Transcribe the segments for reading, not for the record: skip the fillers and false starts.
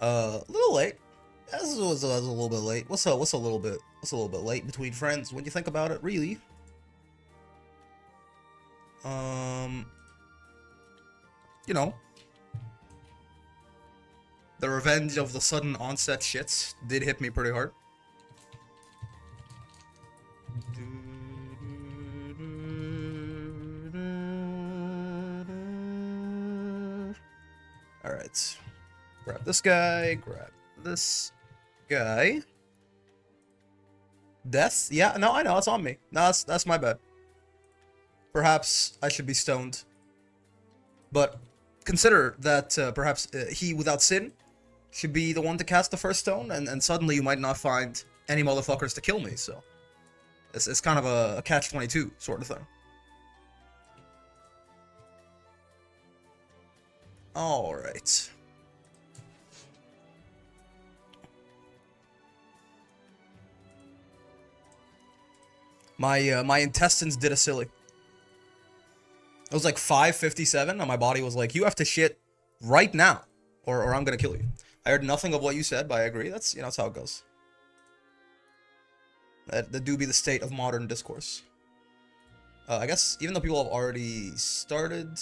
A little late. This was a little bit late. What's a little bit late between friends when you think about it, really? You know, the revenge of the sudden onset shits did hit me pretty hard. All right, grab this guy. Grab this guy. Death? Yeah, no, I know, it's on me. No, that's my bad. Perhaps I should be stoned. But consider that perhaps he without sin should be the one to cast the first stone, and suddenly you might not find any motherfuckers to kill me, so it's kind of a catch-22 sort of thing. Alright. My intestines did a silly. It was like 5:57, and my body was like, "You have to shit right now, or I'm gonna kill you." I heard nothing of what you said, but I agree. That's that's how it goes. That do be the state of modern discourse. I guess even though people have already started.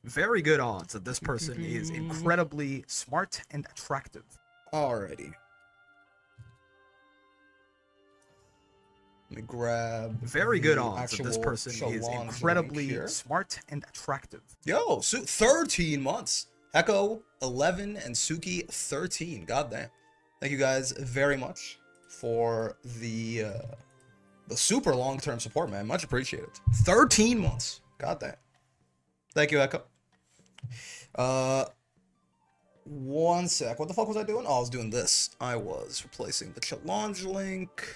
Very good odds that this person is incredibly smart and attractive. Alrighty. Let me grab. Very good odds that this person is incredibly smart and attractive. Yo, 13 months. Echo 11 and Suki 13. Goddamn. Thank you guys very much for the super long-term support, man. Much appreciated. 13 months. Goddamn. Thank you, Echo. One sec. What the fuck was I doing? Oh, I was doing this. I was replacing the challenge link.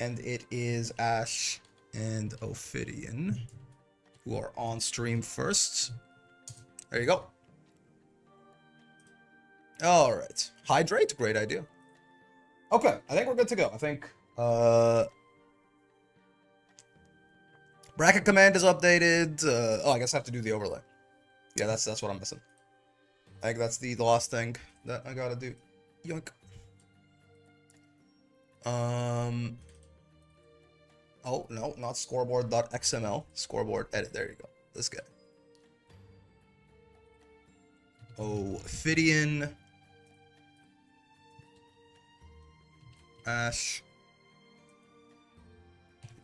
And it is Ash and Ophidian who are on stream first. There you go. Alright. Hydrate? Great idea. Okay, I think we're good to go. I think, bracket command is updated. Oh, I guess I have to do the overlay. Yeah, that's what I'm missing. I think that's the last thing that I gotta do. Yoink. Oh, no, not scoreboard.xml. Scoreboard edit. There you go. This guy. Ophidian. Ash.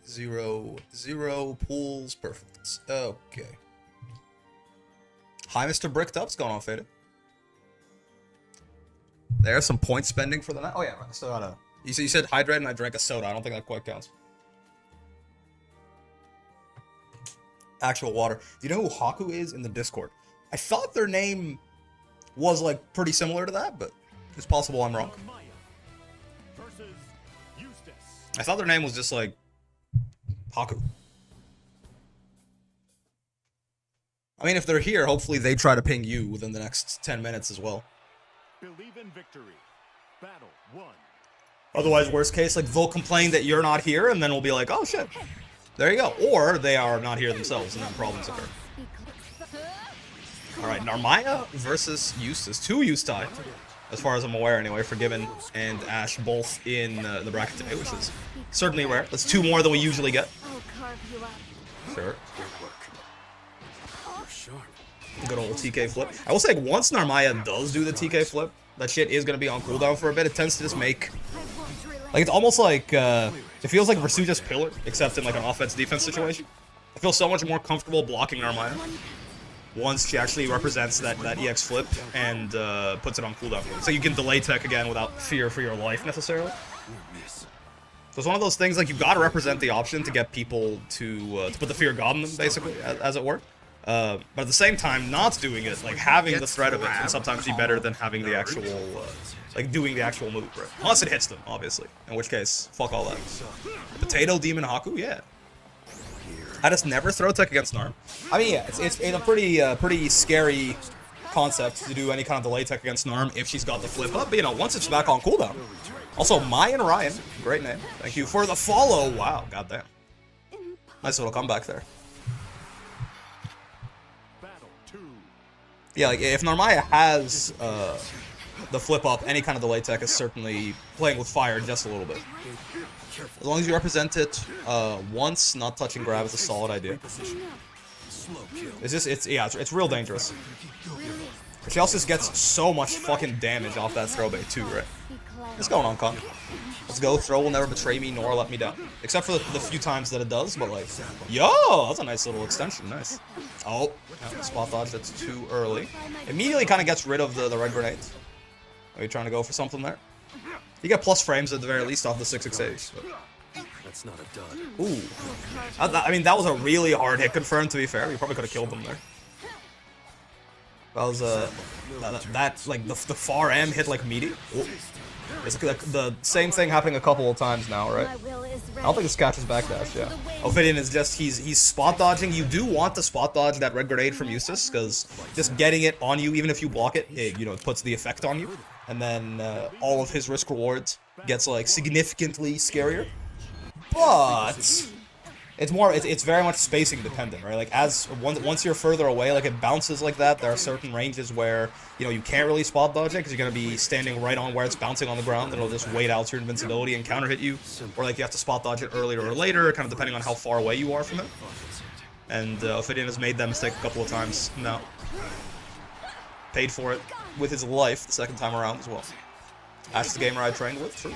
0, 0. Pools. Perfect. Okay. Hi, Mr. Bricked Up's going on, Faded. There's some point spending for the night. Oh, yeah, I still gotta. You said hydrate and I drank a soda. I don't think that quite counts. Actual water. Do you know who Haku is in the Discord? I thought their name was like pretty similar to that, but it's possible I'm wrong. I thought their name was just like Haku. I mean, if they're here, hopefully they try to ping you within the next 10 minutes as well. Believe in victory. Battle 1. Otherwise, worst case, like they'll complain that you're not here, and then we'll be like, oh shit. There you go. Or they are not here themselves, and then problems occur. Alright, Narmaya versus Eustace. 2 Eustace, as far as I'm aware anyway, for Gibbon and Ash both in the bracket today, which is certainly rare. That's 2 more than we usually get. Sure. Good old TK flip. I will say, once Narmaya does do the TK flip, that shit is going to be on cooldown for a bit. It tends to just make... Like, it's almost like... it feels like Versuja's Pillar, except in like an offense-defense situation. I feel so much more comfortable blocking Narmaya once she actually represents that EX flip and puts it on cooldown. So you can delay tech again without fear for your life, necessarily. So it's one of those things, like, you've got to represent the option to get people to put the fear god in them, basically, as it were. But at the same time, not doing it, like having the threat of it can sometimes be better than having the actual, like doing the actual move, right? Unless it hits them, obviously. In which case, fuck all that. Potato Demon Haku, yeah. I just never throw tech against Narm. I mean, yeah, it's a pretty scary concept to do any kind of delay tech against Narm if she's got the flip up. But you know, once it's back on cooldown. Also, Mai and Ryan, great name. Thank you for the follow. Wow, goddamn. Nice little comeback there. Battle 2. Yeah, like, if Narmaya has the flip up, any kind of delay tech is certainly playing with fire just a little bit. As long as you represent it once, not touching grab is a solid idea. It's real dangerous. But she also just gets so much fucking damage off that throw bait too, right? What's going on, Con? Let's go. Throw will never betray me nor let me down. Except for the few times that it does, but like... Yo! That's a nice little extension. Nice. Oh. Yeah, spot dodge. That's too early. Immediately kind of gets rid of the red grenade. Are you trying to go for something there? You get plus frames at the very least off the 668. But... That's not a dud. Ooh. I mean, that was a really hard hit confirm, to be fair. You probably could have killed them there. That was, like, the far M hit, like, meaty. Ooh. It's like the same thing happening a couple of times now, right? I don't think this catches backdash, yeah. Ophidian is just, he's spot dodging. You do want to spot dodge that red grenade from Eustace, because just getting it on you, even if you block it, you know, it puts the effect on you. And then all of his risk rewards gets, like, significantly scarier. But it's very much spacing dependent, right? Like, once you're further away, like, it bounces like that. There are certain ranges where, you know, you can't really spot dodge it because you're going to be standing right on where it's bouncing on the ground, and it'll just wait out your invincibility and counter hit you. Or, like, you have to spot dodge it earlier or later, kind of depending on how far away you are from it. And Ophidian has made that mistake a couple of times now. Paid for it with his life the second time around as well. Ash the gamer I trained with, true.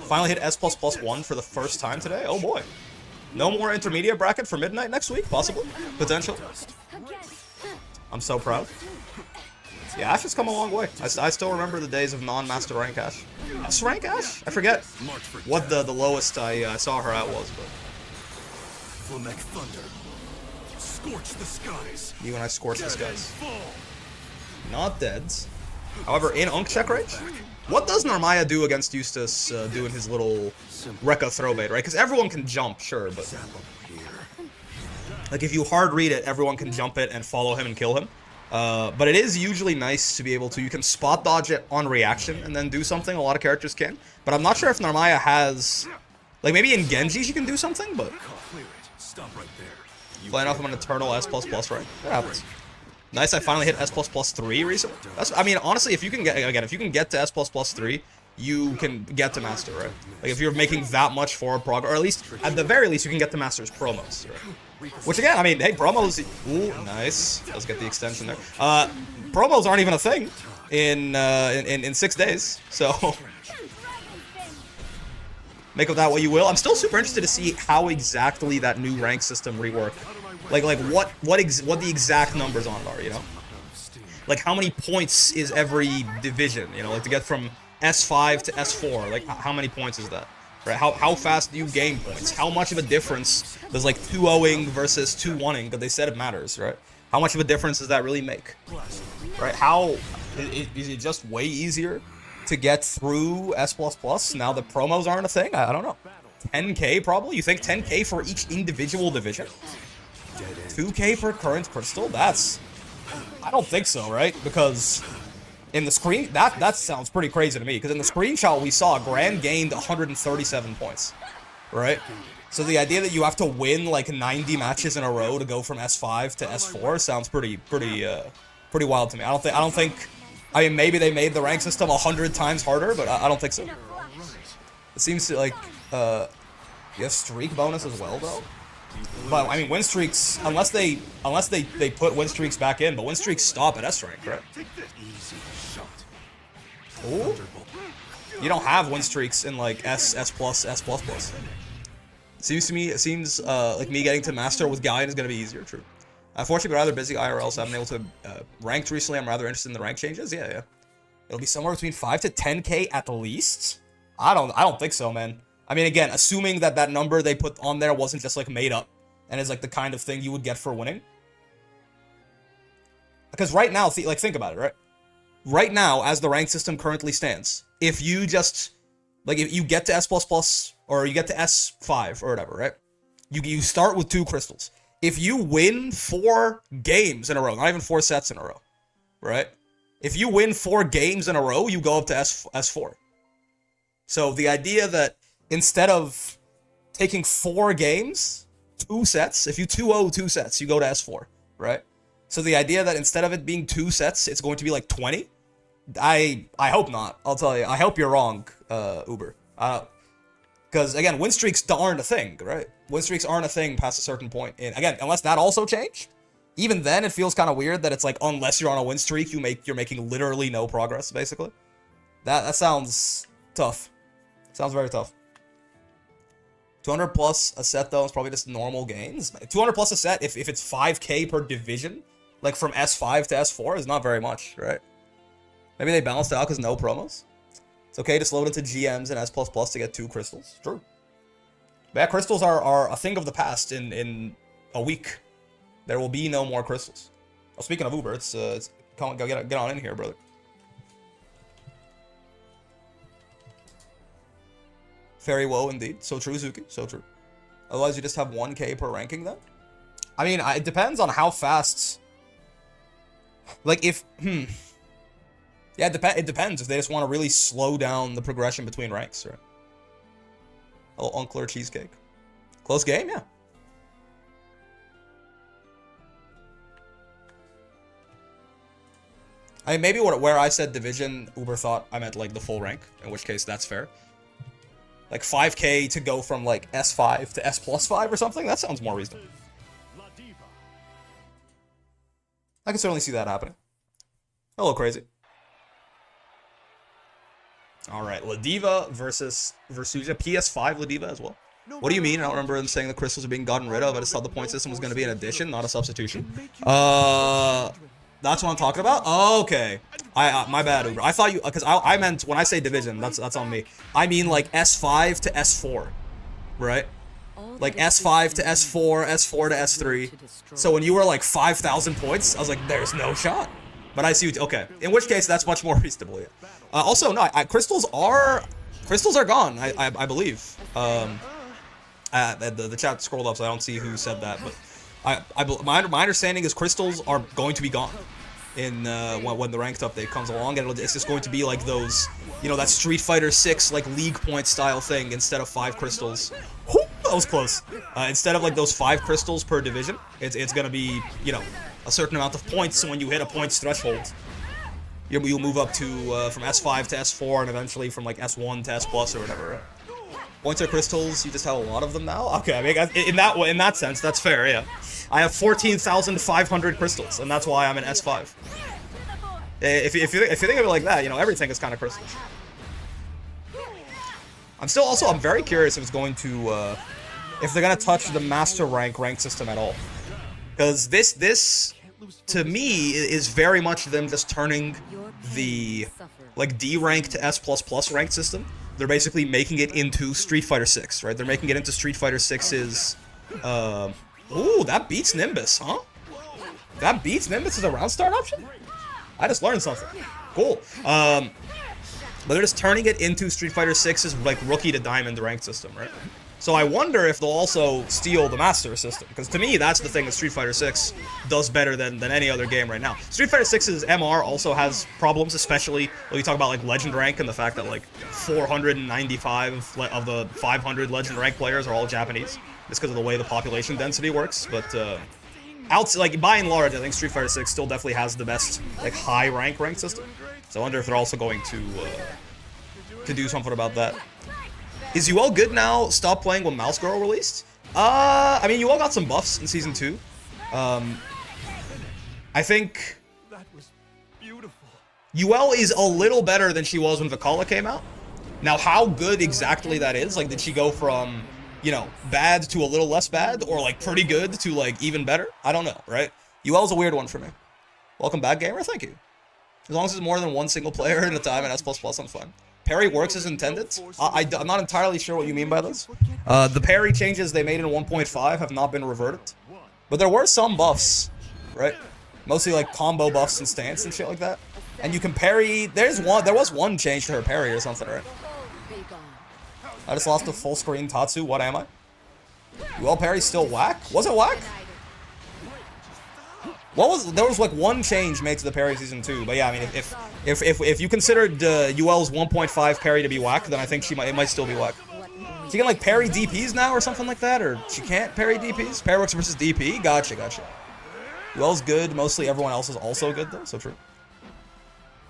Finally hit S++1 for the first time today. Oh boy. No more intermediate bracket for midnight next week, possibly. Potential. I'm so proud. Yeah, Ash has come a long way. I still remember the days of non-master rank Ash. S-rank Ash? I forget what the lowest I saw her at was, but... Flamek Thunder. Scorch the skies. You and I scorch the skies. Not dead. However, in Unk check range, what does Narmaya do against Eustace doing his little Rekka throwbait, right? Because everyone can jump, sure, but... Like, if you hard read it, everyone can jump it and follow him and kill him. But it is usually nice to be able to... You can spot dodge it on reaction and then do something. A lot of characters can. But I'm not sure if Narmaya has... Like, maybe in Genji she can do something, but... Playing off of an Eternal S++, right? That happens. Nice, I finally hit S++3 recently. I mean, honestly, if you can get, again, if you can get to S++3, you can get to Master, right? Like, if you're making that much forward progress, or at least, at the very least, you can get to Master's promos, right? Which, again, I mean, hey, promos, ooh, nice. Let's get the extension there. Promos aren't even a thing in 6 days, so... Make of that what you will. I'm still super interested to see how exactly that new rank system rework. Like what the exact numbers on it are, you know? Like how many points is every division, you know? Like to get from S5 to S4, like how many points is that? Right? How fast do you gain points? How much of a difference does like 2-0ing versus 2-1ing, because they said it matters, right? How much of a difference does that really make? Right? How is it just way easier to get through S++ now that promos aren't a thing? I don't know. 10k probably? You think 10k for each individual division? 2k per current crystal? That's... I don't think so, right? Because in the screen... That sounds pretty crazy to me, because in the screenshot we saw Grand gained 137 points, right? So the idea that you have to win like 90 matches in a row to go from S5 to S4 sounds pretty wild to me. I don't think... I mean, maybe they made the rank system 100 times harder, but I don't think so. It seems to, like, you have streak bonus as well, though. But, I mean, win streaks, unless they put win streaks back in, but win streaks stop at S rank, right? Ooh. You don't have win streaks in, like, S++. Seems to me, it seems, like me getting to Master with Galleon is going to be easier, true. Unfortunately, rather busy IRL, so I haven't been able to ranked recently. I'm rather interested in the rank changes. Yeah. It'll be somewhere between 5 to 10k at least. I don't think so, man. I mean, again, assuming that number they put on there wasn't just like made up and is like the kind of thing you would get for winning. Because right now, think about it, right? Right now, as the rank system currently stands, if you just like if you get to S++ or you get to S5 or whatever, right? You start with 2 crystals. If you win 4 games in a row, not even 4 sets in a row, right? If you win 4 games in a row, you go up to S4. So the idea that instead of taking 4 games 2 sets, if you 2-0 2 sets, you go to S4, right? So the idea that instead of it being 2 sets, it's going to be like 20, I hope not. I'll tell you. I hope you're wrong, Uber. Because, again, win streaks aren't a thing, right? Win streaks aren't a thing past a certain point. And, again, unless that also changed, even then it feels kind of weird that it's like, unless you're on a win streak, you're making literally no progress, basically. That sounds tough. Sounds very tough. 200 plus a set, though, is probably just normal gains. 200 plus a set, if it's 5k per division, like from S5 to S4, is not very much, right? Maybe they balanced it out because no promos. It's okay to slow it into GMs and S++ to get 2 crystals. True. But yeah, crystals are a thing of the past in a week. There will be no more crystals. Oh, speaking of Uber, come on, get on in here, brother. Very woe indeed. So true, Zuki. So true. Otherwise, you just have 1k per ranking then? I mean, it depends on how fast... Like, if... Yeah, it depends if they just want to really slow down the progression between ranks, right? Oh, unclear cheesecake. Close game, yeah. I mean, maybe where I said division, Uber thought I meant, like, the full rank, in which case that's fair. Like, 5k to go from, like, S5 to S+5 or something? That sounds more reasonable. I can certainly see that happening. Hello, crazy. Alright, Ladiva versus Versusia. PS5 Ladiva as well. What do you mean? I don't remember them saying the crystals are being gotten rid of. I just thought the point system was going to be an addition, not a substitution. That's what I'm talking about? Okay. My bad, Uber. I thought you... Because I meant... When I say division, that's on me. I mean, like, S5 to S4. Right? Like, S5 to S4, S4 to S3. So when you were, like, 5,000 points, I was like, there's no shot. But I see what... Okay. In which case, that's much more reasonable, yeah. Also, no, crystals are gone, I believe. The chat scrolled up, so I don't see who said that, but my understanding is crystals are going to be gone in when the ranked update comes along, and it's just going to be like those, you know, that Street Fighter 6 like league point style thing instead of 5 crystals. Whew, that was close. Instead of like those 5 crystals per division, it's gonna be, you know, a certain amount of points. So when you hit a points threshold, you'll move up to from S5 to S4 and eventually from like S1 to S+ or whatever. Right? Points are crystals. You just have a lot of them now. Okay, I mean, in that sense, that's fair. Yeah, I have 14,500 crystals, and that's why I'm in S5. If you think of it like that, you know, everything is kind of crystals. I'm very curious if it's going to if they're gonna touch the master rank system at all, because this to me is very much them just turning the like D rank to S++ rank system. They're basically making it into Street Fighter 6, right? They're making it into Street Fighter 6's ooh, that beats Nimbus, huh? That beats Nimbus as a round start option? I just learned something. Cool. But they're just turning it into Street Fighter 6's like rookie to diamond ranked system, right? So I wonder if they'll also steal the master system, because to me that's the thing that Street Fighter 6 does better than any other game right now. Street Fighter 6's MR also has problems, especially when you talk about like legend rank and the fact that like 495 of the 500 legend rank players are all Japanese, just because of the way the population density works. But like by and large, I think Street Fighter 6 still definitely has the best like high rank system. So I wonder if they're also going to do something about that. Is UL good now? Stop playing when Mouse Girl released? I mean, UL got some buffs in Season 2. I think UL is a little better than she was when Vakala came out. Now, how good exactly that is, like, did she go from, you know, bad to a little less bad, or, like, pretty good to, like, even better? I don't know, right? UL is a weird one for me. Welcome back, gamer. Thank you. As long as it's more than one single player at a time and S++, I'm fine. Parry works as intended? I'm not entirely sure what you mean by this. The parry changes they made in 1.5 have not been reverted. But there were some buffs, right? Mostly like combo buffs and stance and shit like that. And you can parry... There was one change to her parry or something, right? I just lost a full screen Tatsu. What am I? UL parry's still whack? Was it whack? There was like one change made to the parry Season 2, but yeah, I mean, if you considered UL's 1.5 parry to be whack, then I think it might still be whack. She can like parry DPs now or something like that, or she can't parry DPs? Parry works versus DP? Gotcha, gotcha. Duel's good, mostly everyone else is also good though, so true.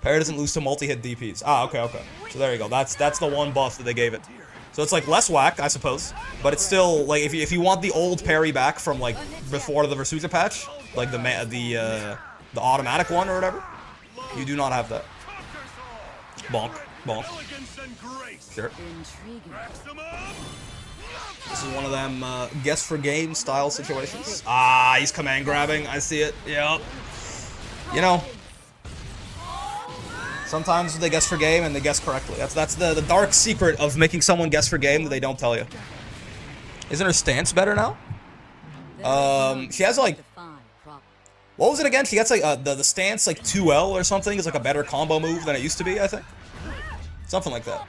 Parry doesn't lose to multi-hit DPs. Ah, okay, okay. So there you go. That's the one buff that they gave it. So it's like less whack, I suppose, but it's still like if you want the old parry back from like before the Versuta patch, like the automatic one or whatever, you do not have that. Bonk, bonk. Sure. This is one of them guess for game style situations. Ah, he's command grabbing. I see it. Yep. You know, sometimes they guess for game and they guess correctly. That's the dark secret of making someone guess for game that they don't tell you. Isn't her stance better now? She has like, what was it again? She gets like the stance like 2L or something is like a better combo move than it used to be, I think. Something like that.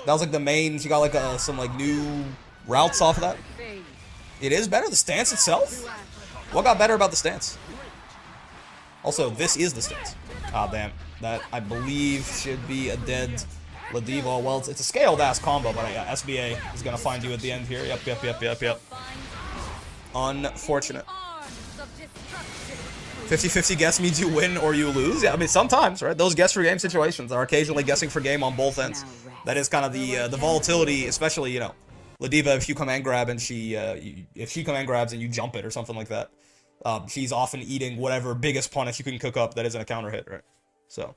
That was like the main. She got like some like new routes off of that. It is better, the stance itself? What got better about the stance? Also, this is the stance. Ah, damn. That, I believe, should be a dead Ladiva. Well, it's a scaled-ass combo, but yeah, SBA is going to find you at the end here. Yep. Unfortunate. 50-50 guess means you win or you lose. Yeah, I mean, sometimes, right? Those guess for game situations are occasionally guessing for game on both ends. That is kind of the volatility, especially, you know, Ladiva, if you command grab and if she command grabs and you jump it or something like that, she's often eating whatever biggest punish you can cook up that isn't a counter hit, right? So,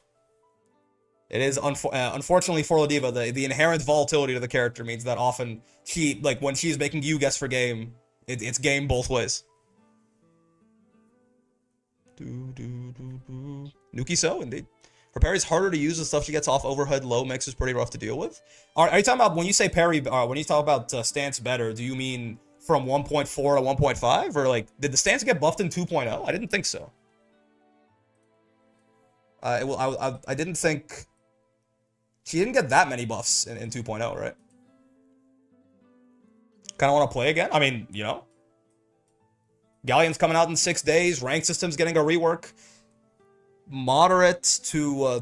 it is, unfortunately for Ladiva, the inherent volatility to the character means that often she, like, when she's making you guess for game, it's game both ways. Nuki so, indeed. Her parry's harder to use. The stuff she gets off overhead low mix is pretty rough to deal with. Are you talking about, when you say parry, when you talk about stance better, do you mean from 1.4 to 1.5? Or like, did the stance get buffed in 2.0? I didn't think so. I didn't think... She didn't get that many buffs in 2.0, right? Kind of want to play again? I mean, you know. Galleon's coming out in 6 days. Rank system's getting a rework. Moderate to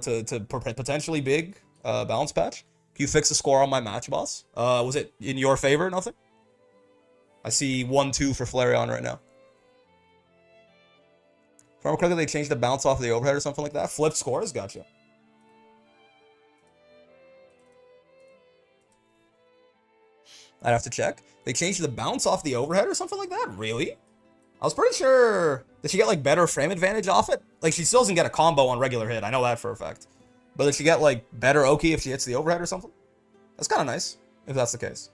potentially big balance patch. Can you fix the score on my match, boss? Was it in your favor? Nothing? I see 1-2 for Flareon right now. If I remember correctly, they changed the bounce off of the overhead or something like that. Flipped scores? Gotcha. I'd have to check. They changed the bounce off the overhead or something like that? Really? I was pretty sure... Did she get, like, better frame advantage off it? Like, she still doesn't get a combo on regular hit. I know that for a fact. But did she get, like, better Oki if she hits the overhead or something? That's kind of nice, if that's the case.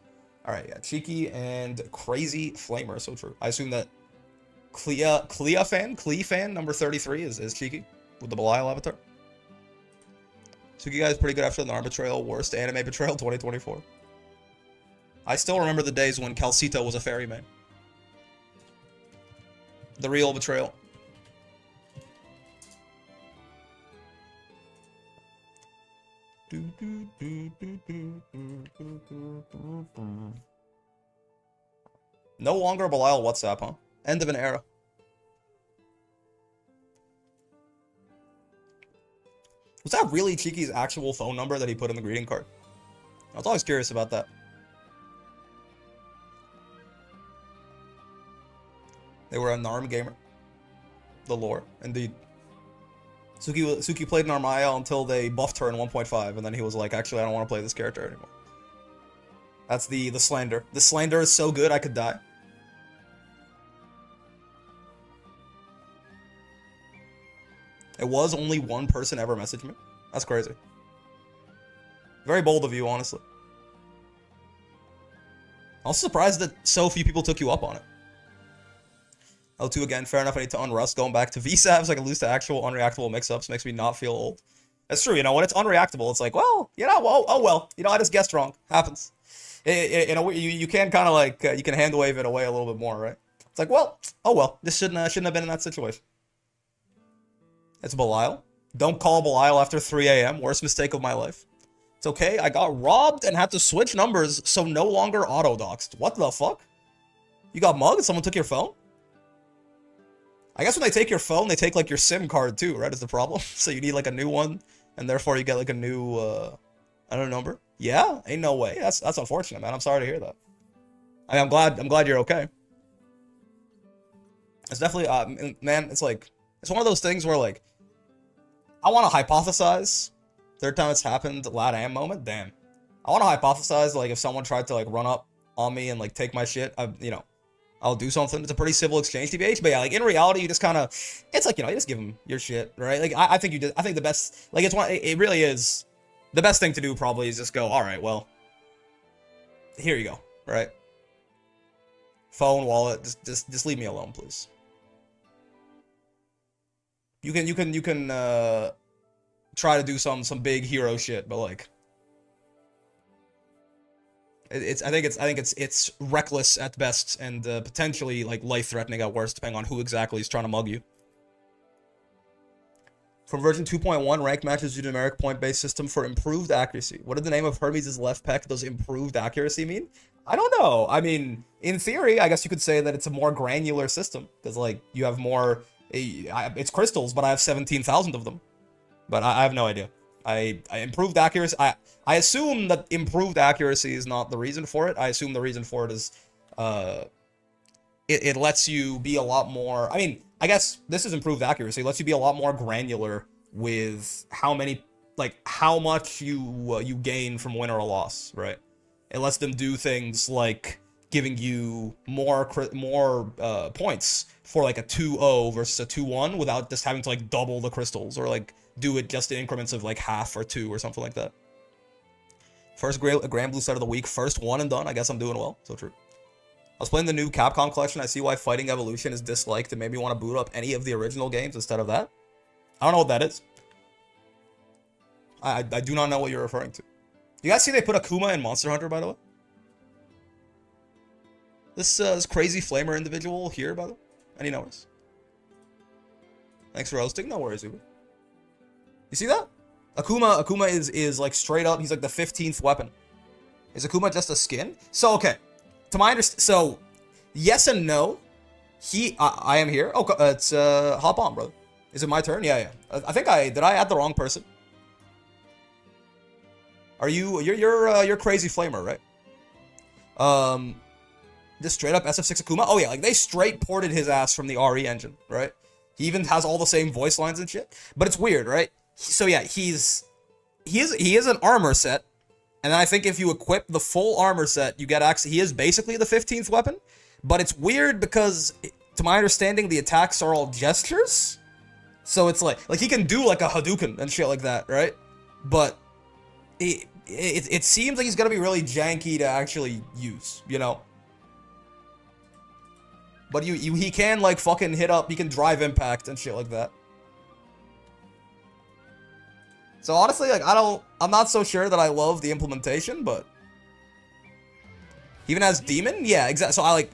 Alright, yeah. Cheeky and Crazy Flamer. So true. I assume that Clea fan, number 33, is Cheeky. With the Belial avatar. Suki guy is pretty good after the Naruto betrayal. Worst anime betrayal 2024. I still remember the days when Calcito was a fairy main. The real betrayal. No longer Belial WhatsApp, huh? End of an era. Was that really Cheeky's actual phone number that he put in the greeting card? I was always curious about that. They were a Narm gamer. The lore, indeed. Suki played Narmaya until they buffed her in 1.5, and then he was like, actually, I don't want to play this character anymore. That's the slander. The slander is so good, I could die. It was only one person ever messaged me. That's crazy. Very bold of you, honestly. I'm also surprised that so few people took you up on it. L2 again, fair enough, I need to unrust. Going back to VSAVs, I can lose to actual unreactable mix-ups, makes me not feel old. That's true, you know, when it's unreactable, it's like, well, you know, oh well, you know, I just guessed wrong. Happens. You know, you can kind of like, you can hand wave it away a little bit more, right? It's like, well, oh well, this shouldn't have been in that situation. It's Belial. Don't call Belial after 3 a.m. Worst mistake of my life. It's okay, I got robbed and had to switch numbers, so no longer auto-doxed. What the fuck? You got mugged? Someone took your phone? I guess when they take your phone, they take, like, your SIM card, too, right, is the problem. So you need, like, a new one, and therefore you get, like, a new, I don't know, number. Yeah, ain't no way. That's unfortunate, man. I'm sorry to hear that. I mean, I'm glad you're okay. It's definitely, man, it's like, it's one of those things where, like, I want to hypothesize. Third time it's happened, LATAM moment, damn. I want to hypothesize, like, if someone tried to, like, run up on me and, like, take my shit, you know, I'll do something. It's a pretty civil exchange, TBH. But yeah, like, in reality, you just kind of, it's like, you know, you just give them your shit, right? Like, I think you did, I think the best, like, it really is, the best thing to do probably is just go, all right, well, here you go, right? Phone, wallet, just leave me alone, please. You can try to do some big hero shit, but like, I think it's reckless at best and potentially like life-threatening at worst, depending on who exactly is trying to mug you. From version 2.1, ranked matches use a numeric point-based system for improved accuracy. What did the name of Hermes' left pec does improved accuracy mean? I don't know. I mean, in theory, I guess you could say that it's a more granular system because like you have more. It's crystals, but I have 17,000 of them. But I have no idea. I improved accuracy. I assume that improved accuracy is not the reason for it. I assume the reason for it is it lets you be a lot more. I mean, I guess this is improved accuracy. It lets you be a lot more granular with how many, like how much you gain from win or a loss, right? It lets them do things like giving you more points for like a 2-0 versus a 2-1 without just having to like double the crystals or like do it just in increments of like half or 2 or something like that. First Grand Blue set of the week, first one and done. I guess I'm doing well. So true. I was playing the new Capcom collection. I see why Fighting Evolution is disliked and made me want to boot up any of the original games instead of that. I don't know what that is. I do not know what you're referring to. You guys see they put Akuma in Monster Hunter, by the way? This crazy flamer individual here, by the way. Any notice? Thanks for hosting. No worries, Uber. You see that? Akuma is like straight up. He's like the 15th weapon. Is Akuma just a skin? So okay, to my understanding, so yes and no. I am here. Oh, it's hop on, brother. Is it my turn? Yeah. I think did I add the wrong person? Are you're crazy flamer, right? Just straight up SF6 Akuma. Oh yeah, like they straight ported his ass from the RE engine, right? He even has all the same voice lines and shit. But it's weird, right? So yeah, he is an armor set, and then I think if you equip the full armor set, you get access. He is basically the 15th weapon, but it's weird because, to my understanding, the attacks are all gestures. So it's like he can do like a Hadouken and shit like that, right? But it seems like he's gonna be really janky to actually use, you know. But he can like fucking hit up. He can drive impact and shit like that. So honestly, like I'm not so sure that I love the implementation, but even as demon, yeah, exactly. So I like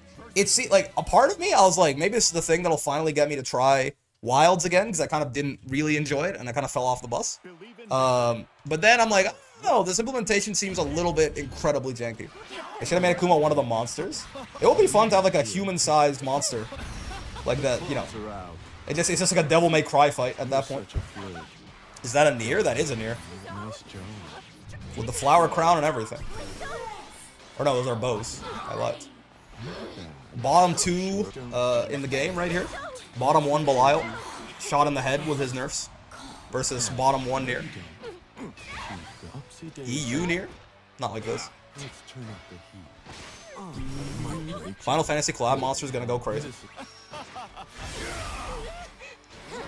like a part of me, I was like, maybe this is the thing that'll finally get me to try Wilds again, because I kind of didn't really enjoy it and I kind of fell off the bus. But then I'm like, oh, this implementation seems a little bit incredibly janky. I should have made Akuma one of the monsters. It would be fun to have like a human-sized monster like that, you know. It's just like a Devil May Cry fight at that point. Is that a Nier? That is a Nier. With the flower crown and everything. Or no, those are bows. I lied. Bottom 2 in the game right here. Bottom 1 Belial. Shot in the head with his nerfs. Versus bottom 1 Nier. EU Nier? Not like this. Final Fantasy collab monster is gonna go crazy.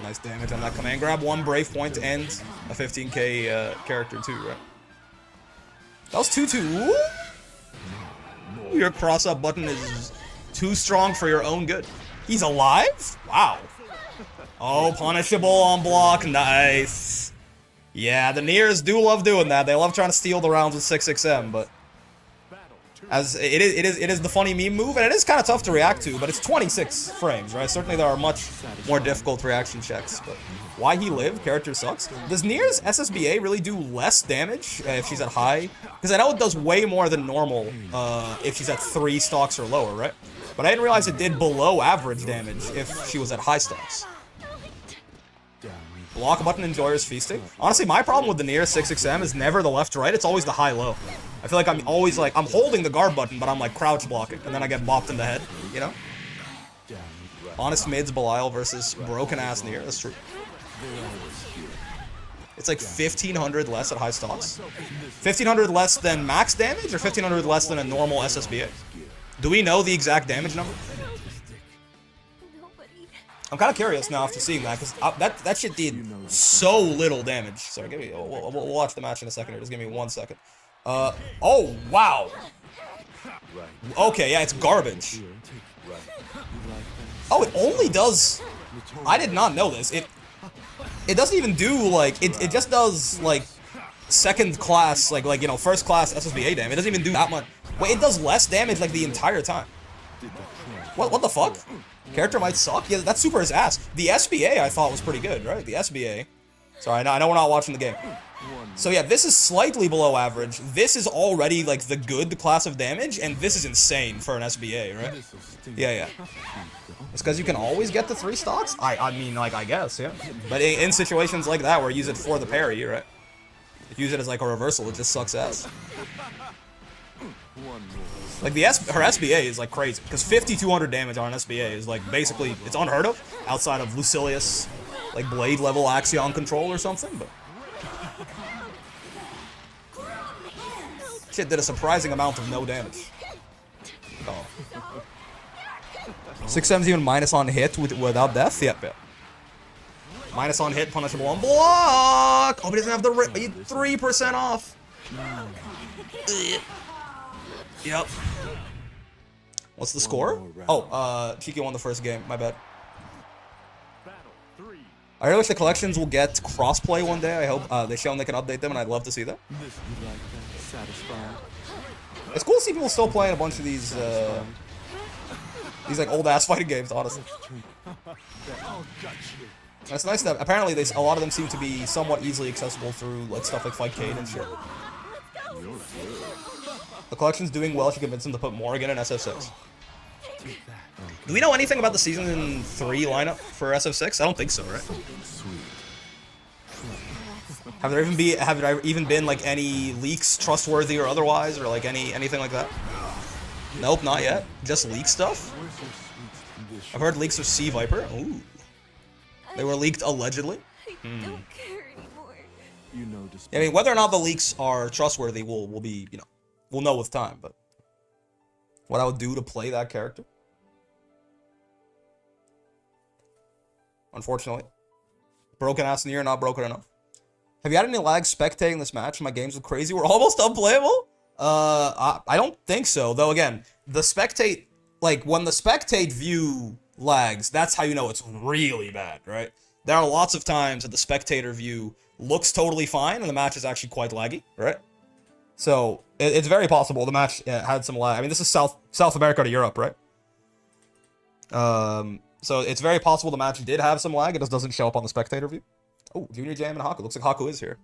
Nice damage on that command grab. 1 Brave point to end a 15k character too, right? That was 2-2. Your cross-up button is too strong for your own good. He's alive? Wow. Oh, punishable on block. Nice. Yeah, the Niers do love doing that. They love trying to steal the rounds with 6XM, but as it is the funny meme move, and it is kind of tough to react to, but it's 26 frames, right? Certainly there are much more difficult reaction checks, but why he lived? Character sucks. Does Nier's SSBA really do less damage if she's at high? Because I know it does way more than normal if she's at 3 stocks or lower, right? But I didn't realize it did below average damage if she was at high stocks. Lock button, Enjoyer's Feasting. Honestly, my problem with the Nier 66M is never the left-right, it's always the high-low. I feel like I'm always like, I'm holding the guard button, but I'm like crouch blocking, and then I get bopped in the head, you know? Honest Mids Belial versus Broken Ass Nier, that's true. It's like 1,500 less at high stocks. 1,500 less than max damage, or 1,500 less than a normal SSBA? Do we know the exact damage number? I'm kind of curious now after seeing that, because that shit did so little damage. Sorry, give me. We'll watch the match in a second here. Just give me 1 second. Oh wow. Okay, yeah, it's garbage. Oh, it only does. I did not know this. It doesn't even do like it just does like second class like you know first class SSBA damage. It doesn't even do that much. Wait, it does less damage like the entire time. What the fuck? Character might suck. Yeah, that's super his ass. The SBA I thought was pretty good, right? The SBA. Sorry, I know we're not watching the game. So yeah, this is slightly below average. This is already like the good class of damage, and this is insane for an SBA, right? Yeah. It's because you can always get the 3 stocks? I mean, like, I guess, yeah. But in situations like that where you use it for the parry, right? If you use it as like a reversal, it just sucks ass. Like her SBA is like crazy because 5,200 damage on an SBA is like basically it's unheard of outside of Lucilius, like blade level Axion control or something. But shit did a surprising amount of no damage. Oh. 6M's even minus on hit without death. Yep. Minus on hit, punishable on block. Oh, he doesn't have the 3% off. Yep. What's the score? Oh, Cheeky won the first game. My bad. I really wish the collections will get crossplay one day. I hope they show them they can update them, and I'd love to see that. It's cool to see people still playing a bunch of these like old ass fighting games. Honestly, and it's nice that apparently a lot of them seem to be somewhat easily accessible through like stuff like Fightcade and shit. The collection's doing well. She convinced him to put Morrigan in SF6. Do we know anything about the Season 3 lineup for SF6? I don't think so, right? Have there even been like any leaks, trustworthy or otherwise, or like anything like that? Nope, not yet. Just leak stuff? I've heard leaks of Sea Viper. Ooh. They were leaked allegedly. I mean, whether or not the leaks are trustworthy will be, you know, we'll know with time, but what I would do to play that character. Unfortunately. Broken ass Nier, not broken enough. Have you had any lag spectating this match? My games look crazy. We're almost unplayable? I don't think so. Though again, the spectate, like when the spectate view lags, that's how you know it's really bad, right? There are lots of times that the spectator view looks totally fine and the match is actually quite laggy, right? So it's very possible the match had some lag. I mean, this is South America to Europe, right? So it's very possible the match did have some lag. It just doesn't show up on the spectator view. Oh, Junior Jam and Haku. Looks like Haku is here.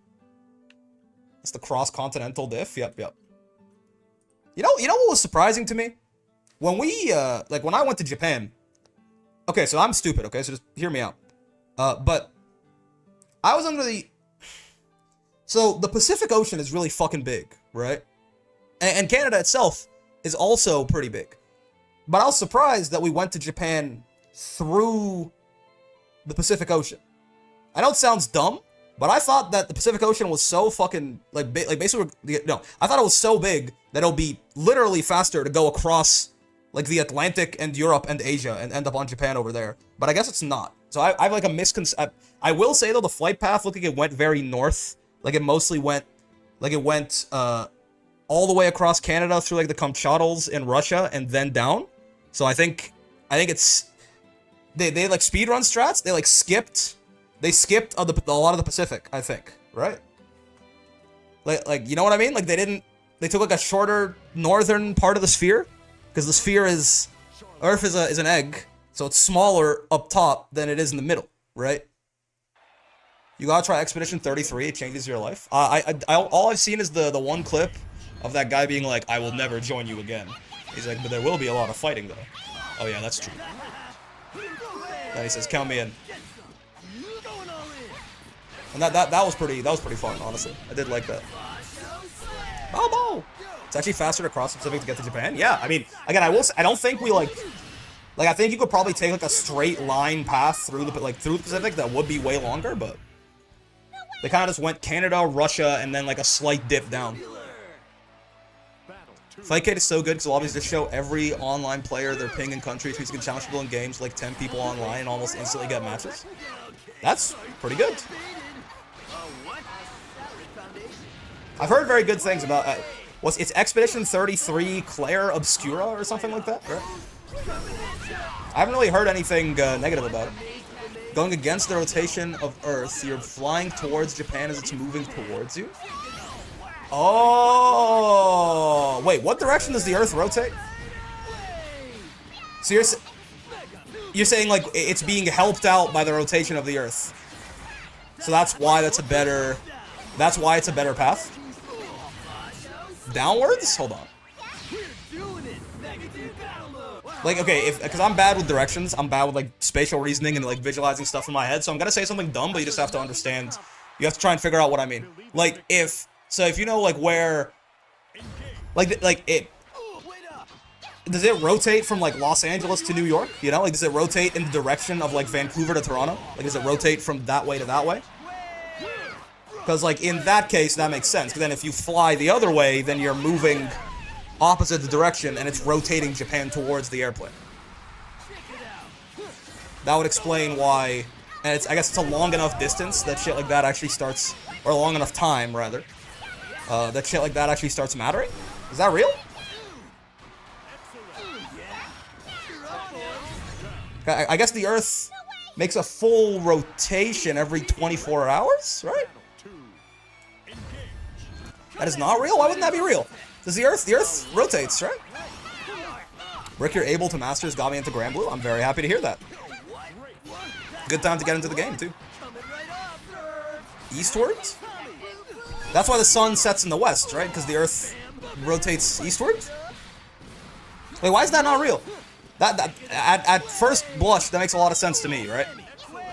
It's the cross-continental diff. Yep. You know what was surprising to me? When we when I went to Japan. Okay, so I'm stupid. Okay, so just hear me out. But I was under the. So the Pacific Ocean is really fucking big, right? And Canada itself is also pretty big. But I was surprised that we went to Japan through the Pacific Ocean. I know it sounds dumb, but I thought that the Pacific Ocean was so fucking like big, like basically no, I thought it was so big that it'll be literally faster to go across like the Atlantic and Europe and Asia and end up on Japan over there. But I guess it's not. So I have like a misconception. I will say though, the flight path looked like it went very north. Like it mostly went, all the way across Canada through like the Kamchatkals in Russia and then down. So I think it's they like speedrun strats. They skipped a lot of the Pacific. I think, right? Like you know what I mean? Like they took like a shorter northern part of the sphere because the sphere is Earth is an egg, so it's smaller up top than it is in the middle, right? You gotta try Expedition 33. It changes your life. All I've seen is the one clip of that guy being like, "I will never join you again." He's like, "But there will be a lot of fighting, though." Oh yeah, that's true. Then he says, "Count me in." And that was pretty fun, honestly. I did like that. Bobo! It's actually faster to cross the Pacific to get to Japan. Yeah, I mean, again, I don't think we like I think you could probably take like a straight line path through the Pacific that would be way longer, but they kind of just went Canada, Russia, and then like a slight dip down. Fightcade is so good because lobbies just show every online player their ping and country, so you can challenge people in games like 10 people online and almost instantly get matches. That's pretty good. I've heard very good things about it's Expedition 33 Claire Obscura or something like that, right? I haven't really heard anything negative about it. Going against the rotation of Earth, you're flying towards Japan as it's moving towards you. Oh, wait, what direction does the Earth rotate? So you're saying like it's being helped out by the rotation of the Earth. So that's why it's a better path. Downwards? Hold on. Like, okay, because I'm bad with directions, I'm bad with like spatial reasoning and like visualizing stuff in my head, so I'm gonna say something dumb, but you just have to understand. You have to try and figure out what I mean. Like, if you know like where, like it, does it rotate from like Los Angeles to New York? You know, like does it rotate in the direction of like Vancouver to Toronto? Like does it rotate from that way to that way? Because like in that case, that makes sense. Because then if you fly the other way, then you're moving opposite the direction, and it's rotating Japan towards the airplane. That would explain why, and I guess it's a long enough distance that shit like that actually starts, or a long enough time, rather, that shit like that actually starts mattering? Is that real? I guess the Earth makes a full rotation every 24 hours, right? That is not real? Why wouldn't that be real? Does the Earth rotates, right? Rick, you're able to masters got me into Grand Blue. I'm very happy to hear that. Good time to get into the game, too. Eastwards? That's why the sun sets in the west, right? Because the Earth rotates eastwards? Wait, why is that not real? That at first blush, that makes a lot of sense to me, right?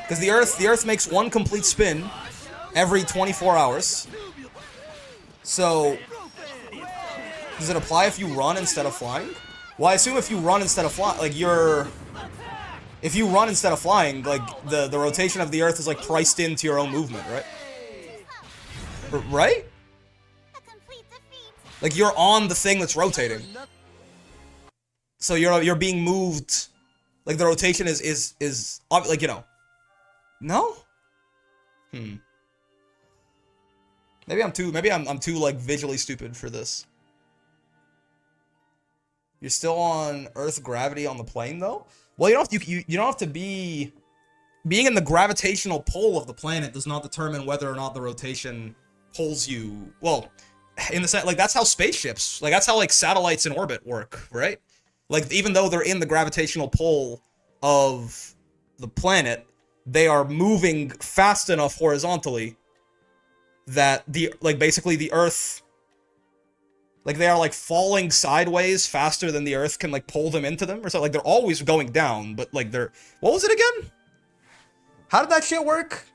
Because the Earth makes one complete spin every 24 hours. So does it apply if you run instead of flying? Well, I assume if you run instead of flying, like if you run instead of flying, like the rotation of the Earth is like priced into your own movement, right? Right? Like you're on the thing that's rotating. So you're being moved, like the rotation is like, you know. No? Maybe I'm too like visually stupid for this. You're still on Earth gravity on the plane though? Well, you don't have to be being in the gravitational pull of the planet does not determine whether or not the rotation pulls you. Well, in the sense, like that's how spaceships, like that's how like satellites in orbit work, right? Like even though they're in the gravitational pull of the planet, they are moving fast enough horizontally that basically the Earth, like they are like falling sideways faster than the Earth can like pull them into them or something. Like they're always going down, but like what was it again? How did that shit work?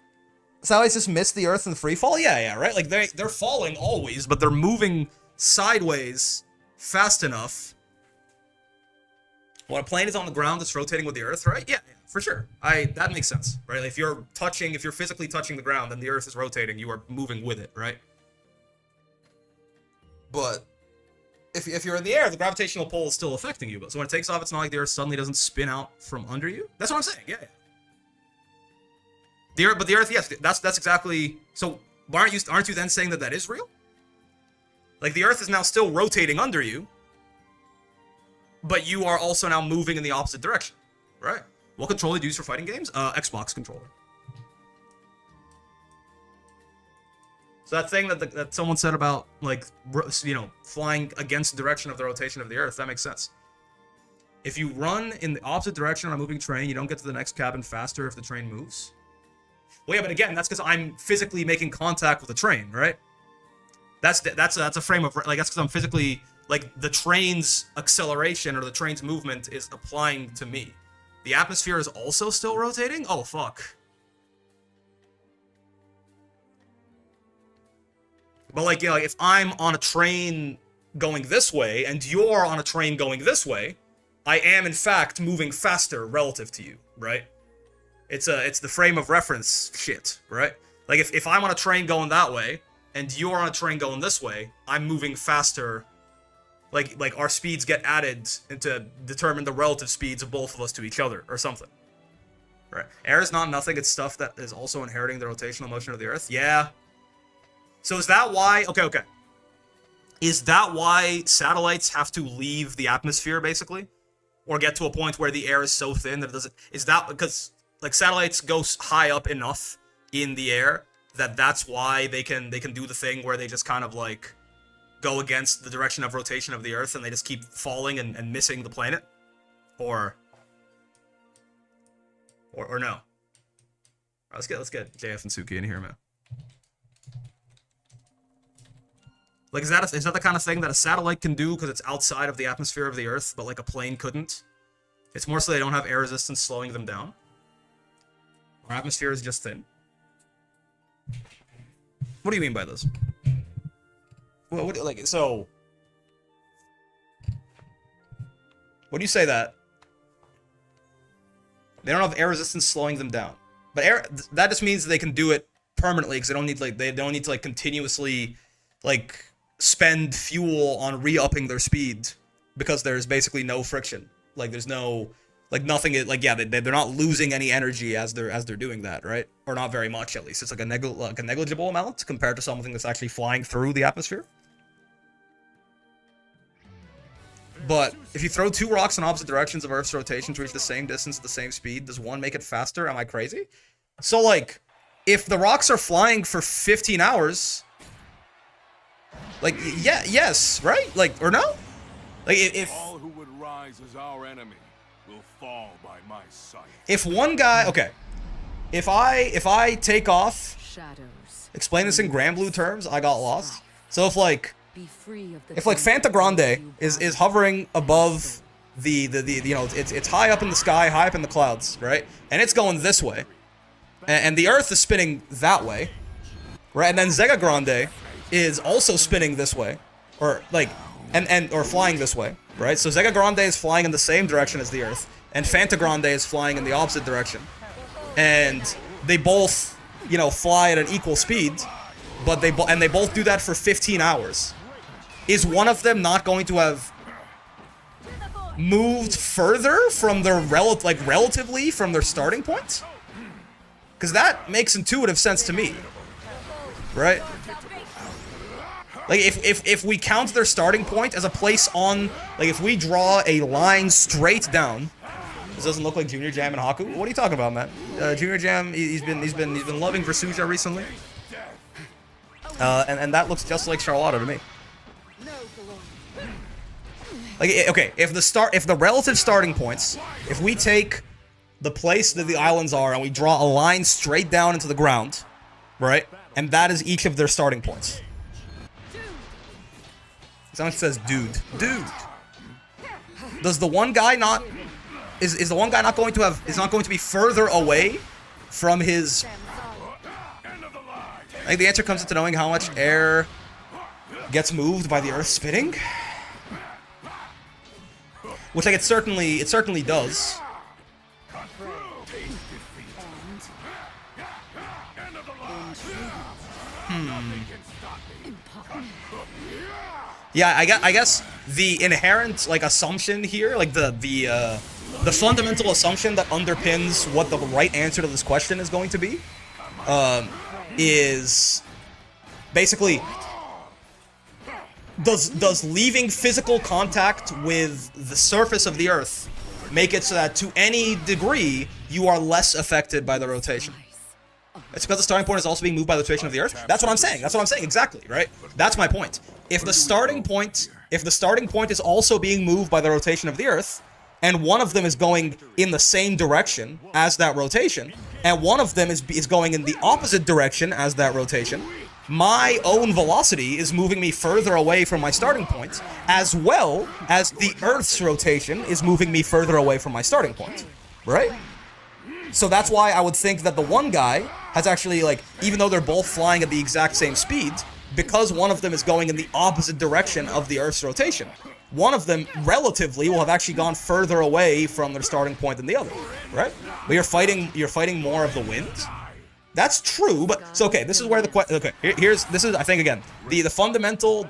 Satellites just miss the Earth in free fall? Yeah, right? Like they're falling always, but they're moving sideways fast enough. When a plane is on the ground, it's rotating with the Earth, right? Yeah, for sure. That makes sense, right? Like if you're physically touching the ground, then the Earth is rotating, you are moving with it, right? But if you're in the air, the gravitational pull is still affecting you. But so when it takes off, it's not like the Earth suddenly doesn't spin out from under you. That's what I'm saying. Yeah. The Earth, yes, that's exactly. So aren't you then saying that is real? Like the Earth is now still rotating under you, but you are also now moving in the opposite direction, right? What controller do you use for fighting games? Xbox controller. So that thing that someone said about, like, you know, flying against the direction of the rotation of the Earth, that makes sense. If you run in the opposite direction on a moving train, you don't get to the next cabin faster if the train moves. Well, yeah, but again, that's because I'm physically making contact with the train, right? That's a frame of, like, that's because I'm physically, like, the train's acceleration or the train's movement is applying to me. The atmosphere is also still rotating? Oh, fuck. But like, you know, if I'm on a train going this way and you're on a train going this way, I am in fact moving faster relative to you, right? It's the frame of reference shit, right? Like if I'm on a train going that way and you're on a train going this way, I'm moving faster. Like our speeds get added to determine the relative speeds of both of us to each other or something. Right. Air is not nothing, it's stuff that is also inheriting the rotational motion of the Earth. Yeah. So is that why... Okay. Is that why satellites have to leave the atmosphere, basically? Or get to a point where the air is so thin that it doesn't... Is that because, like, satellites go high up enough in the air that that's why they can do the thing where they just kind of, like, go against the direction of rotation of the Earth and they just keep falling and missing the planet? Or no? All right, let's get JF and Suki in here, man. Like, is that the kind of thing that a satellite can do because it's outside of the atmosphere of the Earth, but like a plane couldn't? It's more so they don't have air resistance slowing them down. Our atmosphere is just thin. What do you mean by this? What like so? What do you say that? They don't have air resistance slowing them down, but that just means they can do it permanently because they don't need to like continuously like spend fuel on re-upping their speed because there's basically no friction. Like there's no like nothing. Like yeah, they're not losing any energy as they're doing that, right? Or not very much at least. It's like a negligible amount compared to something that's actually flying through the atmosphere. But if you throw two rocks in opposite directions of Earth's rotation to reach the same distance at the same speed, does one make it faster? Am I crazy? So like, if the rocks are flying for 15 hours, like yeah, yes, right? Like or no? Like if all who would rise as our enemy will fall by my side. If one guy, okay, if I take off, Shadows. Explain this in Grand Blue terms, I got lost. So Be free of the if like Fanta Grande is hovering above the you know it's high up in the sky, high up in the clouds, right? And it's going this way, and the Earth is spinning that way, right? And then Zega Grande is also spinning this way, or like or flying this way, right? So Zega Grande is flying in the same direction as the Earth, and Fanta Grande is flying in the opposite direction, and they both you know fly at an equal speed, but they both do that for 15 hours. Is one of them not going to have moved further from their relatively from their starting point? Because that makes intuitive sense to me, right? Like if we count their starting point as a place on, like if we draw a line straight down, this doesn't look like Junior Jam and Haku. What are you talking about, man? Junior Jam, he's been loving Versuja recently, and that looks just like Charlotta to me. Like, okay, if the relative starting points, if we take the place that the islands are and we draw a line straight down into the ground, right? And that is each of their starting points. Someone says, dude. Does the one guy not, is the one guy not going to be further away from his, I think the answer comes into knowing how much air gets moved by the Earth spinning. Which, like, it certainly does. Yeah, I guess the inherent, like, assumption here, like, the fundamental assumption that underpins what the right answer to this question is going to be, is basically... Does leaving physical contact with the surface of the Earth make it so that to any degree you are less affected by the rotation? It's because the starting point is also being moved by the rotation of the Earth? That's what I'm saying. Exactly, right? That's my point. If the starting point is also being moved by the rotation of the Earth, and one of them is going in the same direction as that rotation, and one of them is going in the opposite direction as that rotation, my own velocity is moving me further away from my starting point, as well as the Earth's rotation is moving me further away from my starting point, right? So that's why I would think that the one guy has actually, like, even though they're both flying at the exact same speed, because one of them is going in the opposite direction of the Earth's rotation. One of them, relatively, will have actually gone further away from their starting point than the other, right? But you're fighting more of the wind. That's true, but so okay. This is where the this is I think again the fundamental.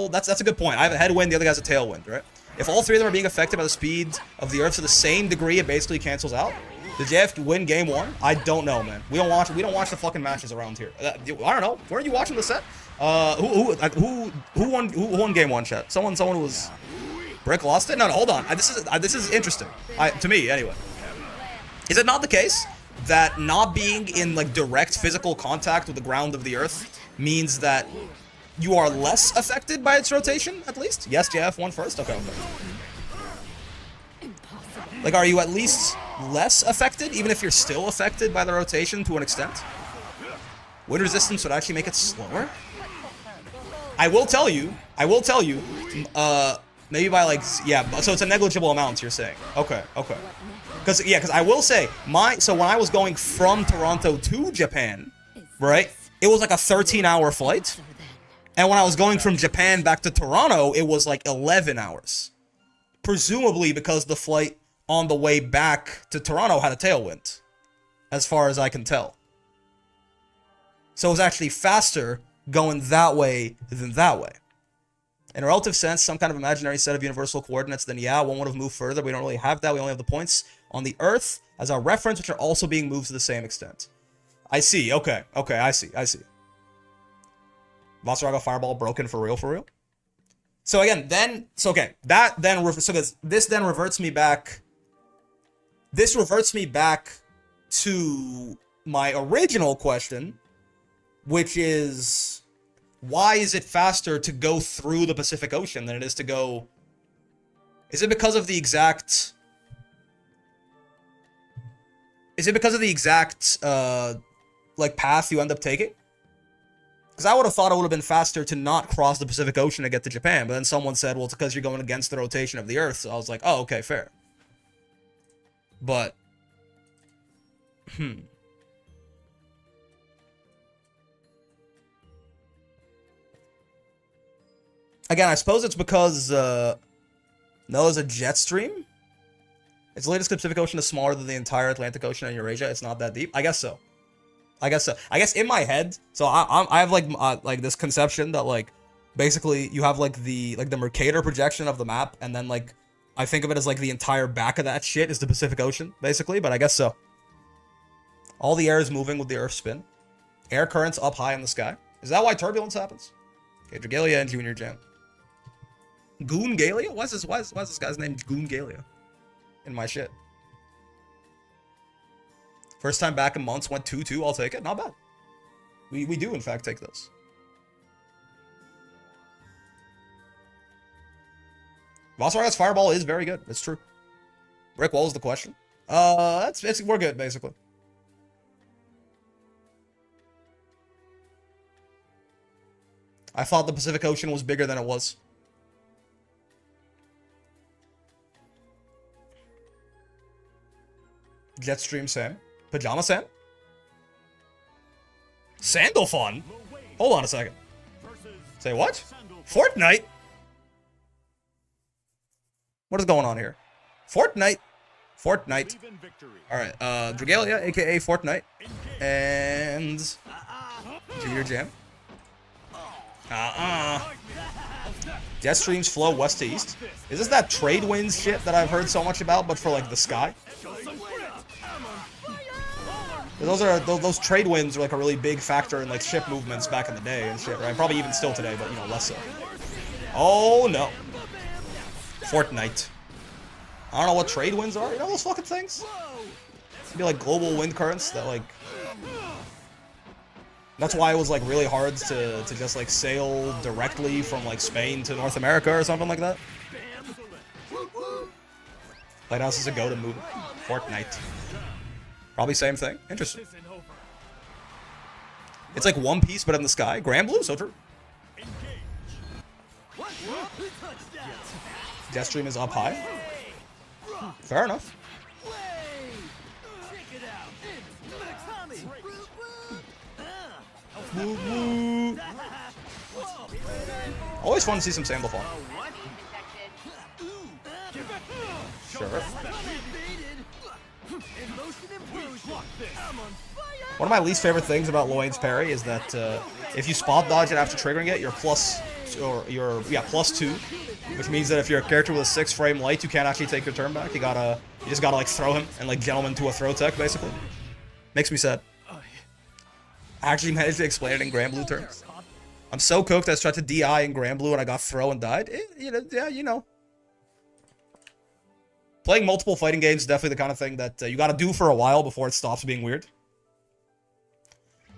That's a good point. I have a headwind, the other guy's a tailwind, right? If all three of them are being affected by the speed of the Earth to the same degree, it basically cancels out. Did JF win game one? I don't know, man. We don't watch the fucking matches around here. I don't know. Weren't you watching the set? Who won game one, chat? Someone was Brick lost it? No, hold on. This is interesting. To me anyway. Is it not the case that not being in like direct physical contact with the ground of the Earth means that you are less affected by its rotation, at least? Yes, JF won first? Okay. Like, are you at least less affected, even if you're still affected by the rotation to an extent? Wind resistance would actually make it slower? I will tell you, maybe by like, yeah, so it's a negligible amount, you're saying. Okay. Because I will say, so when I was going from Toronto to Japan, right, it was like a 13-hour flight. And when I was going from Japan back to Toronto, it was like 11 hours. Presumably because the flight on the way back to Toronto had a tailwind, as far as I can tell. So it was actually faster going that way than that way. In a relative sense, some kind of imaginary set of universal coordinates, then yeah, one would have moved further. We don't really have that. We only have the points on the Earth as our reference, which are also being moved to the same extent. I see. Okay, I see. Vasaraga Fireball broken for real? So again, this then reverts me back. This reverts me back to my original question, which is, why is it faster to go through the Pacific Ocean than it is to go... Is it because of the exact... like, path you end up taking? Because I would have thought it would have been faster to not cross the Pacific Ocean to get to Japan, but then someone said, well, it's because you're going against the rotation of the Earth, so I was like, oh, okay, fair. But... Again, I suppose it's because, Noah's a jet stream? Its latest Pacific Ocean is smaller than the entire Atlantic Ocean and Eurasia. It's not that deep. I guess so. I guess in my head, so I have like this conception that like basically you have like the Mercator projection of the map, and then like I think of it as like the entire back of that shit is the Pacific Ocean, basically. But I guess so. All the air is moving with the Earth's spin. Air currents up high in the sky. Is that why turbulence happens? Okay, Dragalia and Junior Jam. Goon Galia? Why is this guy's name Goon Galia in my shit? First time back in months, went 2-2. I'll take it. Not bad. We do, in fact, take this. Vasaraga's Fireball is very good. It's true. Brick Wall is the question. We're good, basically. I thought the Pacific Ocean was bigger than it was. Jetstream Sam. Pajama Sam? Sandalfon? Hold on a second. Say what? Fortnite? What is going on here? Fortnite. Alright, Dragalia, aka Fortnite. And... Junior Jam. Jetstreams flow west to east. Is this that trade winds shit that I've heard so much about, but for like the sky? Those trade winds are like a really big factor in like ship movements back in the day and shit, right? Probably even still today, but you know, less so. Oh no. Fortnite. I don't know what trade winds are. You know those fucking things? It'd be like global wind currents that like... That's why it was like really hard to just like sail directly from like Spain to North America or something like that. Lighthouse is a go to move. Fortnite. Probably same thing. Interesting. It's like One Piece, but in the sky. Grand Blue, so true. Jetstream is up high. Fair enough. Always fun to see some Sandalphon. Sure. One of my least favorite things about Loane's parry is that if you spot dodge it after triggering it, you're +2, which means that if you're a character with a 6-frame light, you can't actually take your turn back. You just gotta like throw him and like gentleman to a throw tech, basically. Makes me sad. I actually managed to explain it in Grand Blue terms. I'm so cooked I tried to DI in Grand Blue and I got throw and died. You know. Playing multiple fighting games is definitely the kind of thing that you gotta do for a while before it stops being weird.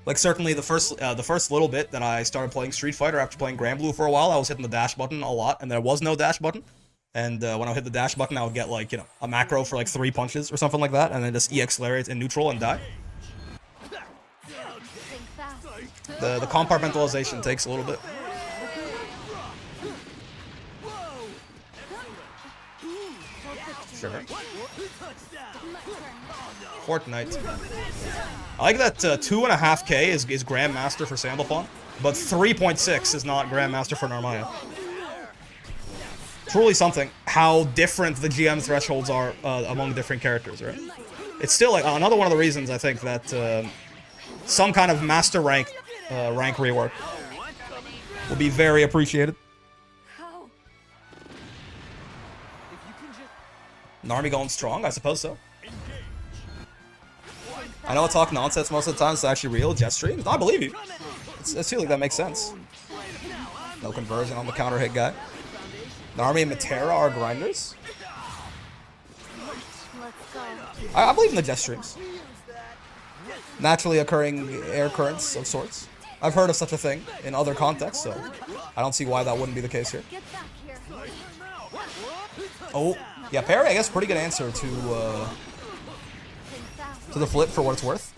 Like, certainly the first little bit that I started playing Street Fighter after playing Grand Blue for a while, I was hitting the dash button a lot, and there was no dash button. And when I hit the dash button, I would get, like, you know, a macro for, like, 3 punches or something like that, and then just EX Lariat in neutral and die. The compartmentalization takes a little bit. Sure. Fortnite. I like that 2.5K is Grandmaster for Sandalphon, but 3.6 is not Grandmaster for Narmaya. Truly something, how different the GM thresholds are among different characters, right? It's still like another one of the reasons I think that some kind of master rank rework will be very appreciated. Narmi going strong? I suppose so. I know I talk nonsense most of the time, it's actually real. Jet streams? I believe you. I feel like that makes sense. No conversion on the counter hit guy. Narmi and Matera are grinders. I believe in the jet streams. Naturally occurring air currents of sorts. I've heard of such a thing in other contexts, so I don't see why that wouldn't be the case here. Oh, yeah, parry, I guess, pretty good answer to the flip for what it's worth.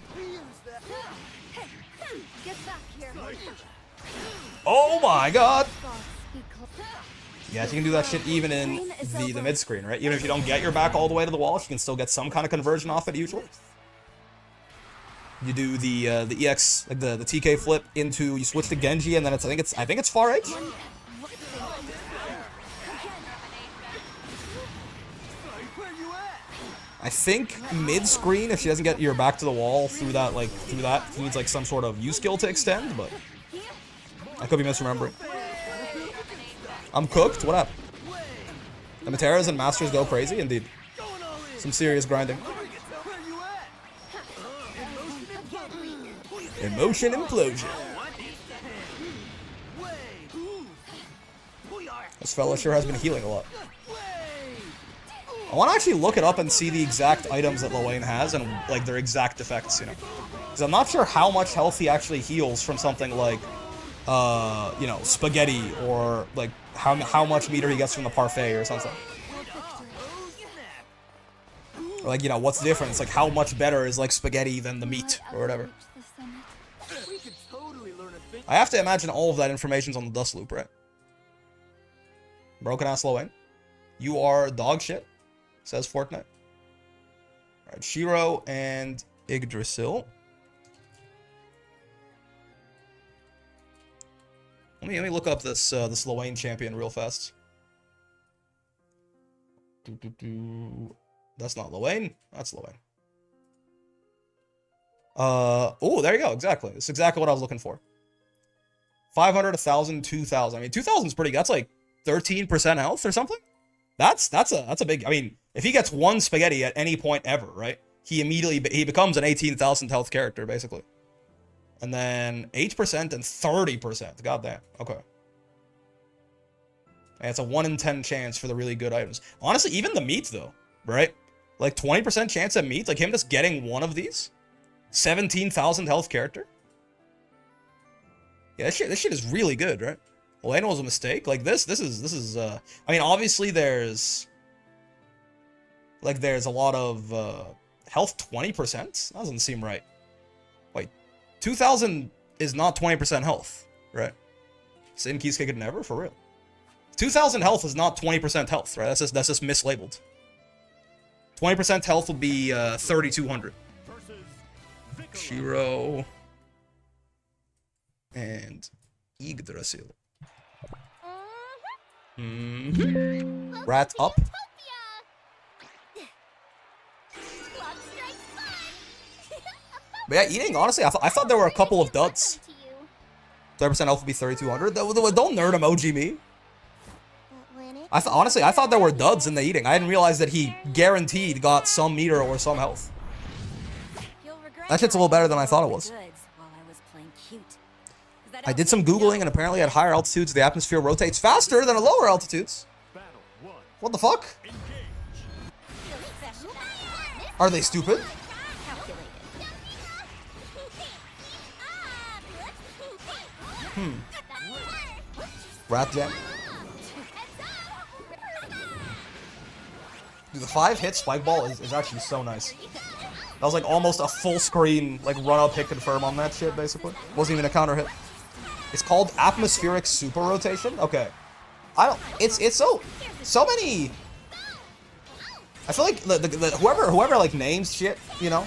Oh my god! Yeah, she can do that shit even in the mid screen, right? Even if you don't get your back all the way to the wall, she can still get some kind of conversion off it usually. You do the EX, like the TK flip into, you switch to Genji, and then it's I think it's far edge. I think mid-screen, if she doesn't get your back to the wall through that, she needs like some sort of U skill to extend, but I could be misremembering. I'm cooked? What up? The Materas and Masters go crazy, indeed. Some serious grinding. Emotion implosion. This fella sure has been healing a lot. I want to actually look it up and see the exact items that Loane has and like their exact effects, you know. Because I'm not sure how much health he actually heals from something like, you know, spaghetti, or like how much meter he gets from the parfait or something. Or like, you know, what's the difference? Like, how much better is like spaghetti than the meat or whatever. I have to imagine all of that information's on the dust loop, right? Broken ass Loane. You are dog shit. Says Fortnite. Alright, Shiro and Yggdrasil. Let me look up this this Loane champion real fast. That's not Loane. That's Loane. Oh, there you go. Exactly. That's exactly what I was looking for. 500, 1,000, 2,000. I mean, 2,000 is pretty good. That's like 13% health or something. That's a big. I mean, if he gets one spaghetti at any point ever, right? He becomes an 18,000 health character basically. And then 8% and 30%. Goddamn. Okay. And it's a 1 in 10 chance for the really good items. Honestly, even the meat though, right? Like 20% chance at meat, like him just getting one of these. 17,000 health character. Yeah, this shit is really good, right? Elena was a mistake. Like this is I mean, obviously there's a lot of health 20%. That doesn't seem right. Wait, 2,000 is not 20% health, right? Same keys kick it never, for real. 2,000 health is not 20% health, right? That's just mislabeled. 20% health will be 3,200. Shiro and Yggdrasil. Rat up. But yeah, eating, honestly, I thought there were a couple of duds. 30% health would be 3,200. Don't nerd emoji me. Honestly, I thought there were duds in the eating. I didn't realize that he guaranteed got some meter or some health. That shit's a little better than I thought it was. I did some Googling, and apparently at higher altitudes, the atmosphere rotates faster than at lower altitudes. What the fuck? Are they stupid? Rat jam. Dude, the 5-hit spike ball is actually so nice. That was like almost a full screen, like run up hit confirm on that shit, basically. Wasn't even a counter hit. It's called atmospheric super rotation. Okay. It's so many. I feel like whoever like names shit, you know.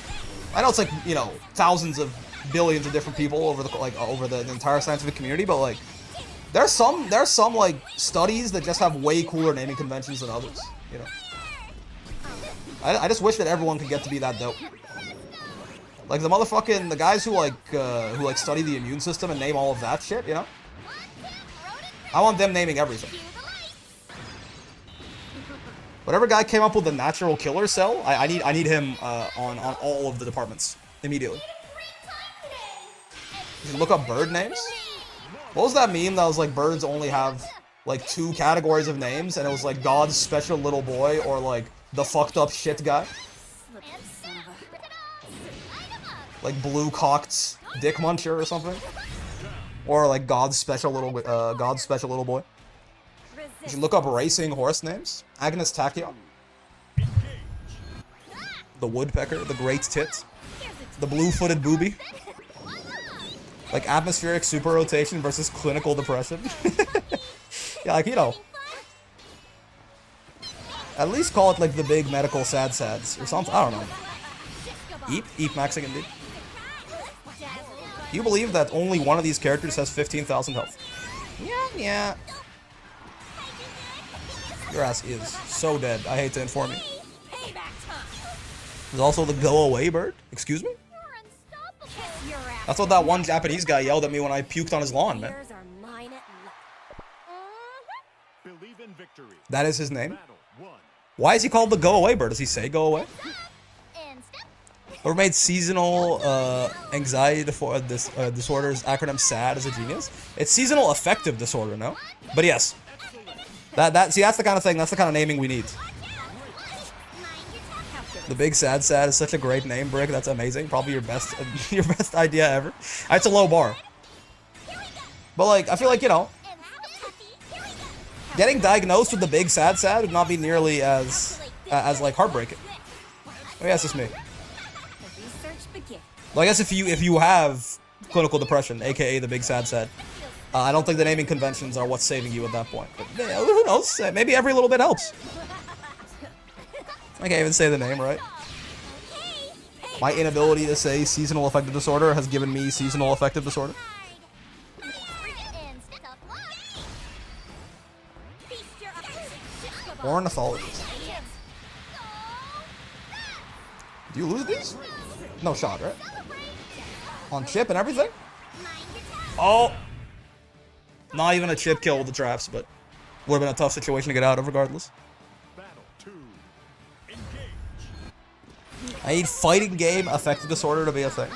I know it's like, you know, thousands of billions of different people over the entire scientific community, but like there's some like studies that just have way cooler naming conventions than others, you know. I just wish that everyone could get to be that dope. Like the guys who study the immune system and name all of that shit, you know. I want them naming everything. Whatever guy came up with the natural killer cell, I need him on all of the departments immediately. You can look up bird names. What was that meme that was like birds only have like 2 categories of names, and it was like God's special little boy or like the fucked up shit guy? Like blue cocked dick muncher or something, or like God's special little boy. You should look up racing horse names. Agnes Tachyon, the woodpecker, the great tit, the blue-footed booby. Like atmospheric super rotation versus clinical depression. Yeah, like, you know. At least call it like the big medical sad sads or something. I don't know. Eep maxing indeed. Do you believe that only one of these characters has 15,000 health? Yeah. Your ass is so dead. I hate to inform you. There's also the go away bird. Excuse me? That's what that one Japanese guy yelled at me when I puked on his lawn, man. That is his name? Why is he called the go away bird? Does he say go away? Whoever made seasonal anxiety disorders acronym SAD as a genius. It's seasonal affective disorder, no? But yes. See, that's the kind of thing, that's the kind of naming we need. The big sad is such a great name, Brick. That's amazing. Probably your best idea ever. It's a low bar. But like, I feel like, you know, getting diagnosed with the big sad would not be nearly as like heartbreaking. Oh yeah, it's just me. Well, I guess if you have clinical depression, aka the big sad, I don't think the naming conventions are what's saving you at that point. But yeah, who knows? Maybe every little bit helps. I can't even say the name right. My inability to say seasonal affective disorder has given me seasonal affective disorder. Ornithologist. Do you lose these? No shot, right? On chip and everything? Oh! Not even a chip kill with the traps, but would have been a tough situation to get out of regardless. I need fighting game affective disorder to be a thing.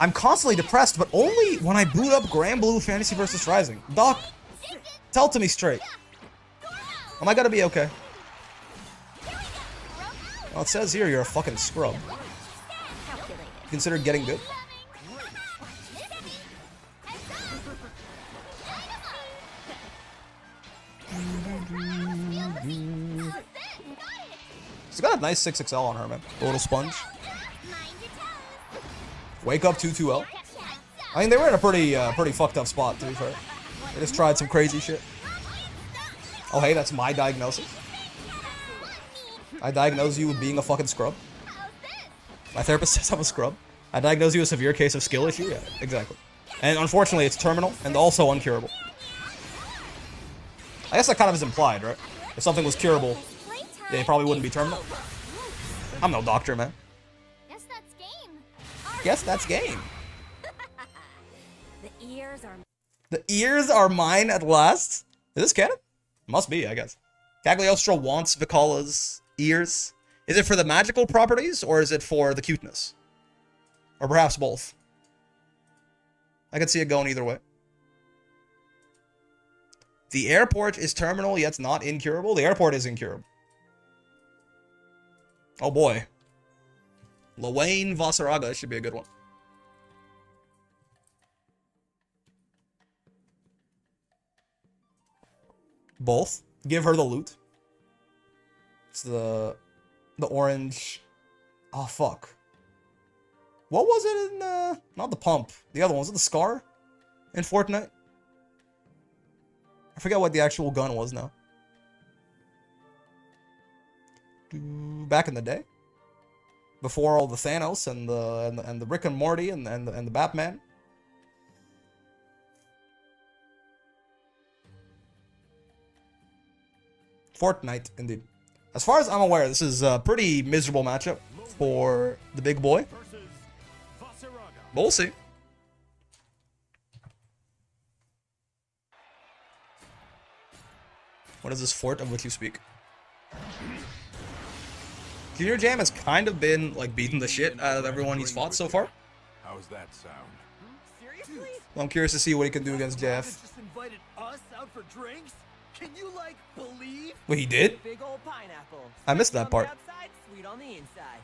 I'm constantly depressed, but only when I boot up Grand Blue Fantasy vs. Rising. Doc, tell it to me straight. Am I gonna be okay? Well, it says here you're a fucking scrub. Consider getting good. She's got a nice 6XL on her, man. A little sponge. Wake up 2-2L. I mean, they were in a pretty fucked up spot, to be fair. They just tried some crazy shit. Oh, hey, that's my diagnosis. I diagnose you with being a fucking scrub. My therapist says I'm a scrub. I diagnose you with a severe case of skill issue. Yeah, exactly. And unfortunately, it's terminal and also uncurable. I guess that kind of is implied, right? If something was curable, yeah, it probably wouldn't be terminal. I'm no doctor, man. Guess that's game. Guess that's game. The ears are. The ears are mine at last. Is this canon? Must be, I guess. Cagliostro wants Vicala's ears. Is it for the magical properties, or is it for the cuteness? Or perhaps both? I could see it going either way. The airport is terminal, yet not incurable. The airport is incurable. Oh boy. Lawayne Vasaraga should be a good one. Both. Give her the loot. It's the orange. Oh fuck. What was it in not the pump. The other one, was it the scar in Fortnite? I forget what the actual gun was now. Back in the day. Before all the Thanos and the Rick and Morty and the Batman. Fortnite, indeed. As far as I'm aware, this is a pretty miserable matchup for the big boy. But we'll see. What is this fort of which you speak? Junior Jam has kind of been like beating the shit out of everyone he's fought so far. How's that sound? Seriously? Well, I'm curious to see what he can do against Jeff. Just invited us out for drinks? Can you like believe? Wait, he did? Big old pineapple. I missed that part. On the outside, sweet on the inside.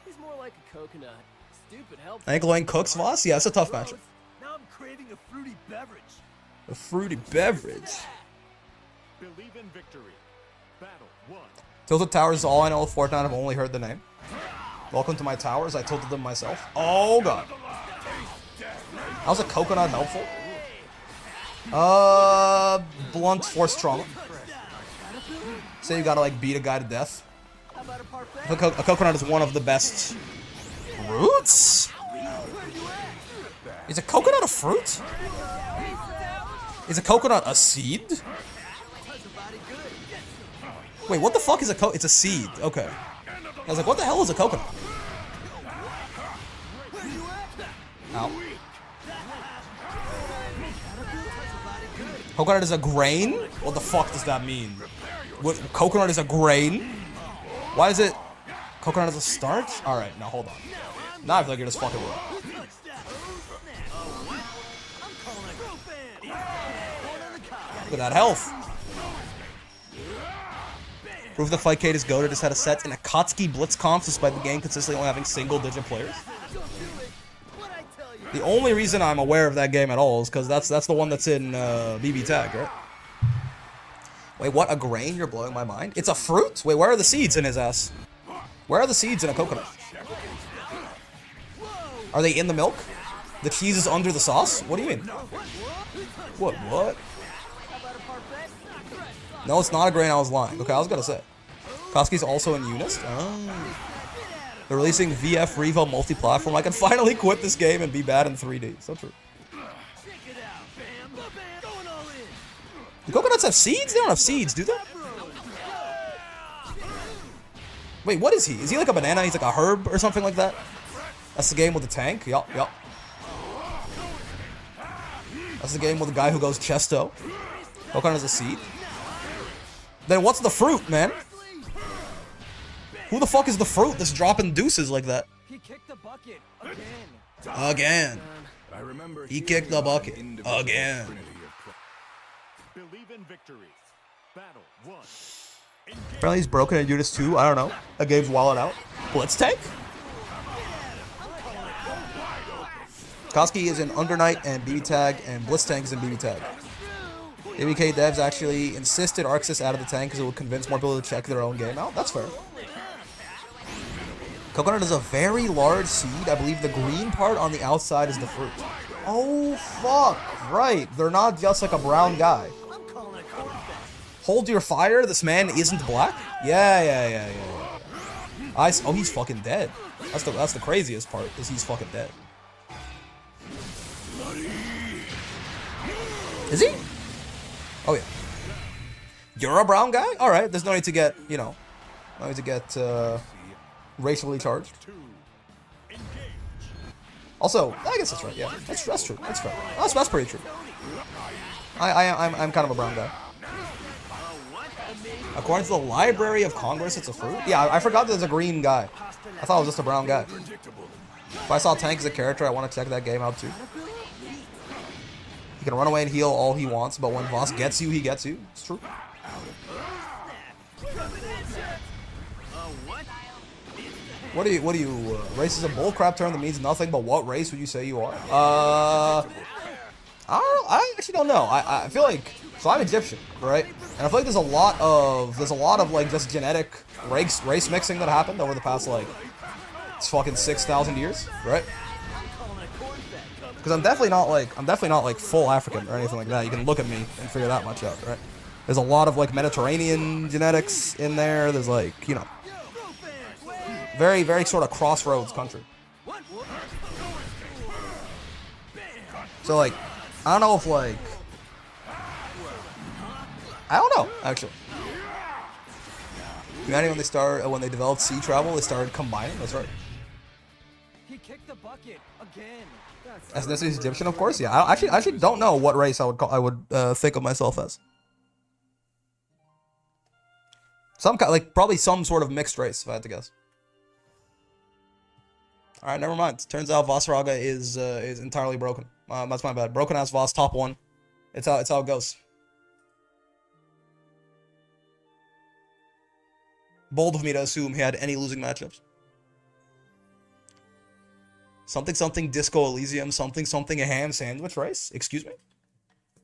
He's more like a coconut. Stupid help. I think Lane cooks Voss? Yeah, it's a tough matchup. Now I'm craving a fruity beverage. A fruity beverage. Believe in victory. Battle 1. Tilted Towers is all I know of Fortnite. I've only heard the name. Welcome to my towers. I tilted them myself. Oh god. How's a coconut helpful? Blunt force trauma. Say you gotta like beat a guy to death. A coconut is one of the best fruits? Is a coconut a fruit? Is a coconut a seed? Wait, what the fuck is a it's a seed. Okay. I was like, what the hell is a coconut? Ow. Coconut is a grain? What the fuck does that mean? What, coconut is a grain? Why is it... Coconut is a starch? Alright, now hold on. Now I feel like you're just fucking with me. Look at that health. Proof the fight Kate is goated has had a set in Akatsuki BlitzConf despite the game consistently only having single-digit players. The only reason I'm aware of that game at all is because that's the one that's in BB Tag, right? Wait, what? A grain? You're blowing my mind. It's a fruit? Wait, where are the seeds in his ass? Where are the seeds in a coconut? Are they in the milk? The cheese is under the sauce? What do you mean? What? No, it's not a grain. I was lying. Okay, I was gonna say. Koski's also in Eunice. Oh. They're releasing VF Revo multi-platform. I can finally quit this game and be bad in 3D. So true. Do coconuts have seeds? They don't have seeds, do they? Wait, what is he? Is he like a banana? He's like a herb or something like that? That's the game with the tank? Yup. That's the game with the guy who goes chesto. Coconut is a seed. Then what's the fruit, man? Who the fuck is the fruit that's dropping deuces like that? He kicked the bucket again. Again. I remember He kicked the bucket. Again. Believe in victory. Battle 1. Apparently he's broken at Judas 2. I don't know. That game's wilded out. Blitz tank? Koski is in Under Night and BB Tag, and Blitz Tank is in BB Tag. ABK devs actually insisted Arxis out of the tank because it would convince more people to check their own game out. That's fair. Coconut is a very large seed. I believe the green part on the outside is the fruit. Oh, fuck. Right. They're not just like a brown guy. Hold your fire. This man isn't black? Yeah. Oh, he's fucking dead. That's the craziest part, is he's fucking dead. Is he? Oh, yeah. You're a brown guy? Alright, there's no need to get, you know, no need to get racially charged. Also, I guess that's right, yeah. That's true. That's fair. That's pretty true. I'm kind of a brown guy. According to the Library of Congress, it's a fruit? Yeah, I forgot there's a green guy. I thought it was just a brown guy. If I saw Tank as a character, I want to check that game out too. He can run away and heal all he wants, but when Voss gets you, he gets you. It's true. What do you, race is a bullcrap term that means nothing, but what race would you say you are? I actually don't know. I feel like, so I'm Egyptian, right? And I feel like there's a lot of like just genetic race mixing that happened over the past like, it's fucking 6,000 years, right? Because I'm definitely not like full African or anything like that. You can look at me and figure that much out, right? There's a lot of like Mediterranean genetics in there. There's like, you know, very, very sort of crossroads country. So like, I don't know if like, I don't know actually. Humanity when they developed sea travel, they started combining. That's right. He kicked the bucket again. Ethnicity is Egyptian, of course. Yeah, I actually don't know what race I would think of myself as. Some kind, like probably some sort of mixed race, if I had to guess. All right, never mind. Turns out Vossraga is entirely broken. That's my bad. Broken ass Voss, top 1. It's how it goes. Bold of me to assume he had any losing matchups. Something Disco Elysium, something a ham sandwich race. Excuse me?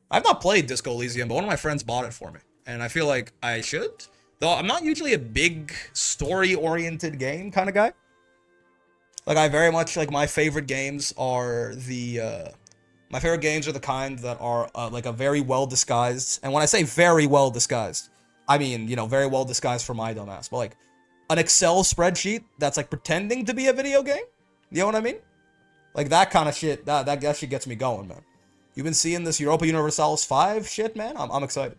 I've not played Disco Elysium, but one of my friends bought it for me, and I feel like I should. Though I'm not usually a big story-oriented game kind of guy. Like I very much like my favorite games are the kind that are like a very well disguised. And when I say very well disguised, I mean, you know, very well disguised for my dumbass, but like an Excel spreadsheet that's like pretending to be a video game. You know what I mean? Like that kind of shit. That shit gets me going, man. You've been seeing this Europa Universalis 5 shit, man. I'm excited.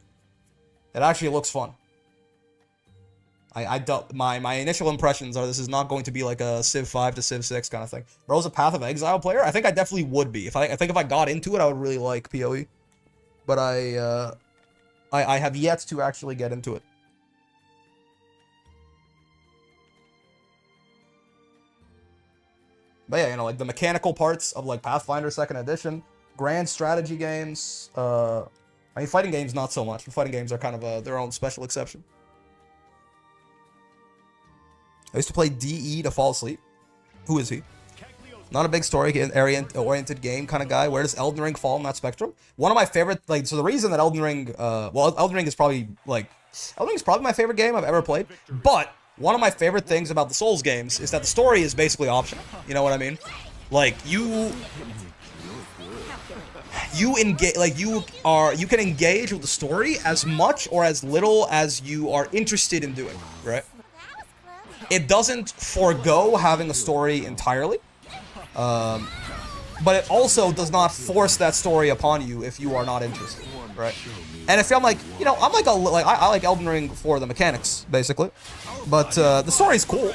It actually looks fun. I don't. My initial impressions are this is not going to be like a Civ 5 to Civ 6 kind of thing. Bro's a Path of Exile player. I think I definitely would be. I think if I got into it, I would really like PoE. But I have yet to actually get into it. But yeah, you know, like the mechanical parts of like Pathfinder 2nd Edition, grand strategy games. I mean, fighting games not so much. Fighting games are kind of their own special exception. I used to play DE to fall asleep. Who is he? Not a big story-oriented game kind of guy. Where does Elden Ring fall in that spectrum? One of my favorite, like, so the reason that Elden Ring, Elden Ring is probably my favorite game I've ever played. But one of my favorite things about the Souls games is that the story is basically optional. You know what I mean? Like, you can engage with the story as much or as little as you are interested in doing, right? It doesn't forego having a story entirely, but it also does not force that story upon you if you are not interested, right? And if I'm like, you know, I like Elden Ring for the mechanics, basically, but the story's cool,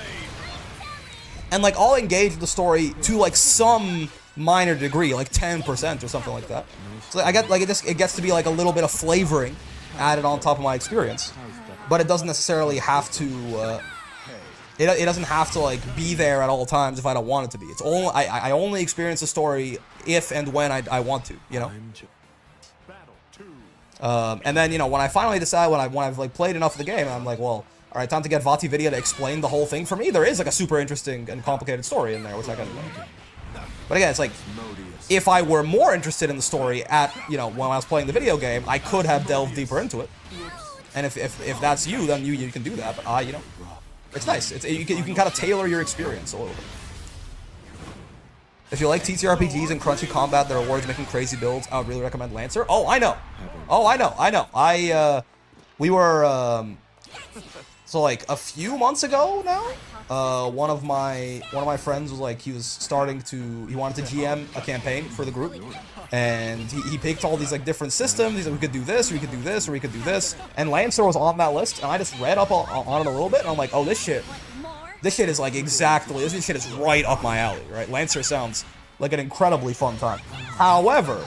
and like I'll engage with the story to like some minor degree, like 10% or something like that. So I get like it gets to be like a little bit of flavoring added on top of my experience, but it doesn't necessarily have to. It doesn't have to like be there at all times if I don't want it to be. It's only I only experience the story if and when I want to, you know. And then, you know, when I finally decide when I've like played enough of the game, I'm like, well, all right, time to get VatiVidya to explain the whole thing for me. There is like a super interesting and complicated story in there, which I kind of like. But again, it's like if I were more interested in the story at, you know, when I was playing the video game, I could have delved deeper into it. And if that's you, then you can do that. But you know. It's nice. You can kind of tailor your experience a little bit. If you like TTRPGs and crunchy combat that rewards making crazy builds, I would really recommend Lancer. Oh, I know. We were So like a few months ago now, one of my friends was like, he wanted to GM a campaign for the group, and he picked all these like different systems. He's like, we could do this, or we could do this, or we could do this, and Lancer was on that list, and I just read up on it a little bit, and I'm like, oh, this shit is like exactly, this shit is right up my alley, right? Lancer sounds like an incredibly fun time. However,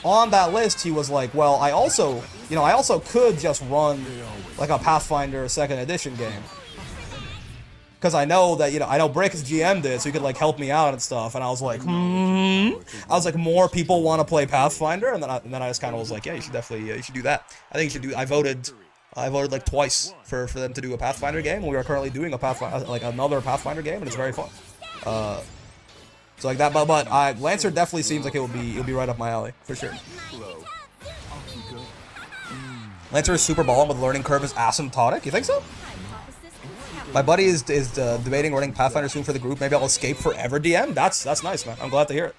on that list, he was like, well, I also could just run like a Pathfinder 2nd edition game. Because I know that, I know Brick has GM'd it, so he could like help me out and stuff. And I was like, I was like, more people want to play Pathfinder, and then I just kind of was like, yeah, you should definitely, you should do that. I think you should do. I voted like twice for them to do a Pathfinder game. We are currently doing a Pathfinder, like another Pathfinder game, and it's very fun. So like that, but Lancer definitely seems like it'll be right up my alley for sure. Lancer is super balling, but the learning curve is asymptotic. You think so? My buddy is debating running Pathfinder soon for the group. Maybe I'll escape forever DM. That's nice, man. I'm glad to hear it.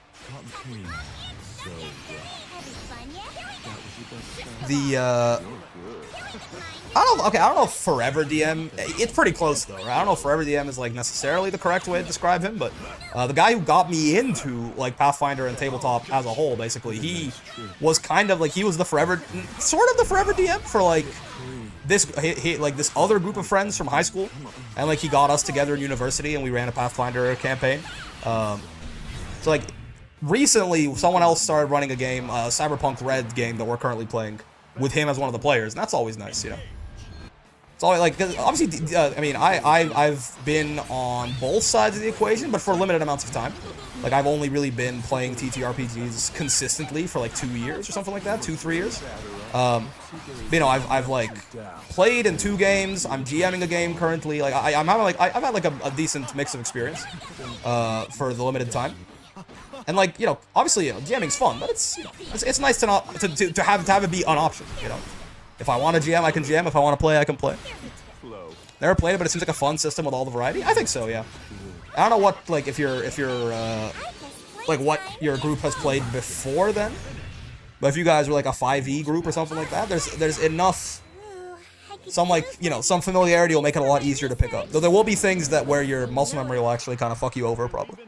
I don't know if forever DM, it's pretty close though, right? I don't know if forever DM is like necessarily the correct way to describe him, but the guy who got me into like Pathfinder and tabletop as a whole, basically, he was kind of like, he was the forever DM for like this other group of friends from high school, and like he got us together in university and we ran a Pathfinder campaign. So like recently someone else started running a game, Cyberpunk Red game that we're currently playing with him as one of the players, and that's always nice, It's always like, obviously, I mean, I've been on both sides of the equation, but for limited amounts of time. Like, I've only really been playing TTRPGs consistently for like 2 years or something like that, 2-3 years. I've like played in 2 games. I'm GMing a game currently. Like, I've had like a decent mix of experience for the limited time. And like, obviously, GMing's fun, but it's nice to have it be an option, If I want to GM, I can GM. If I want to play, I can play. Never played it, but it seems like a fun system with all the variety. I think so, yeah. I don't know what, like, if you're like, what your group has played before then. But if you guys were like a 5e group or something like that, there's enough, some familiarity will make it a lot easier to pick up. Though there will be things where your muscle memory will actually kind of fuck you over, probably.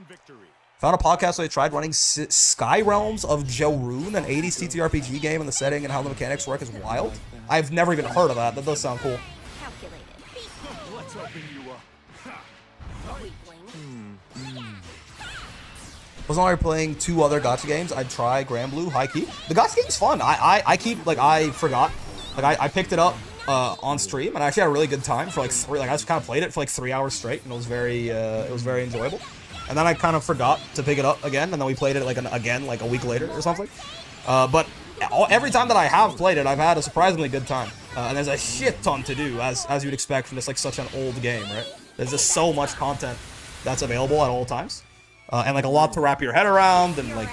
Found a podcast where they tried running Sky Realms of Jorune, an 80s TTRPG game, and the setting and how the mechanics work is wild. I've never even heard of that. That does sound cool. Wasn't already playing 2 other gacha games. I'd try Granblue, high key. The gacha game's fun. I forgot. Like, I picked it up on stream, and I actually had a really good time for like 3. Like, I just kind of played it for like 3 hours straight, and it was very enjoyable. And then I kind of forgot to pick it up again, and then we played it like a week later or something. But every time that I have played it, I've had a surprisingly good time. And there's a shit ton to do, as you'd expect from just like such an old game, right? There's just so much content that's available at all times, and like a lot to wrap your head around, and like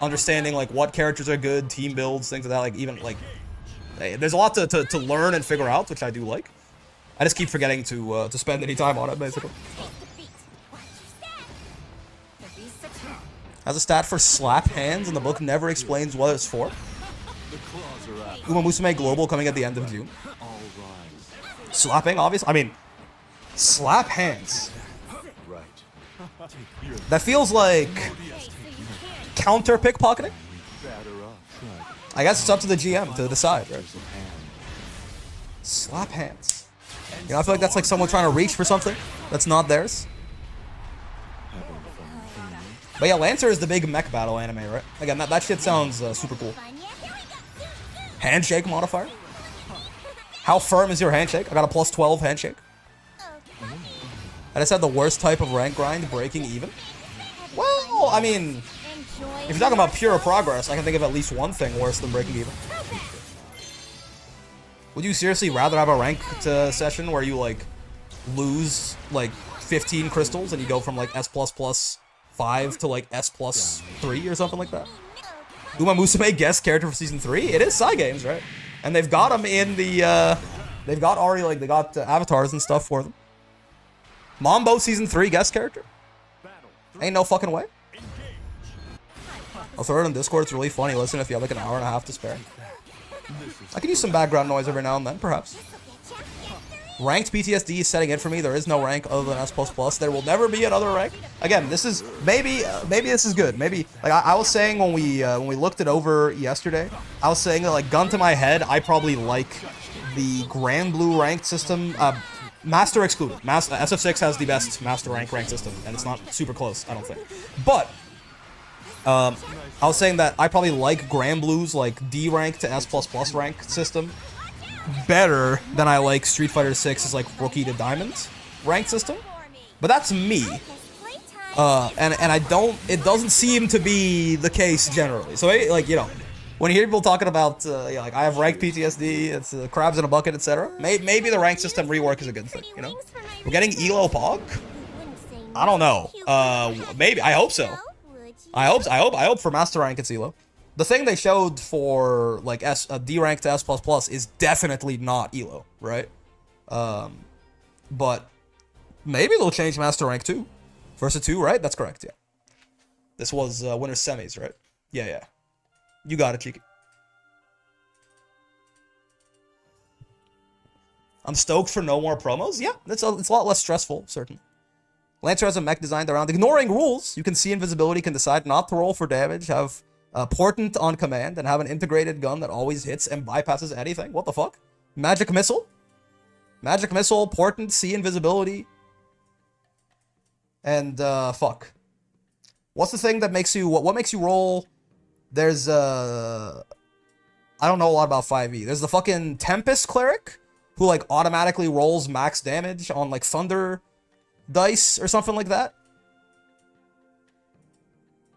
understanding like what characters are good, team builds, things like that. Like even like there's a lot to learn and figure out, which I do like. I just keep forgetting to spend any time on it, basically. Has a stat for slap hands, and the book never explains what it's for. Uma Musume Global coming at the end of June. Slapping, obviously. I mean, slap hands. That feels like counter pickpocketing. I guess it's up to the GM to decide, right? Slap hands. I feel like that's like someone trying to reach for something that's not theirs. But yeah, Lancer is the big mech battle anime, right? Again, that shit sounds super cool. Handshake modifier? How firm is your handshake? I got a plus 12 handshake. I just had the worst type of rank grind, breaking even. Well, I mean, if you're talking about pure progress, I can think of at least one thing worse than breaking even. Would you seriously rather have a ranked session where you, like, lose, like, 15 crystals and you go from, like, S++5 to, like, S+3 or something like that? Uma Musume guest character for Season 3? It is Cygames, right? And they've got them in the, they've got already, like, they got avatars and stuff for them. Mambo Season 3 guest character? Ain't no fucking way. I'll throw it on Discord, it's really funny. Listen if you have, like, an hour and a half to spare. I could use some background noise every now and then, perhaps. Ranked PTSD is setting in for me. There is no rank other than S++. There will never be another rank. Again, this is maybe this is good. Maybe like I was saying when we looked it over yesterday, I was saying that like gun to my head, I probably like the Grand Blue ranked system. Master excluded. SF6 has the best Master rank system, and it's not super close, I don't think. But I was saying that I probably like Grand Blue's like D rank to S++ rank system better than I like Street Fighter 6's like rookie to diamond rank system, but that's me. And I don't. It doesn't seem to be the case generally. So like, you know, when you hear people talking about yeah, like I have ranked PTSD, it's crabs in a bucket, etc. Maybe the rank system rework is a good thing. You know, we're getting Elo Pog. I don't know. Maybe I hope so. I hope for Master Rank it's Elo. The thing they showed for like D rank to S++ is definitely not Elo, right? But maybe they'll change Master Rank 2. Versa 2, right? That's correct, yeah. This was winner's semis, right? Yeah. You got it, Cheeky. I'm stoked for no more promos. Yeah, it's a lot less stressful, certainly. Lancer has a mech designed around ignoring rules. You can see invisibility, can decide not to roll for damage, have portent on command, and have an integrated gun that always hits and bypasses anything. What the fuck? Magic missile? Magic missile, portent, see invisibility. And fuck. What's the thing that makes you what makes you roll? There's I don't know a lot about 5e. There's the fucking Tempest cleric who like automatically rolls max damage on like thunder dice or something like that.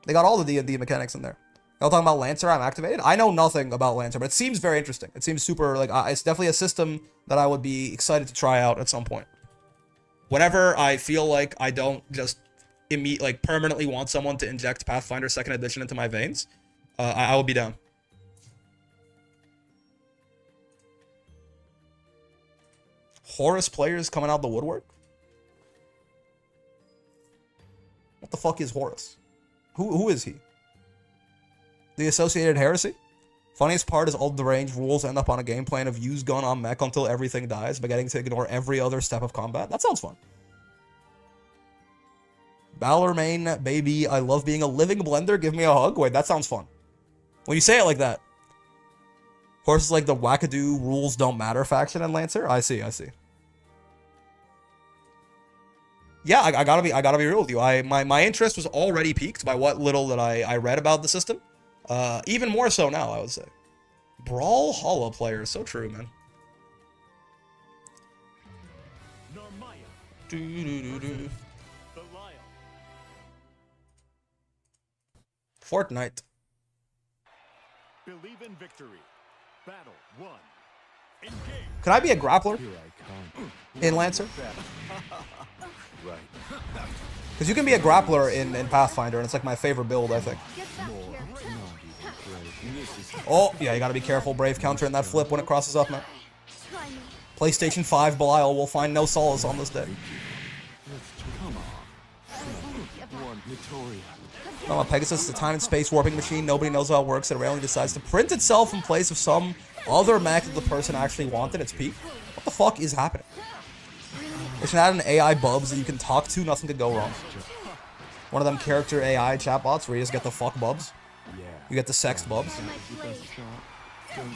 They got all the D&D mechanics in there. Y'all talking about Lancer? I'm activated. I know nothing about Lancer, but it seems very interesting. It seems super like it's definitely a system that I would be excited to try out at some point. Whenever I feel like I don't just like permanently want someone to inject Pathfinder 2nd Edition into my veins, I will be down. Horus players coming out the woodwork? What the fuck is Horus? Who is he? The Associated Heresy? Funniest part is all the range rules end up on a game plan of use gun on mech until everything dies by getting to ignore every other step of combat. That sounds fun. Balormain, baby, I love being a living blender. Give me a hug. Wait, that sounds fun. When you say it like that. Horse is like the wackadoo rules don't matter faction in Lancer. I see. Yeah, I gotta be real with you. My interest was already piqued by what little that I read about the system. Even more so now, I would say. Brawl Hollow player, so true, man. Belial. Fortnite. Believe in victory. Battle 1. Engage. Could I be a grappler in Lancer? Right. Because you can be a grappler in Pathfinder, and it's like my favorite build, I think. Oh, yeah, you gotta be careful. Brave counter in that flip when it crosses up, man. PlayStation 5 Belial will find no solace on this day. Oh, Pegasus is a time and space warping machine. Nobody knows how it works. It randomly decides to print itself in place of some other mech that the person actually wanted. Its peak. What the fuck is happening? They should add an AI Bubs that you can talk to. Nothing could go wrong. One of them character AI chatbots where you just get the fuck Bubs. You get the sext Bubs.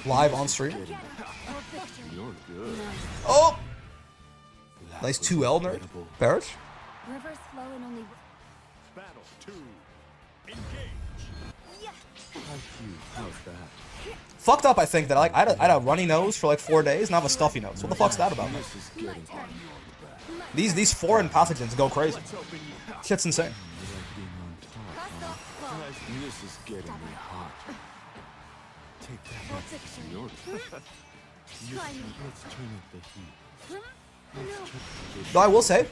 Live on stream. Oh! Nice 2L nerd. Parrish. Rivers flow in only. Battle 2. Engage. Fucked up, I think, that I had a runny nose for like 4 days, now I have a stuffy nose. What the fuck's that about? These foreign pathogens go crazy. Shit's insane. This is getting me hot. Take that. Let's turn up the heat. Though I will say,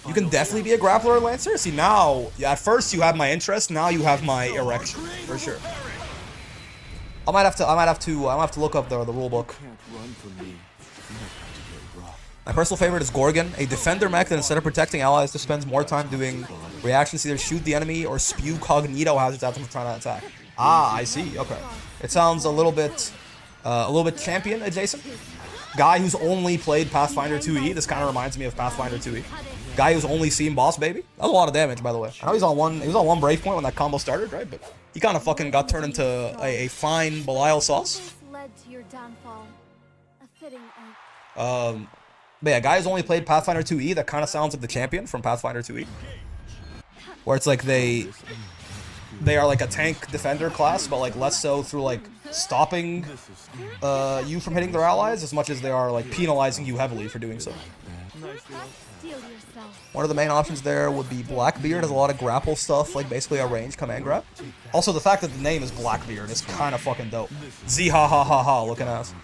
you can definitely be a grappler or Lancer. See, now, yeah, at first you have my interest, now you have my erection, for sure. I might have to look up the rule book. Can't run from me. My personal favorite is Gorgon, a defender mech that instead of protecting allies just spends more time doing reactions to either shoot the enemy or spew cognito hazards at them for trying to attack. Ah, I see. Okay. It sounds a little bit champion adjacent. guy who's only played Pathfinder 2E. This kind of reminds me of Pathfinder 2E. Guy who's only seen Boss Baby. That was a lot of damage, by the way. I know he was on one Brave Point when that combo started, right? But he kind of fucking got turned into a fine Belial sauce. This led to your downfall. A fitting end. But yeah, guy who's only played Pathfinder 2E. That kind of sounds like the champion from Pathfinder 2E. Where it's like they are like a tank defender class, but like less so through like stopping you from hitting their allies as much as they are like penalizing you heavily for doing so. Steel yourself. One of the main options there would be Blackbeard. Has a lot of grapple stuff, like basically a range command grab. Also, the fact that the name is Blackbeard is kind of fucking dope. Z ha ha ha ha looking ass.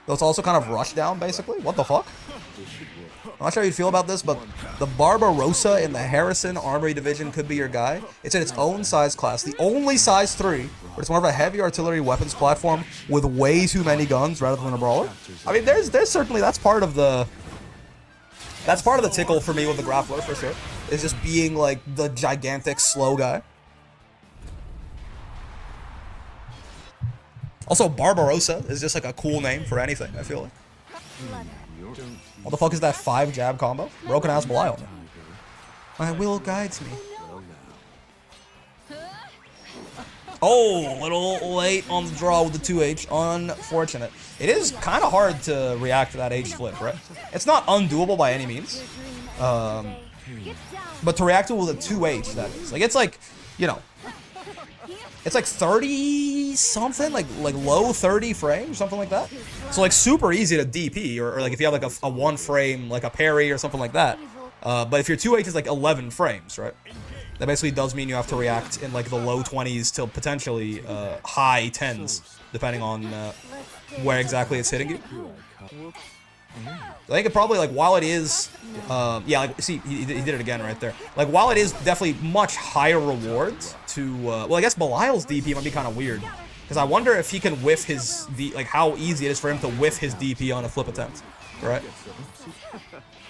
Though it's also kind of rush down, basically. What the fuck? I'm not sure how you feel about this, but the Barbarossa in the Harrison Armory Division could be your guy. It's in its own size class, the only size 3, but it's more of a heavy artillery weapons platform with way too many guns rather than a brawler. I mean, there's certainly, that's part of the tickle for me with the grappler, for sure. Is just being like the gigantic slow guy. Also, Barbarossa is just like a cool name for anything, I feel like. What the fuck is that 5 jab combo? Broken ass Belial. My will guides me. Oh, a little late on the draw with the 2H. Unfortunate. It is kind of hard to react to that H flip, right? It's not undoable by any means. But to react to it with a 2H, that is. Like, it's like, you know, it's like 30 something, like low 30 frames, something like that. So like super easy to DP, or like if you have like a 1 frame, like a parry or something like that. But if your 2H is like 11 frames, right? That basically does mean you have to react in like the low 20s till potentially high 10s, depending on where exactly it's hitting you. I think it probably, like, while it is, yeah, like, see, he did it again right there. Like, while it is definitely much higher rewards to, well, I guess Belial's DP might be kind of weird. Because I wonder if he can whiff his, like, how easy it is for him to whiff his DP on a flip attempt, right?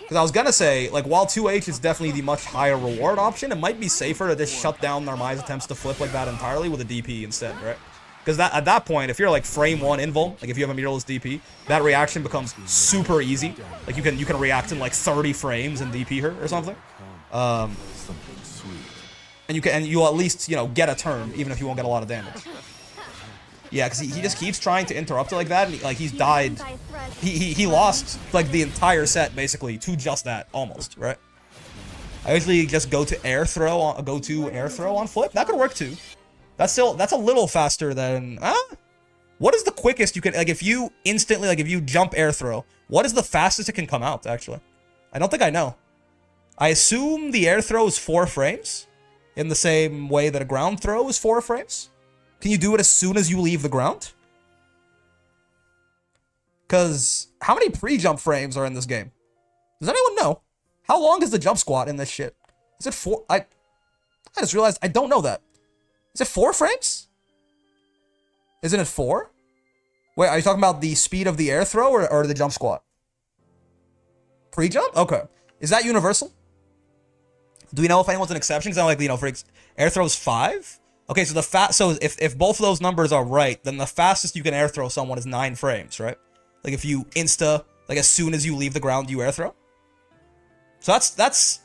Because I was gonna say, like, while 2H is definitely the much higher reward option, it might be safer to just shut down Narmai's attempts to flip like that entirely with a DP instead, right? Because at that point, if you're like frame 1 invul, like if you have a mirrorless DP, that reaction becomes super easy. Like you can react in like 30 frames and DP her or something. And you'll at least, you know, get a turn even if you won't get a lot of damage. Yeah, because he just keeps trying to interrupt it like that, and he's died. He lost like the entire set basically to just that almost, right? I usually just go to air throw on flip. That could work too. That's a little faster than what is the quickest you can, like, if you instantly, like, if you jump air throw, what is the fastest it can come out, actually? I don't think I know. I assume the air throw is 4 frames in the same way that a ground throw is 4 frames. Can you do it as soon as you leave the ground? Because how many pre-jump frames are in this game? Does anyone know? How long is the jump squat in this shit? Is it 4? I just realized I don't know that. Is it 4 frames? Isn't it 4? Wait, are you talking about the speed of the air throw or the jump squat? Pre-jump? Okay. Is that universal? Do we know if anyone's an exception? Because I'm like, you know, for air throws 5? Okay, so so if both of those numbers are right, then the fastest you can air throw someone is 9 frames, right? Like if you like as soon as you leave the ground, you air throw. So that's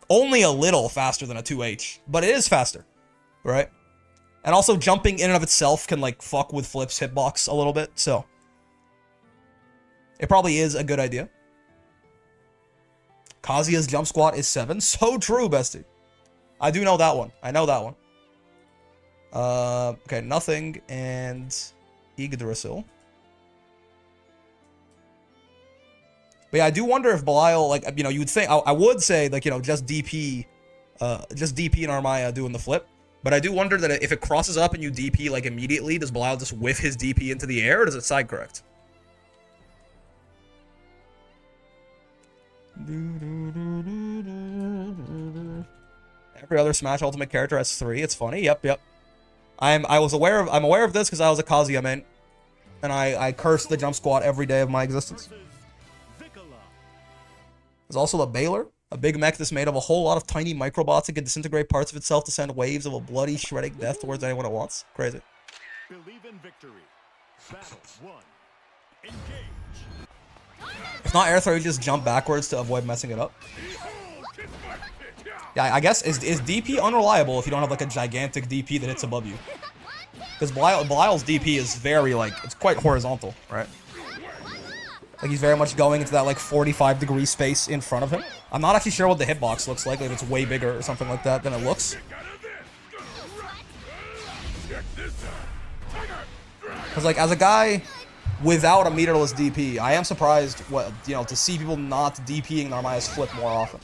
only a little faster than a 2H, but it is faster, right? And also jumping in and of itself can like fuck with Flip's hitbox a little bit, so it probably is a good idea. Kazuya's jump squat is 7. So true, bestie. I do know that one. I know that one. Okay, nothing and Yggdrasil. But yeah, I do wonder if Belial, like, you know, you would think, I would say, like, you know, just DP and Armaya doing the flip. But I do wonder that if it crosses up and you DP, like, immediately, does Belial just whiff his DP into the air, or does it side correct? Every other Smash Ultimate character has 3. It's funny. Yep. I'm aware of this because I was a Kazuya main, and I cursed the jump squat every day of my existence. There's also the Baylor, a big mech that's made of a whole lot of tiny microbots that can disintegrate parts of itself to send waves of a bloody, shredding death towards anyone it wants. Crazy. Believe in victory. Battle 1. Engage. If not air throw, you just jump backwards to avoid messing it up. Yeah, I guess, is DP unreliable if you don't have like a gigantic DP that hits above you? Because Belial's DP is very like, it's quite horizontal, right? Like he's very much going into that like 45-degree space in front of him. I'm not actually sure what the hitbox looks like if it's way bigger or something like that than it looks. Because like as a guy without a meterless DP, I am surprised what to see people not DPing Narmaya's flip more often.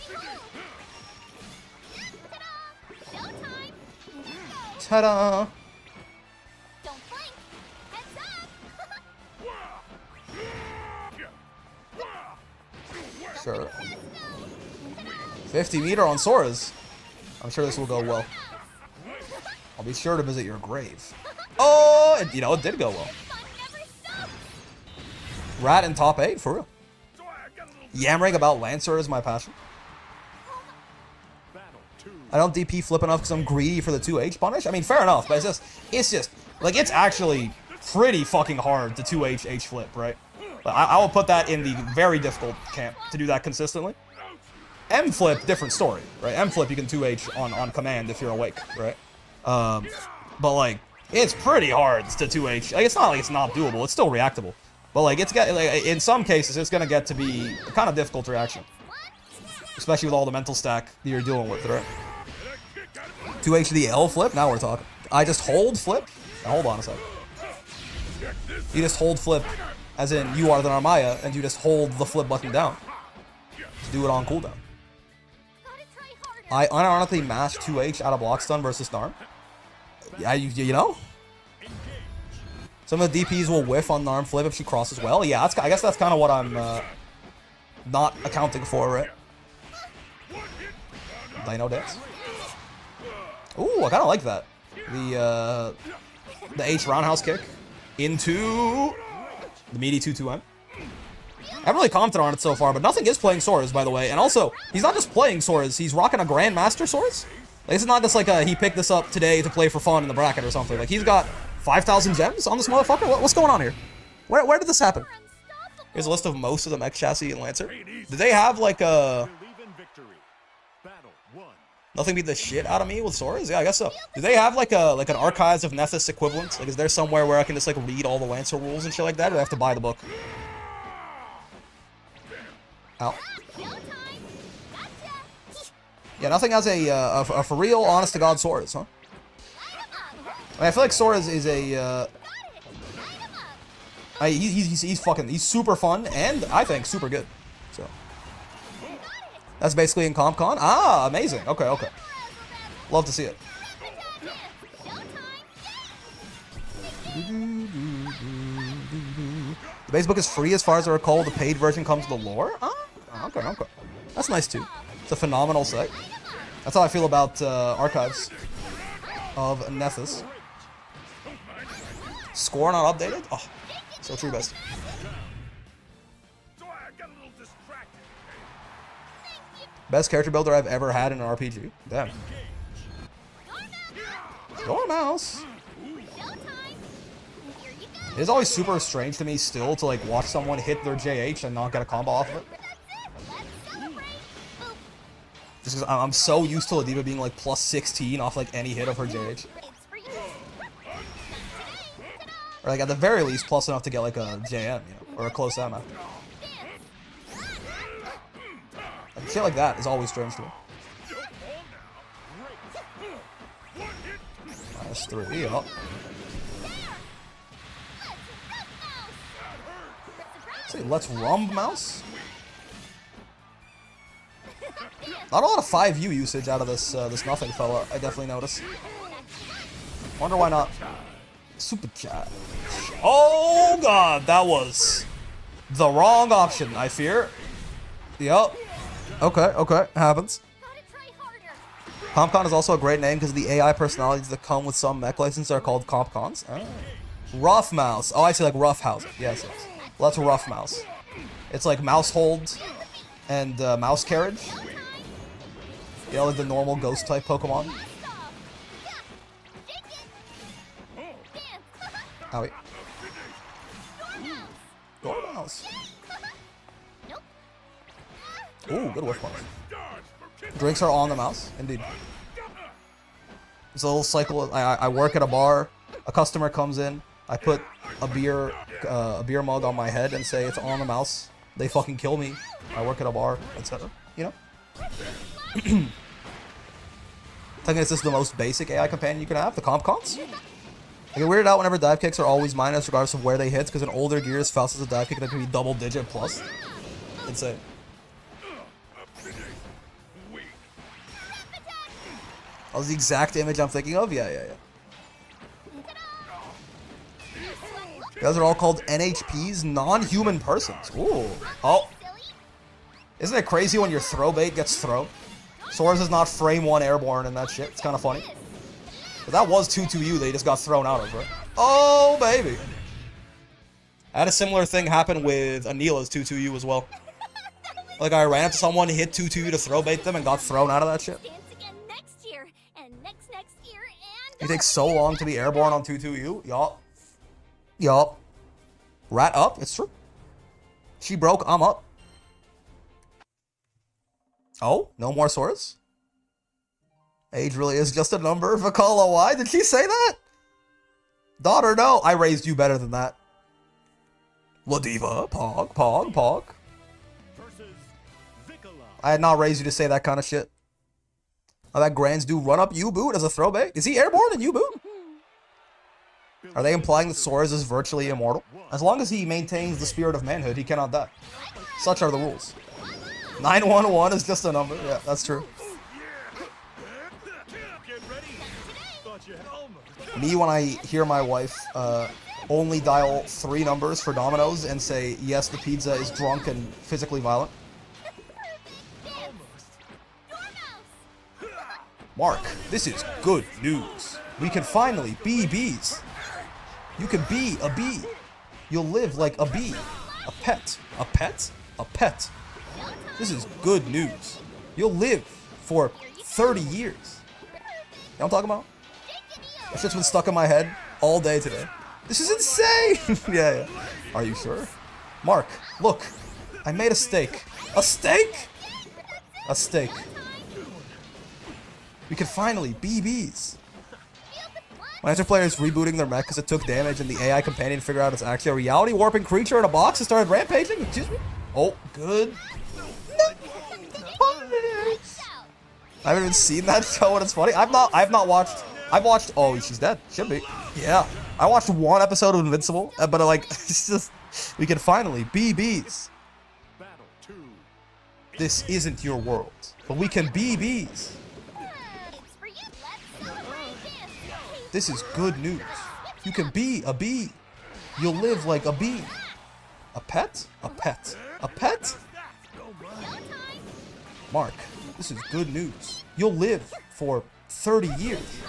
Ta-da! Sure. 50 meter on Sora's. I'm sure this will go well. I'll be sure to visit your grave. Oh, it did go well. Rat in top 8, for real. Yammering about Lancer is my passion. I don't DP flip enough because I'm greedy for the 2H punish. I mean, fair enough, but it's just, like, it's actually pretty fucking hard to 2H H flip, right? But I will put that in the very difficult camp to do that consistently. M flip, different story, right? M flip you can 2H on command if you're awake, right? But like, it's pretty hard to 2H. Like, it's not like it's not doable. It's still reactable. But like, in some cases, it's gonna get to be a kind of difficult reaction, especially with all the mental stack that you're dealing with, right? 2H the L flip. Now we're talking. I just hold flip. Now, hold on a second. You just hold flip, as in you are the Narmaya, and you just hold the flip button down to do it on cooldown. I unironically mashed 2H out of block stun versus Narm. Yeah, you know? Some of the DPs will whiff on Narm flip if she crosses well. Yeah, I guess that's kind of what I'm not accounting for, right? Dino dance. Ooh, I kind of like that. The H roundhouse kick into the meaty 2-2M. I'm really confident on it so far, but nothing is playing Sora's, by the way. And also, he's not just playing Sora's, he's rocking a Grandmaster Sora's. Like, this is not just like he picked this up today to play for fun in the bracket or something. Like, he's got 5,000 gems on this motherfucker? What's going on here? Where did this happen? Here's a list of most of the mech chassis and Lancer. Did they have like a... Nothing beat the shit out of me with Sora's? Yeah, I guess so. Do they have like an Archives of Nethys equivalent? Like, is there somewhere where I can just like read all the Lancer rules and shit like that, or do I have to buy the book? Ow. Yeah, nothing has a for real, honest to God Sora's, huh? I mean, I feel like Sora's is a he's super fun and I think super good. So that's basically in CompCon. Ah, amazing. Okay, okay. Love to see it. The base book is free as far as I recall. The paid version comes with the lore. Ah, okay, okay. That's nice too. It's a phenomenal site. That's how I feel about Archives of Nethys. Score not updated? Oh, so true, best. Best character builder I've ever had in an RPG. Damn. Dormouse. It is always super strange to me still to like watch someone hit their JH and not get a combo off of it. Just because I'm so used to Ladiva being like plus 16 off like any hit of her JH. Or like at the very least plus enough to get like a JM, or a close M after. Like, shit like that is always strange to me. -3, oh. Say, let's rumb mouse? Not a lot of 5U usage out of this this nothing fella, I definitely notice. Wonder why not. Super chat. Oh god, that was the wrong option, I fear. Yup. Okay, okay, happens. CompCon is also a great name because the AI personalities that come with some mech licenses are called CompCons. Oh. Rough Mouse. Oh, I see, like Rough Housing. Yes, yes. Well, that's Rough Mouse. It's like Mouse Hold and Mouse Carriage. You know, like the normal ghost type Pokemon. Owie. Dormouse. mouse. Ooh, good whiff punch. Drinks are on the mouse, indeed. It's a little cycle. I work at a bar. A customer comes in. I put a beer mug on my head and say it's on the mouse. They fucking kill me. I work at a bar, etc. You know? I think this is the most basic AI companion you can have, the comp cons. I get weirded out whenever dive kicks are always minus regardless of where they hit, because in older gears, Faust is a dive kick that can be double digit plus. Insane. That was the exact image I'm thinking of? Yeah. You guys are all called NHPs, non-human persons. Ooh. Oh. Isn't it crazy when your throw bait gets thrown? Swords is not frame 1 airborne and that shit. It's kind of funny. But that was 2-2U they just got thrown out of, right? Oh, baby. I had a similar thing happen with Anila's 2-2U as well. Like, I ran up to someone, hit 2-2U to throw bait them, and got thrown out of that shit. It takes so long to be airborne on 2-2U. Yup. Rat up. It's true. She broke. I'm up. Oh, no more swords? Age really is just a number. Vakala, why? Did she say that? Daughter, no. I raised you better than that. Ladiva. Pog. I had not raised you to say that kind of shit. Oh, that Grands do run up U-boot as a throwback? Is he airborne in U-boot? Are they implying that Swords is virtually immortal? As long as he maintains the spirit of manhood, he cannot die. Such are the rules. 911 is just a number. Yeah, that's true. Me, when I hear my wife only dial 3 numbers for Domino's and say, yes, the pizza is drunk and physically violent. Mark, this is good news. We can finally be bees. You can be a bee. You'll live like a bee. A pet. A pet? A pet. This is good news. You'll live for 30 years. You know what I'm talking about? That shit's been stuck in my head all day today. This is insane! Yeah. Are you sure? Mark, look. I made a steak. A steak? A steak. We can finally be bees. When enter players rebooting their mech because it took damage and the AI companion figured out it's actually a reality warping creature in a box and started rampaging? Excuse me? Oh, good. I haven't even seen that show and it's funny. I've not watched. I've watched. Oh, she's dead. Should be. Yeah. I watched 1 episode of Invincible, but like, it's just, we can finally be bees. This isn't your world, but we can be bees. This is good news. You can be a bee. You'll live like a bee. A pet? A pet. A pet? Mark, this is good news. You'll live for 30 years.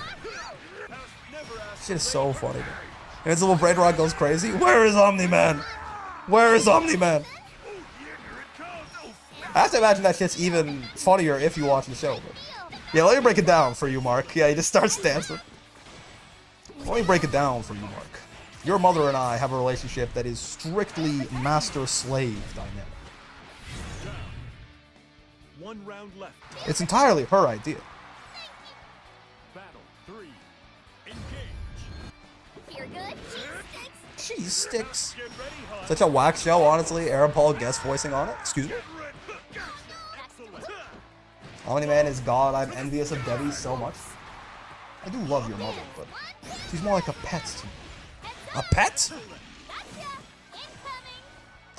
Shit is so funny, man. Invincible Braid Rock goes crazy. Where is Omni-Man? Where is Omni-Man? I have to imagine that shit's even funnier if you watch the show. But yeah, let me break it down for you, Mark. Yeah, he just starts dancing. Let me break it down for you, Mark. Your mother and I have a relationship that is strictly master-slave dynamic. 1 round left. It's entirely her idea. Battle 3. Engage. You're good. Cheese sticks. Get ready, hon. Such a whack show, honestly. Aaron Paul guest voicing on it. Excuse me. Omni-Man is God. I'm envious of Debbie so much. I do love your mother, but she's more like a pet to me. A pet?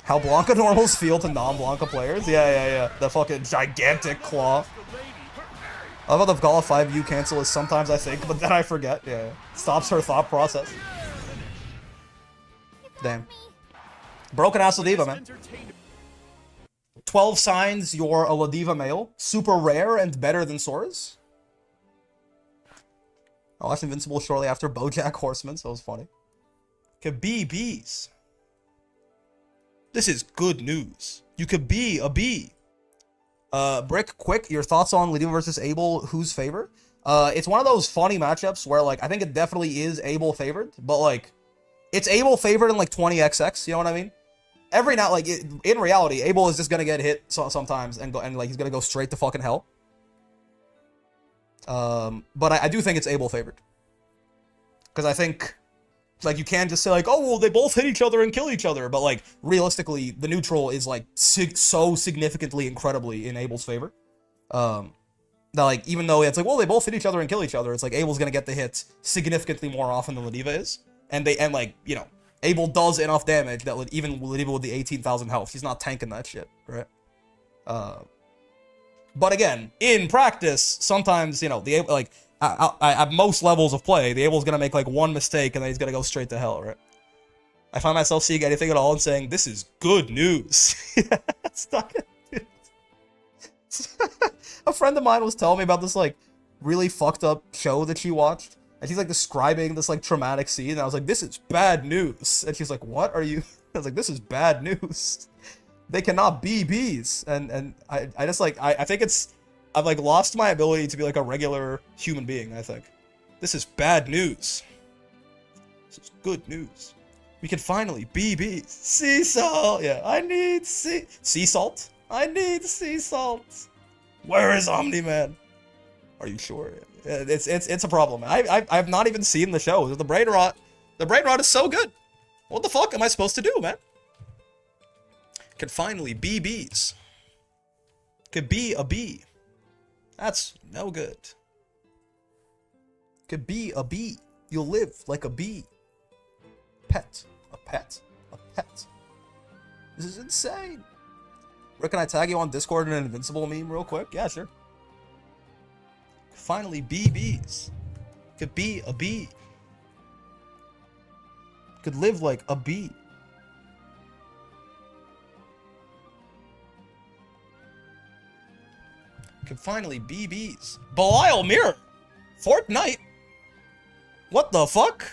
How Blanca normals feel to non-Blanca players? Yeah. The fucking gigantic claw. I love how the Gala 5U cancel is sometimes I think, but then I forget. Yeah. Stops her thought process. Damn. Broken ass Ladiva, man. 12 signs you're a Ladiva male. Super rare and better than Sora's. I watched Invincible shortly after BoJack Horseman, so it was funny. Could be bees. This is good news. You could be a bee. Brick, quick, your thoughts on Ladiva versus Abel, who's favored? It's one of those funny matchups where, like, I think it definitely is Abel favored, but, like, it's Abel favored in, like, 20xx, you know what I mean? every now, like, in reality, Abel is just gonna get hit sometimes and like, he's gonna go straight to fucking hell. But I do think it's Abel favored. Because I think, like, you can't just say, like, oh, well, they both hit each other and kill each other. But, like, realistically, the neutral is, like, so significantly, incredibly in Abel's favor. That, like, even though it's like, well, they both hit each other and kill each other, it's like Abel's gonna get the hits significantly more often than Ladiva is. And like, you know, Abel does enough damage that even Ladiva with the 18,000 health, he's not tanking that shit, right? But again, in practice, sometimes, you know, the Abel, like, at most levels of play, the Abel's gonna make, like, one mistake and then he's gonna go straight to hell, right? I find myself seeing anything at all and saying, this is good news. It's not good news. A friend of mine was telling me about this, like, really fucked up show that she watched. And she's, like, describing this, like, traumatic scene. And I was like, this is bad news. And she's like, what are you? I was like, this is bad news. They cannot be bees. And I just, like, I think it's... I've, like, lost my ability to be, like, a regular human being, I think. This is bad news. This is good news. We can finally be bees. Sea salt! Yeah, I need sea salt? I need sea salt. Where is Omni-Man? Are you sure? It's a problem. I've not even seen the show. The brain rot is so good. What the fuck am I supposed to do, man? Can finally be bees. Could be a bee. That's no good. Could be a bee. You'll live like a bee. Pet. A pet. A pet. This is insane. Rick, can I tag you on Discord in an Invincible meme real quick? Yeah, sure. Finally, be bees. Could be a bee. Could live like a bee. Could finally be bees. Belial Mirror. Fortnite. What the fuck?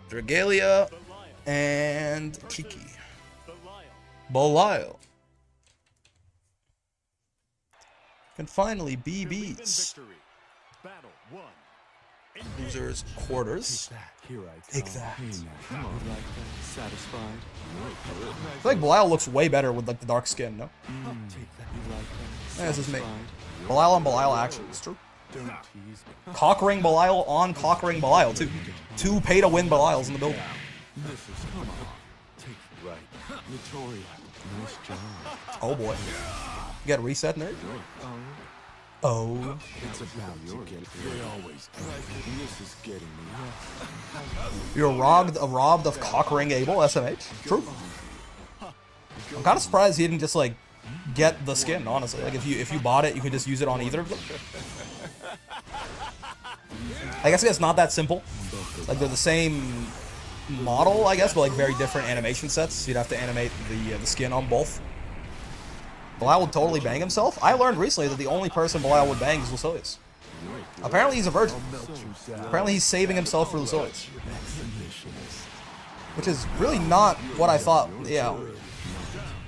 Dragalia and Kiki. Belial. Can finally be bees. Battle 1. Losers quarters. Take that. Satisfied. I feel like Belial looks way better with like the dark skin, no? Yeah, this is me. Belial on Belial action, it's true. Cockring Belial on Cockring Belial too. Two pay to win Belials in the building. This is come on. Take it right. Victoria. Nice job. Oh boy. You got a reset, nerd? Oh. It's about your get. They always do. This is getting me. You're robbed of Cockring Abel, SMH. True. I'm kind of surprised he didn't just like get the skin, honestly. Like if you bought it, you could just use it on either of them. I guess it's not that simple. Like they're the same model, I guess, but like very different animation sets. You'd have to animate the skin on both. Belial would totally bang himself. I learned recently that the only person Belial would bang is Lucilius. Apparently he's a virgin. Apparently he's saving himself for Lucilius. Which is really not what I thought. Yeah.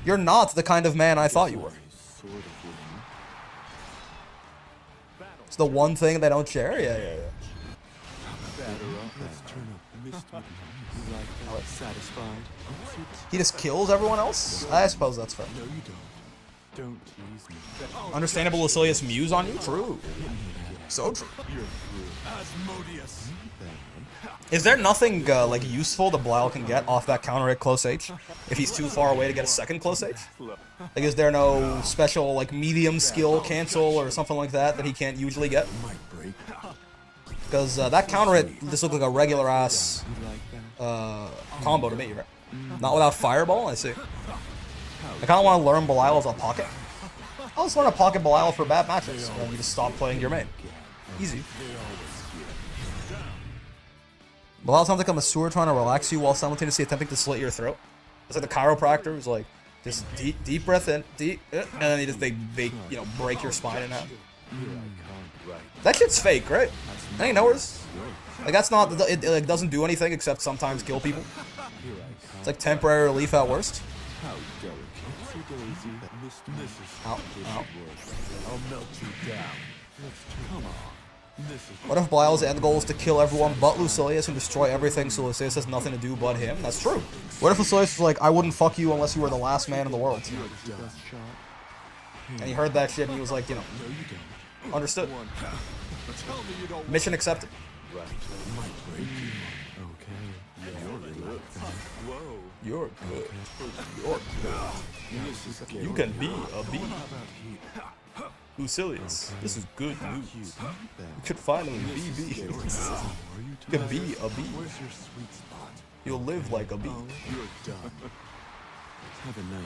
You're not the kind of man I thought you were. It's the one thing they don't share? Yeah. He just kills everyone else? I suppose that's fair. Don't tease me. Understandable Lucilius muse on you? True. So true. Is there nothing like useful that Belial can get off that counter at close H? If he's too far away to get a second close H? Like is there no special like medium skill cancel or something like that he can't usually get? Because that counter hit just looked like a regular ass combo to me, right? Not without Fireball, I see. I kind of want to learn Belial as a pocket. I just want to pocket Belial for bad matches, and you just stop playing your main. Easy. Belial sounds like a masseur trying to relax you while simultaneously attempting to slit your throat. It's like the chiropractor who's like, just deep breath in, deep, and then they you know break your spine in half. That shit's fake, right? That ain't nowheres. Like that's not, it like doesn't do anything except sometimes kill people. It's like temporary relief at worst. Ow. I'll melt you down. Come on. What if Blyle's end goal is to kill everyone but Lucilius and destroy everything so Lucilius has nothing to do but him? That's true. What if Lucilius was like, I wouldn't fuck you unless you were the last man in the world? And he heard that shit and he was like, you know, understood. Mission accepted. You're good. You're good. You can be a bee. Lucilius, this is good news. You could finally be bees. You can be a bee. You'll live like a bee.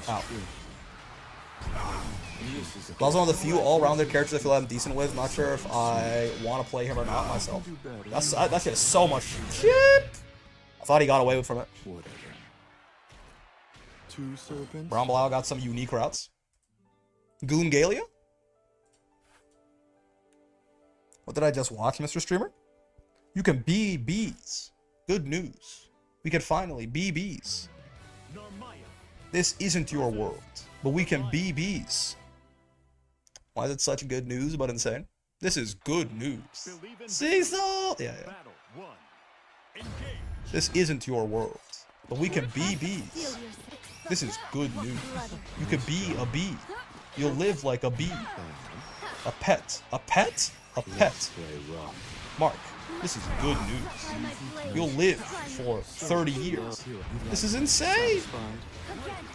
Ow. Bell's one of the few all-rounded characters I feel I'm decent with. Not sure if I want to play him or not myself. That shit is so much shit. I thought he got away from it. Brown Blau got some unique routes. Goongalia? What did I just watch, Mr. Streamer? You can be bees. Good news. We can finally be bees. This isn't your world, but we can be bees. Why is it such good news but insane? This is good news. Cecil! Yeah. This isn't your world, but we can be bees. This is good news. You can be a bee. You'll live like a bee. A pet. A pet? A pet. Mark, this is good news. You'll live for 30 years. This is insane.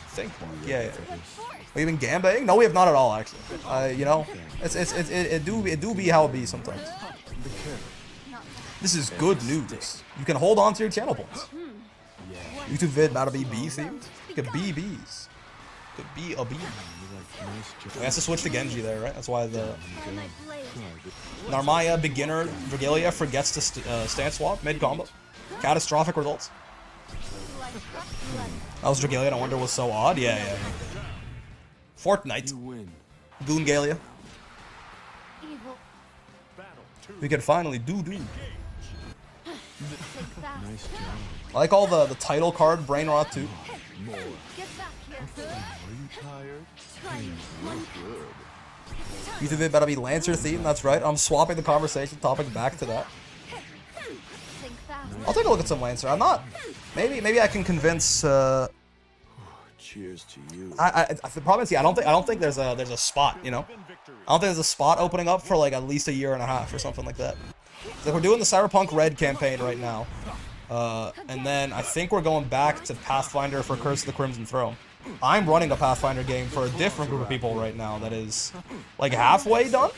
Think, Mark. Yeah. Have you been gambaying? No, we have not at all, actually. You know, it do be how it be sometimes. This is good news. You can hold on to your channel points. YouTube vid about to be bee themed. You could be bees. Could be a bee. I have to switch to Genji there, right? That's why the Narmaya beginner Dragalia forgets to stance swap mid combo. Catastrophic results. That was Dragalia. No wonder was so odd. Yeah. Fortnite. Goongalia. We can finally do. I like all the title card brain rot too. YouTube vid better be Lancer theme, that's right. I'm swapping the conversation topic back to that. I'll take a look at some Lancer. I'm not. Maybe I can convince. Cheers to you. The problem is, I don't think there's a spot. You know, I don't think there's a spot opening up for like at least a year and a half or something like that. So we're doing the Cyberpunk Red campaign right now, and then I think we're going back to Pathfinder for Curse of the Crimson Throne. I'm running a Pathfinder game for a different group of people right now that is like halfway done.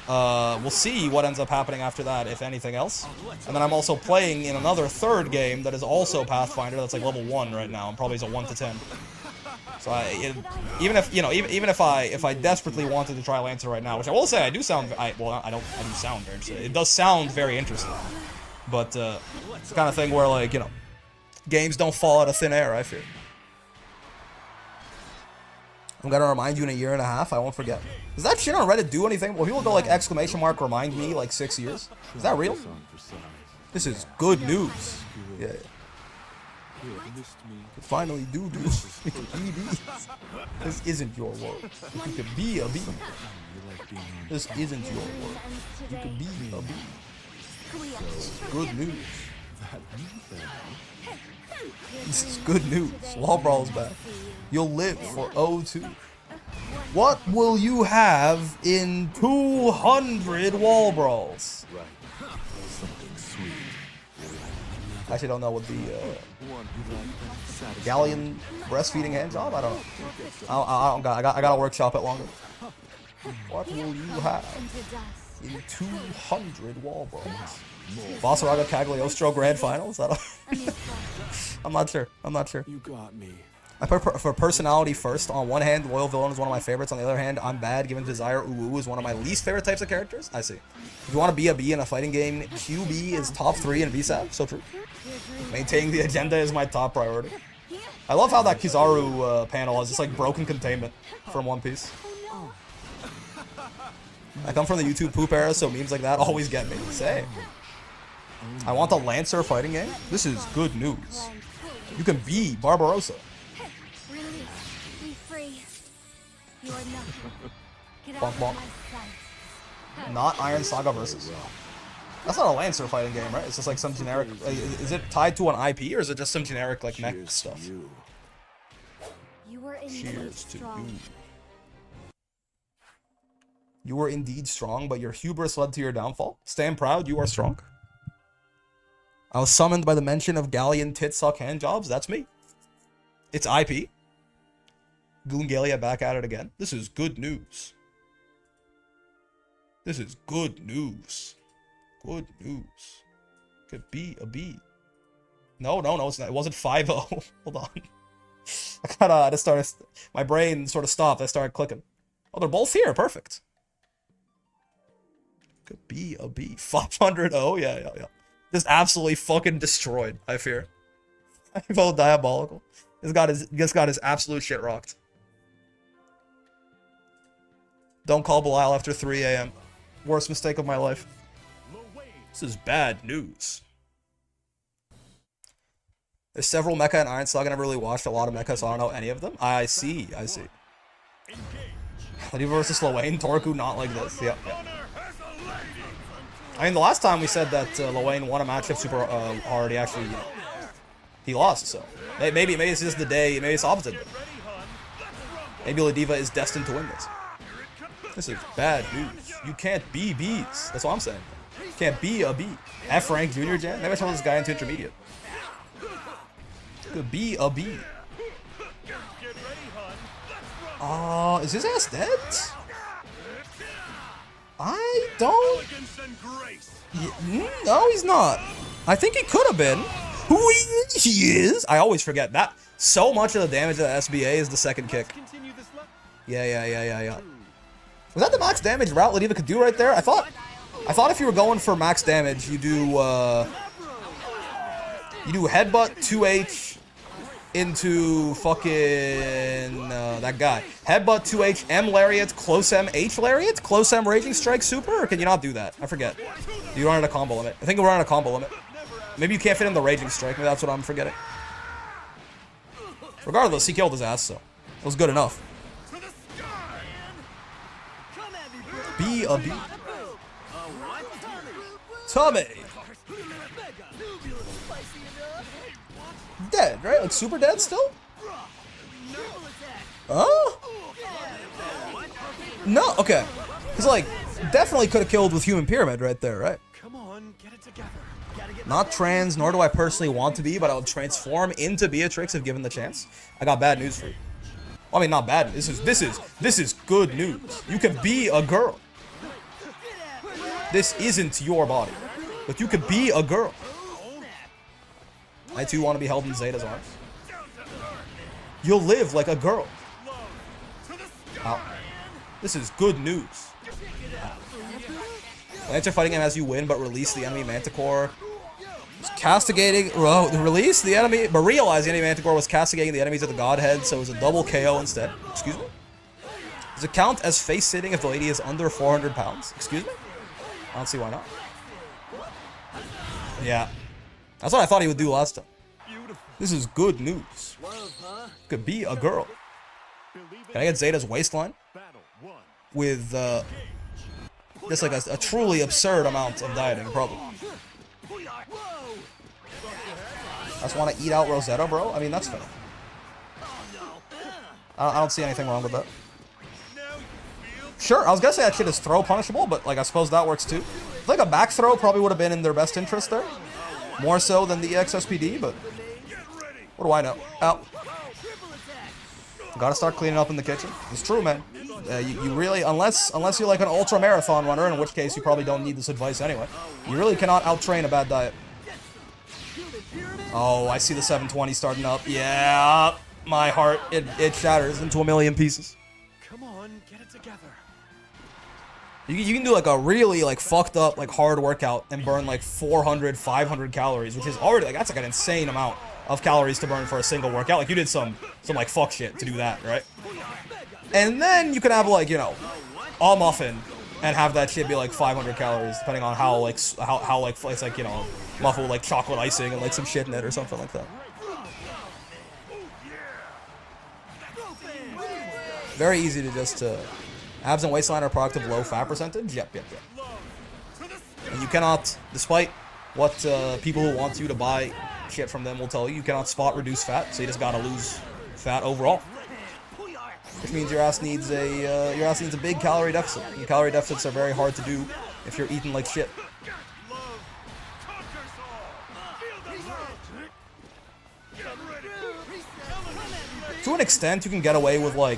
We'll see what ends up happening after that, if anything else. And then I'm also playing in another third game that is also Pathfinder that's like level 1 right now, and probably is a 1 to 10. So even if I desperately wanted to try Lancer right now, which I will say I do sound I do sound very interesting. It does sound very interesting. But it's the kind of thing where, like, you know, games don't fall out of thin air, I fear. I'm gonna remind you in a year and a half, I won't forget. Does that shit on Reddit do anything? Well, people go like !! Remind me like 6 years. Is that real? This is good news. Yeah. Finally do. You can be bees. This isn't your world. You can be a bee. This isn't your world. You can be a bee. Good news. This is good news. Wall Brawl's back. You'll live for 02. What will you have in 200 Wall Brawls? I actually don't know what the Galleon breastfeeding hand job. I don't know. I gotta workshop it longer. What will you have in 200 Wall Brawls? Bossaraga Cagliostro Grand Finals? I'm not sure. You got me. For personality first, on one hand, Loyal Villain is one of my favorites. On the other hand, I'm Bad, Given Desire, Uwu is one of my least favorite types of characters. I see. If you want to be a bee in a fighting game, QB is top 3 in VSAT. So true. Maintaining the agenda is my top priority. I love how that Kizaru panel is just like broken containment from One Piece. I come from the YouTube poop era, so memes like that always get me. Say. I want the Lancer fighting game. This is good news. You can be Barbarossa. Be free. You are nothing. Get Bonk, out of bonk. my sight. Not Iron Saga versus. That's not a Lancer fighting game, right? It's just like some generic. Is it tied to an IP or is it just some generic like mech Cheers to stuff? you. You were indeed Cheers to strong. you. You were indeed strong, but your hubris led to your downfall. Stand proud, you are strong. I was summoned by the mention of Galleon tit suck hand jobs. That's me. It's IP. Goongalia back at it again. This is good news. This is good news. Good news. Could be a B. No, it's not. It wasn't 5-0. Hold on. I just started. My brain sort of stopped. I started clicking. Oh, they're both here. Perfect. Could be a B. 500. Oh, yeah. Just absolutely fucking destroyed, I fear. I felt diabolical. This got his absolute shit rocked. Don't call Belial after 3 a.m. Worst mistake of my life. This is bad news. There's several mecha and Iron Slug. I never really watched a lot of mecha, so I don't know any of them. I see. Ladiva versus Lowain. Torku not like this. Yeah. I mean, the last time we said that Lowain won a matchup super hard, he actually, he lost, so. Maybe it's just the day, maybe it's opposite. Maybe Ladiva is destined to win this. This is bad news. You can't be Bs. That's what I'm saying. You can't be a B. F rank junior gen? Maybe I should let this guy into intermediate. Could be a B. Is his ass dead? I don't... No, he's not. I think he could have been. Who he is? I always forget that. So much of the damage of the SBA is the second kick. Yeah. Was that the max damage route Ladiva could do right there? I thought if you were going for max damage, you do headbutt 2H into fucking that guy. Headbutt 2H M lariat, close M H lariat, close M raging strike super, or can you not do that? I forget. You run at a combo limit. I think you run at a combo limit. Maybe you can't fit in the raging strike. Maybe that's what I'm forgetting. Regardless, he killed his ass, so it was good enough. Be a B. Tommy. Dead, right? Like super dead still? Oh? No, okay. He's like, definitely could have killed with Human Pyramid right there, right? Come on, get it together. Not trans, nor do I personally want to be, but I would transform into Beatrix if given the chance. I got bad news for you. Well, I mean, not bad. This is good news. You can be a girl. This isn't your body, but you could be a girl. I too want to be held in Zeta's arms. You'll live like a girl. Ow. This is good news. Lancer fighting him as you win, but release the enemy Manticore. Castigating, release the enemy, but realize the enemy Manticore was castigating the enemies of the Godhead, so it was a double KO instead. Excuse me? Does it count as face sitting if the lady is under 400 pounds? Excuse me? I don't see why not. Yeah. That's what I thought he would do last time. This is good news. Could be a girl. Can I get Zeta's waistline? With, just like a truly absurd amount of dieting, probably. I just want to eat out Rosetta, bro. I mean, that's fair. I don't see anything wrong with that. Sure, I was gonna say that shit is throw punishable, but like I suppose that works too. I think a back throw probably would have been in their best interest there. More so than the EXSPD, but what do I know? Ow. Gotta start cleaning up in the kitchen. It's true, man. You really, unless you're like an ultra marathon runner, in which case you probably don't need this advice anyway. You really cannot outtrain a bad diet. Oh, I see the 720 starting up. Yeah, my heart, it shatters into a million pieces. Come on, get it together. You can do like a really like fucked up like hard workout and burn like 400, 500 calories, which is already like that's like an insane amount of calories to burn for a single workout. Like you did some like fuck shit to do that, right? And then you could have like, you know, a muffin and have that shit be like 500 calories, depending on how like it's like, you know, muffin with like chocolate icing and like some shit in it or something like that. Very easy to just Abs and waistline are a product of low fat percentage. Yep. And you cannot, despite what people who want you to buy shit from them will tell you, you cannot spot reduce fat. So you just gotta lose fat overall. Which means your ass needs a big calorie deficit. And calorie deficits are very hard to do if you're eating like shit. To an extent, you can get away with like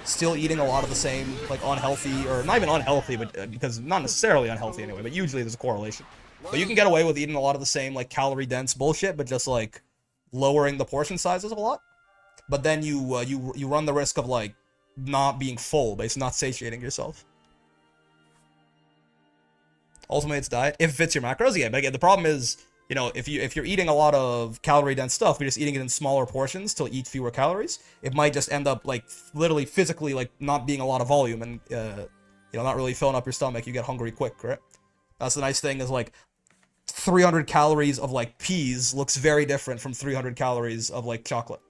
still eating a lot of the same like unhealthy, or not even unhealthy, but because not necessarily unhealthy anyway, but usually there's a correlation. But you can get away with eating a lot of the same like calorie dense bullshit, but just like lowering the portion sizes a lot. But then you run the risk of like not being full, basically not satiating yourself. Ultimate's diet, if it fits your macros, yeah. But again, the problem is, you know, if you're eating a lot of calorie dense stuff, you're just eating it in smaller portions to eat fewer calories. It might just end up like literally physically like not being a lot of volume and you know, not really filling up your stomach. You get hungry quick, right? That's the nice thing is like 300 calories of like peas looks very different from 300 calories of like chocolate.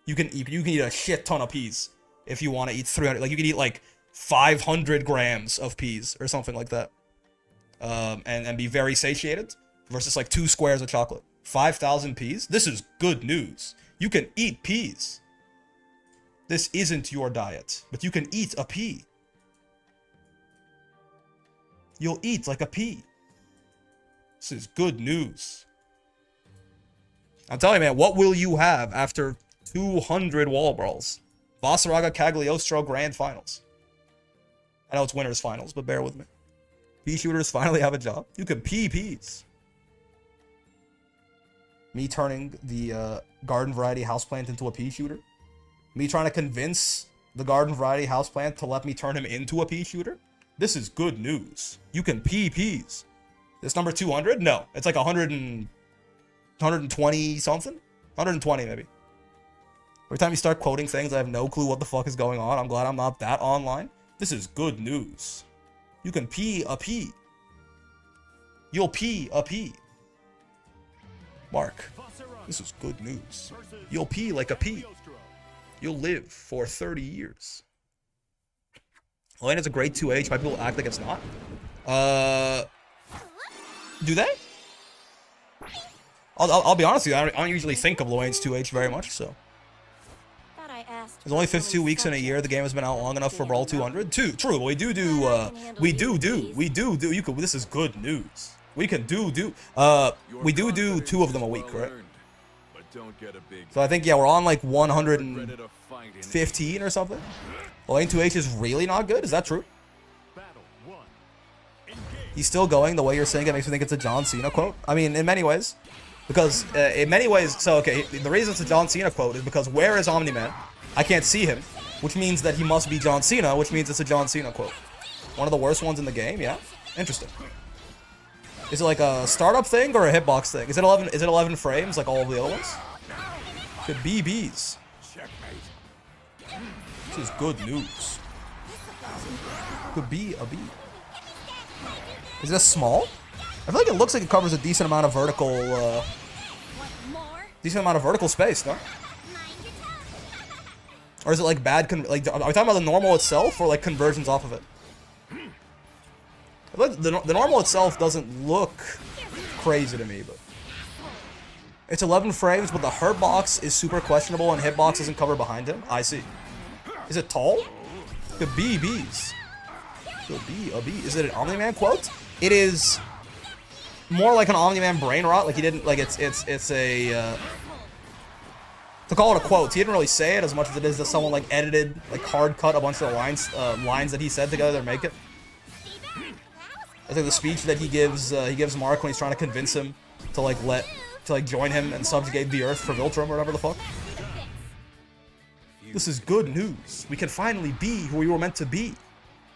You can eat a shit ton of peas if you want to eat 300. Like you can eat like 500 grams of peas or something like that, and be very satiated. Versus like 2 squares of chocolate. 5,000 peas? This is good news. You can eat peas. This isn't your diet, but you can eat a pea. You'll eat like a pea. This is good news. I'm telling you, man, what will you have after 200 wall brawls? Vasaraga Cagliostro Grand Finals. I know it's winners finals, but bear with me. Pea shooters finally have a job. You can pea peas. Me turning the garden variety houseplant into a pea shooter. Me trying to convince the garden variety houseplant to let me turn him into a pea shooter. This is good news. You can pea peas. This number 200? No. It's like 120 something? 120 maybe. Every time you start quoting things, I have no clue what the fuck is going on. I'm glad I'm not that online. This is good news. You can pea a pea. You'll pea a pea. Mark, this is good news. You'll pee like a pea. You'll live for 30 years. Elena's a grade 2H. Why people act like it's not? Do they? I'll be honest with you. I don't usually think of Luane's 2H very much, so. There's only 52 weeks in a year. The game has been out long enough for Brawl 200. True, but we do. You could. This is good news. We can do 2 of them a week, right? So I think, yeah, we're on like 115 or something. Lane 2H is really not good. Is that true? He's still going. The way you're saying it makes me think it's a John Cena quote. I mean, in many ways. Because, in many ways, so, okay, the reason it's a John Cena quote is because where is Omni-Man? I can't see him, which means that he must be John Cena, which means it's a John Cena quote. One of the worst ones in the game, yeah? Interesting. Is it like a startup thing or a hitbox thing? Is it 11 frames like all of the other ones? Could be B's. This is good news. Could be a B. Is this small? I feel like it looks like it covers a decent amount of vertical space, no? Or is it like bad are we talking about the normal itself or like conversions off of it? The normal itself doesn't look crazy to me, but it's 11 frames, but the hurt box is super questionable and hitbox doesn't cover behind him. I see. Is it tall? Could be B's. Could be a B. Is it an Omni-Man quote? It is more like an Omni-Man brain rot. Like he didn't like it's a to call it a quote. He didn't really say it as much as it is that someone like edited, like hard cut a bunch of the lines that he said together to make it. I think the speech that he gives Mark when he's trying to convince him to like join him and subjugate the Earth for Viltrum or whatever the fuck. This is good news. We can finally be who we were meant to be.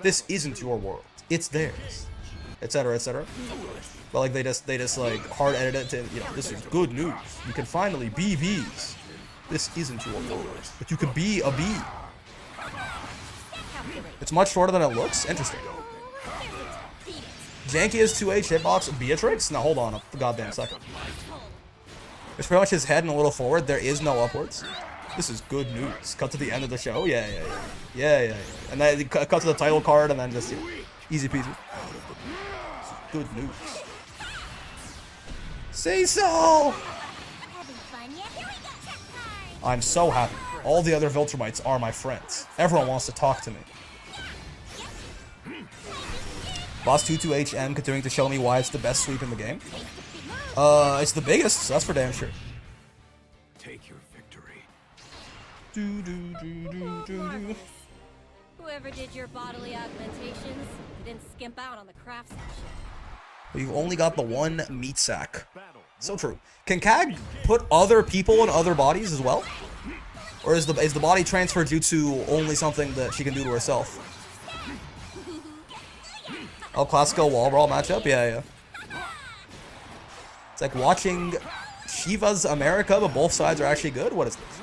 This isn't your world. It's theirs. Etc. Etc. But like they just like hard edit it to, you know, this is good news. You can finally be B's. This isn't your world, but you could be a B. It's much shorter than it looks. Interesting. Janky is 2H hitbox Beatrix? Now hold on a goddamn second. It's pretty much his head and a little forward. There is no upwards. This is good news. Cut to the end of the show. Yeah. And then cut to the title card, and then just easy peasy. Good news. Cecil! I'm so happy. All the other Viltrumites are my friends. Everyone wants to talk to me. Boss 22HM continuing to show me why it's the best sweep in the game. It's the biggest, so that's for damn sure. Take your victory. Marvelous. Whoever did your bodily augmentations didn't skimp out on the craftsmanship. But you've only got the one meat sack. So true. Can Kag put other people in other bodies as well? Or is the body transfer jutsu only something that she can do to herself? Oh, classical wall brawl matchup? Yeah. It's like watching Shiva's America, but both sides are actually good? What is this?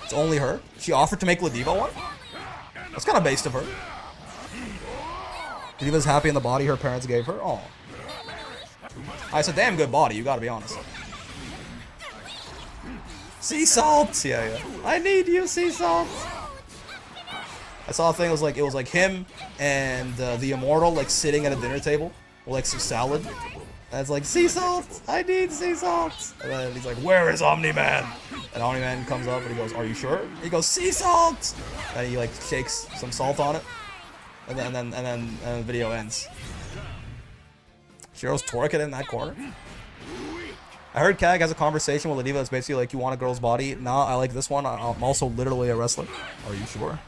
It's only her? She offered to make Ladiva one? That's kind of based of her. Ladiva's happy in the body her parents gave her? Oh. It's a damn good body, you gotta be honest. Sea salt! Yeah. I need you, sea salt! I saw a thing, it was like him and the Immortal like sitting at a dinner table with like some salad. And it's like, sea salt! I need sea salt! And then he's like, where is Omni-Man? And Omni-Man comes up and he goes, are you sure? He goes, sea salt! And he like shakes some salt on it. And then the video ends. Shiro's Torikid in that corner. I heard Kag has a conversation with Ladiva that's basically like, you want a girl's body? Nah, I like this one. I'm also literally a wrestler. Are you sure?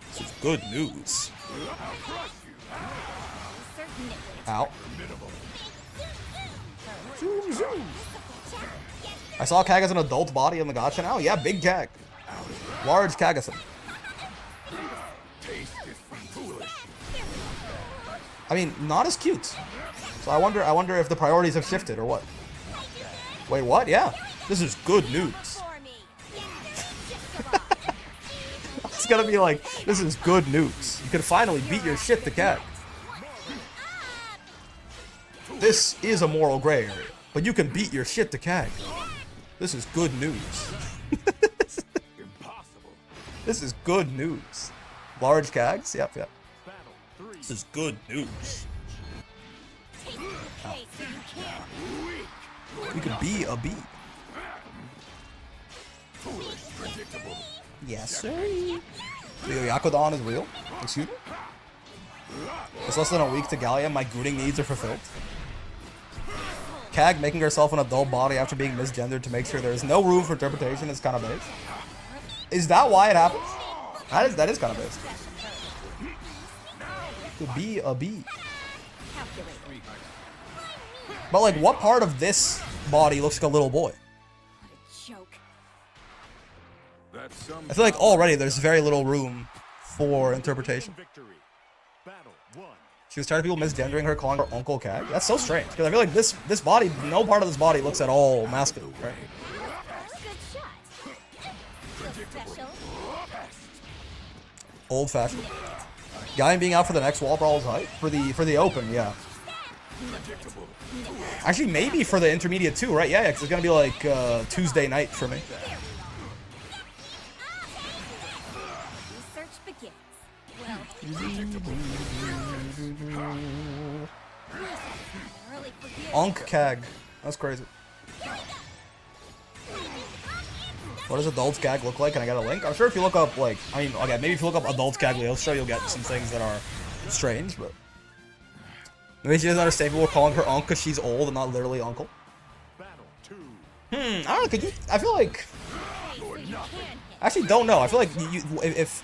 This is good news. Ow. Zoom, zoom. I saw Kag as an adult body in the gacha now. Yeah, big Kag. Large Kagasan. I mean, not as cute. So I wonder if the priorities have shifted or what. Wait, what? Yeah. This is good news. It's gonna be like, this is good news. You can finally beat your shit to Cat. This is a moral gray area, but you can beat your shit to Kag. This is good news. This is good news. Large Kags? Yep. This is good news. Oh. You can be a bee. Yes, sir. The Yakodon is real. Excuse me? It's less than a week to Gallia. My gooting needs are fulfilled. Kag making herself an adult body after being misgendered to make sure there is no room for interpretation is kind of based. Is that why it happens? That is kind of based. To be a bee. But like, what part of this body looks like a little boy? I feel like already there's very little room for interpretation. She was tired of people misgendering her, calling her Uncle Kag. That's so strange, because I feel like this body, no part of this body looks at all masculine, right? Old fashioned. Guy being out for the next wall brawl is hype. For the open, yeah. Actually, maybe for the intermediate too, right? Yeah, because it's gonna be like Tuesday night for me. Unk Kag. That's crazy. What does adult Kag look like? Can I get a link? I'm sure if you look up, like, I mean, okay, maybe if you look up adult Kag Leostra, you'll get some things that are strange, but maybe she doesn't understand people calling her Unk because she's old and not literally uncle. I don't know, could you, I feel like, I actually don't know. I feel like if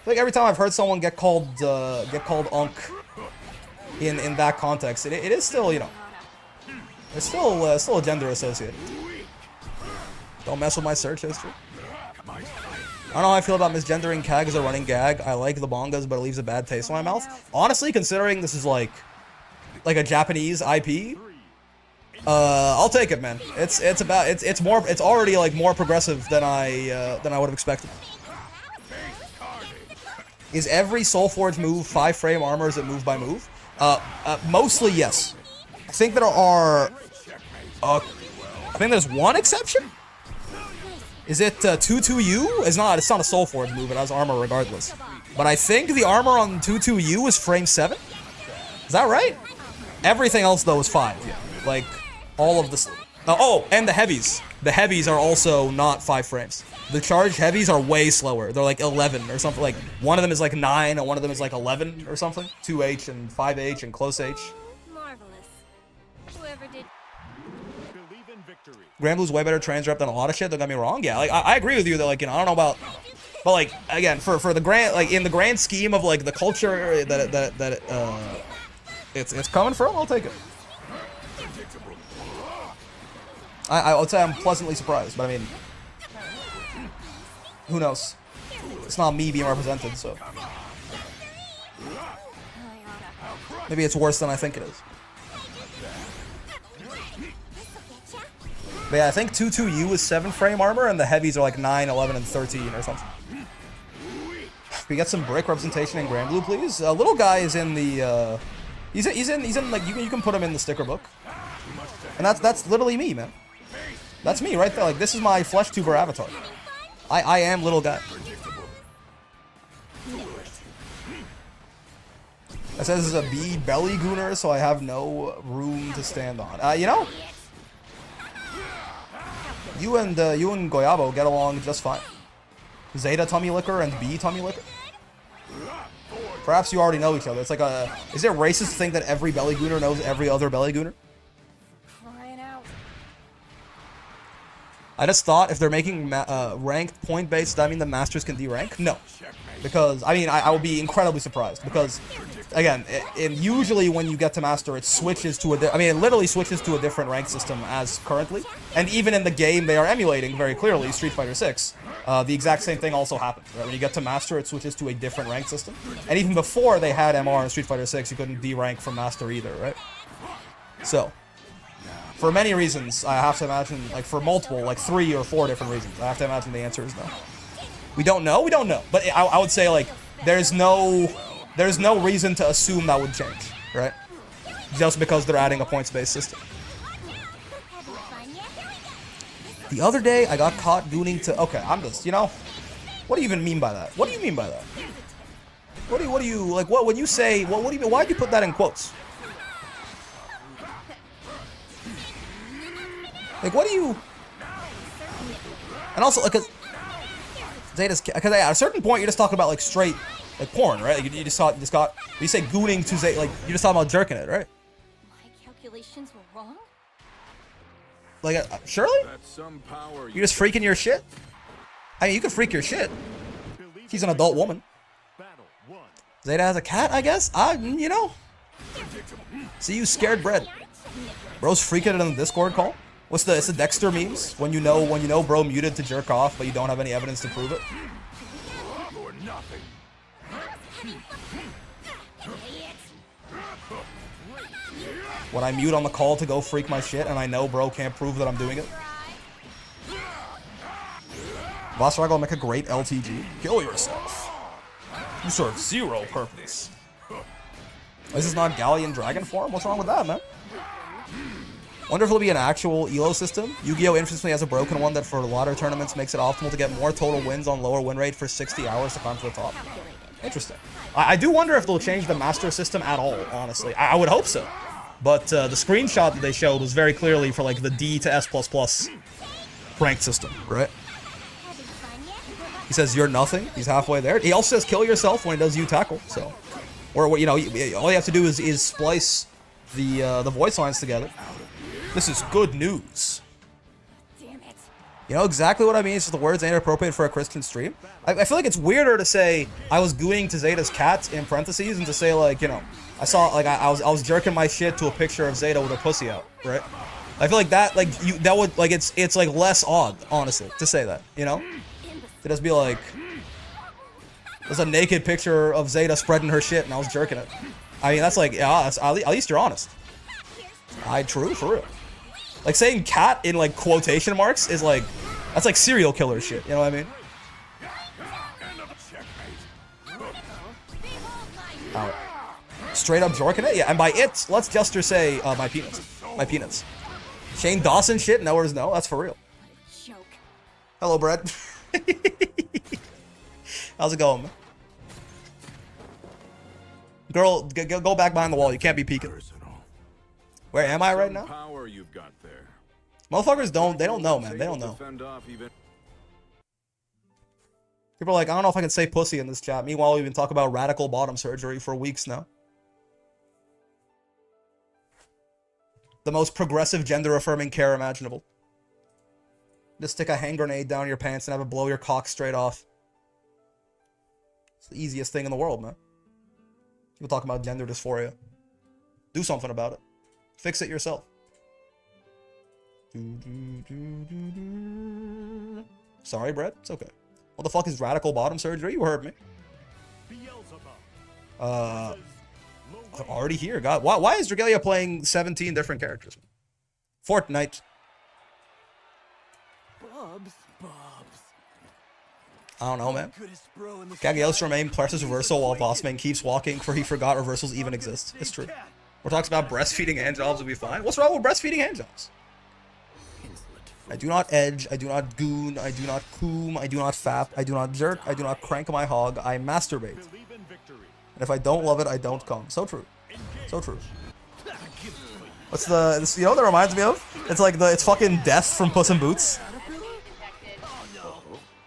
like every time I've heard someone get called Unk in that context, it is still, you know, it's still a gender associated. Don't mess with my search history. I don't know how I feel about misgendering Kag as a running gag. I like the bongas, but it leaves a bad taste in my mouth. Honestly, considering this is like a Japanese IP, I'll take it, man. It's already like more progressive than I would have expected. Is every Soulforge move 5-frame armor? Is it move by move? Mostly yes. I think there are I think there's one exception. Is it 2-2U? It's not a Soul Forge move. It has armor regardless. But I think the armor on 2-2U is frame 7. Is that right? Everything else though is 5. Yeah. Like all of the. Oh, and the heavies. The heavies are also not 5 frames. The charged heavies are way slower. They're like 11 or something. Like one of them is like 9 and one of them is like 11 or something. 2H and 5H and close H. Marvelous. Whoever did. Believe in victory. Grand Blue's way better trans rep than a lot of shit. Don't get me wrong. Yeah, like I agree with you that like I don't know about, but like again for the grand like in the grand scheme of like the culture that it's coming from, I'll take it. I would say I'm pleasantly surprised, but I mean, who knows? It's not me being represented, so maybe it's worse than I think it is. But yeah, I think 2-2U is 7 frame armor, and the heavies are like 9, 11, and 13 or something. Can we get some break representation in Grand Blue, please? Little guy is in the. He's in like you can put him in the sticker book, and that's literally me, man. That's me right there. Like this is my flesh tuber avatar. I am little guy. It says this is a B belly gooner, so I have no room to stand on. You know, you and Goyabo get along just fine. Zeta tummy licker and B tummy licker. Perhaps you already know each other. It's like a. Is it racist to think that every belly gooner knows every other belly gooner? Crying out. I just thought if they're making ranked point based, does that mean the masters can derank? No, because I mean I would be incredibly surprised because again, usually when you get to master, it switches to it literally switches to a different rank system as currently, and even in the game they are emulating very clearly Street Fighter 6. The exact same thing also happens. Right? When you get to master, it switches to a different rank system, and even before they had MR in Street Fighter 6, you couldn't derank from master either, right? So. For many reasons, I have to imagine, like for multiple, like 3 or 4 different reasons, I have to imagine the answer is no. We don't know, but I would say like there's no reason to assume that would change, right? Just because they're adding a points-based system. The other day, I got caught gooning to. Okay, I'm just, what do you even mean by that? What do you mean by that? What do you like? What when you say? What do you mean? Why'd you put that in quotes? Like, what do you... And also, like, Zeta's... Because at a certain point, you're just talking about, like, straight, like, porn, right? Like, you just got... When you say gooning to Zeta, like, you're just talking about jerking it, right? My calculations were wrong? Like, Shirley? That's some power. You're just freaking your shit? I mean, you can freak your shit. She's an adult woman. Battle 1. Zeta has a cat, I guess? See you scared bread. Bro's freaking it on the Discord call? It's the Dexter memes when you know bro muted to jerk off but you don't have any evidence to prove it. When I mute on the call to go freak my shit and I know bro can't prove that I'm doing it. Vasrag will make a great LTG. Kill yourself. You serve 0 purpose. This is not Galleon Dragon form? What's wrong with that, man? Wonder if it'll be an actual ELO system. Yu-Gi-Oh! Infamously has a broken one that for a lot of tournaments makes it optimal to get more total wins on lower win rate for 60 hours to climb to the top. Interesting. I do wonder if they'll change the master system at all, honestly. I would hope so. But the screenshot that they showed was very clearly for like the D to S++ ranked system, right? He says, you're nothing. He's halfway there. He also says, kill yourself when he does you tackle, so. Or, all you have to do is splice the voice lines together. This is good news. Damn it. You know exactly what I mean? It's just the words ain't appropriate for a Christian stream. I feel like it's weirder to say I was gooing to Zeta's cat in parentheses and to say like, I saw like I was jerking my shit to a picture of Zeta with her pussy out, right? I feel like that would like it's like less odd, honestly, to say that, To just be like, there's a naked picture of Zeta spreading her shit and I was jerking it. I mean, that's like, yeah, at least you're honest. True, for real. Like saying cat in like quotation marks is like, that's like serial killer shit, you know what I mean? Straight up jorking it? Yeah, and by it, let's just say my penis. My penis. Shane Dawson shit? No or no? That's for real. Joke. Hello, Brett. How's it going, man? Girl, go back behind the wall. You can't be peeking. Where am I right now? Power you've got there. Motherfuckers don't know, man. They don't know. People are like, I don't know if I can say pussy in this chat. Meanwhile, we've been talking about radical bottom surgery for weeks now. The most progressive gender-affirming care imaginable. Just stick a hand grenade down your pants and have it blow your cock straight off. It's the easiest thing in the world, man. People talking about gender dysphoria. Do something about it. Fix it yourself. Sorry, Brett. It's okay. What the fuck is radical bottom surgery? You heard me. I'm already here. God, why is Dragalia playing 17 different characters? Fortnite. Bubs. I don't know, man. Goodest bro in the Gagios remain presses reversal while Bossman keeps walking, for he forgot reversals even exist. It's true. We're talking about breastfeeding handjobs will be fine. What's wrong with breastfeeding handjobs? I do not edge, I do not goon, I do not coom, I do not fap, I do not jerk, I do not crank my hog, I masturbate. And if I don't love it, I don't come. So true. So true. What's the, you know what that reminds me of? It's like it's fucking Death from Puss in Boots.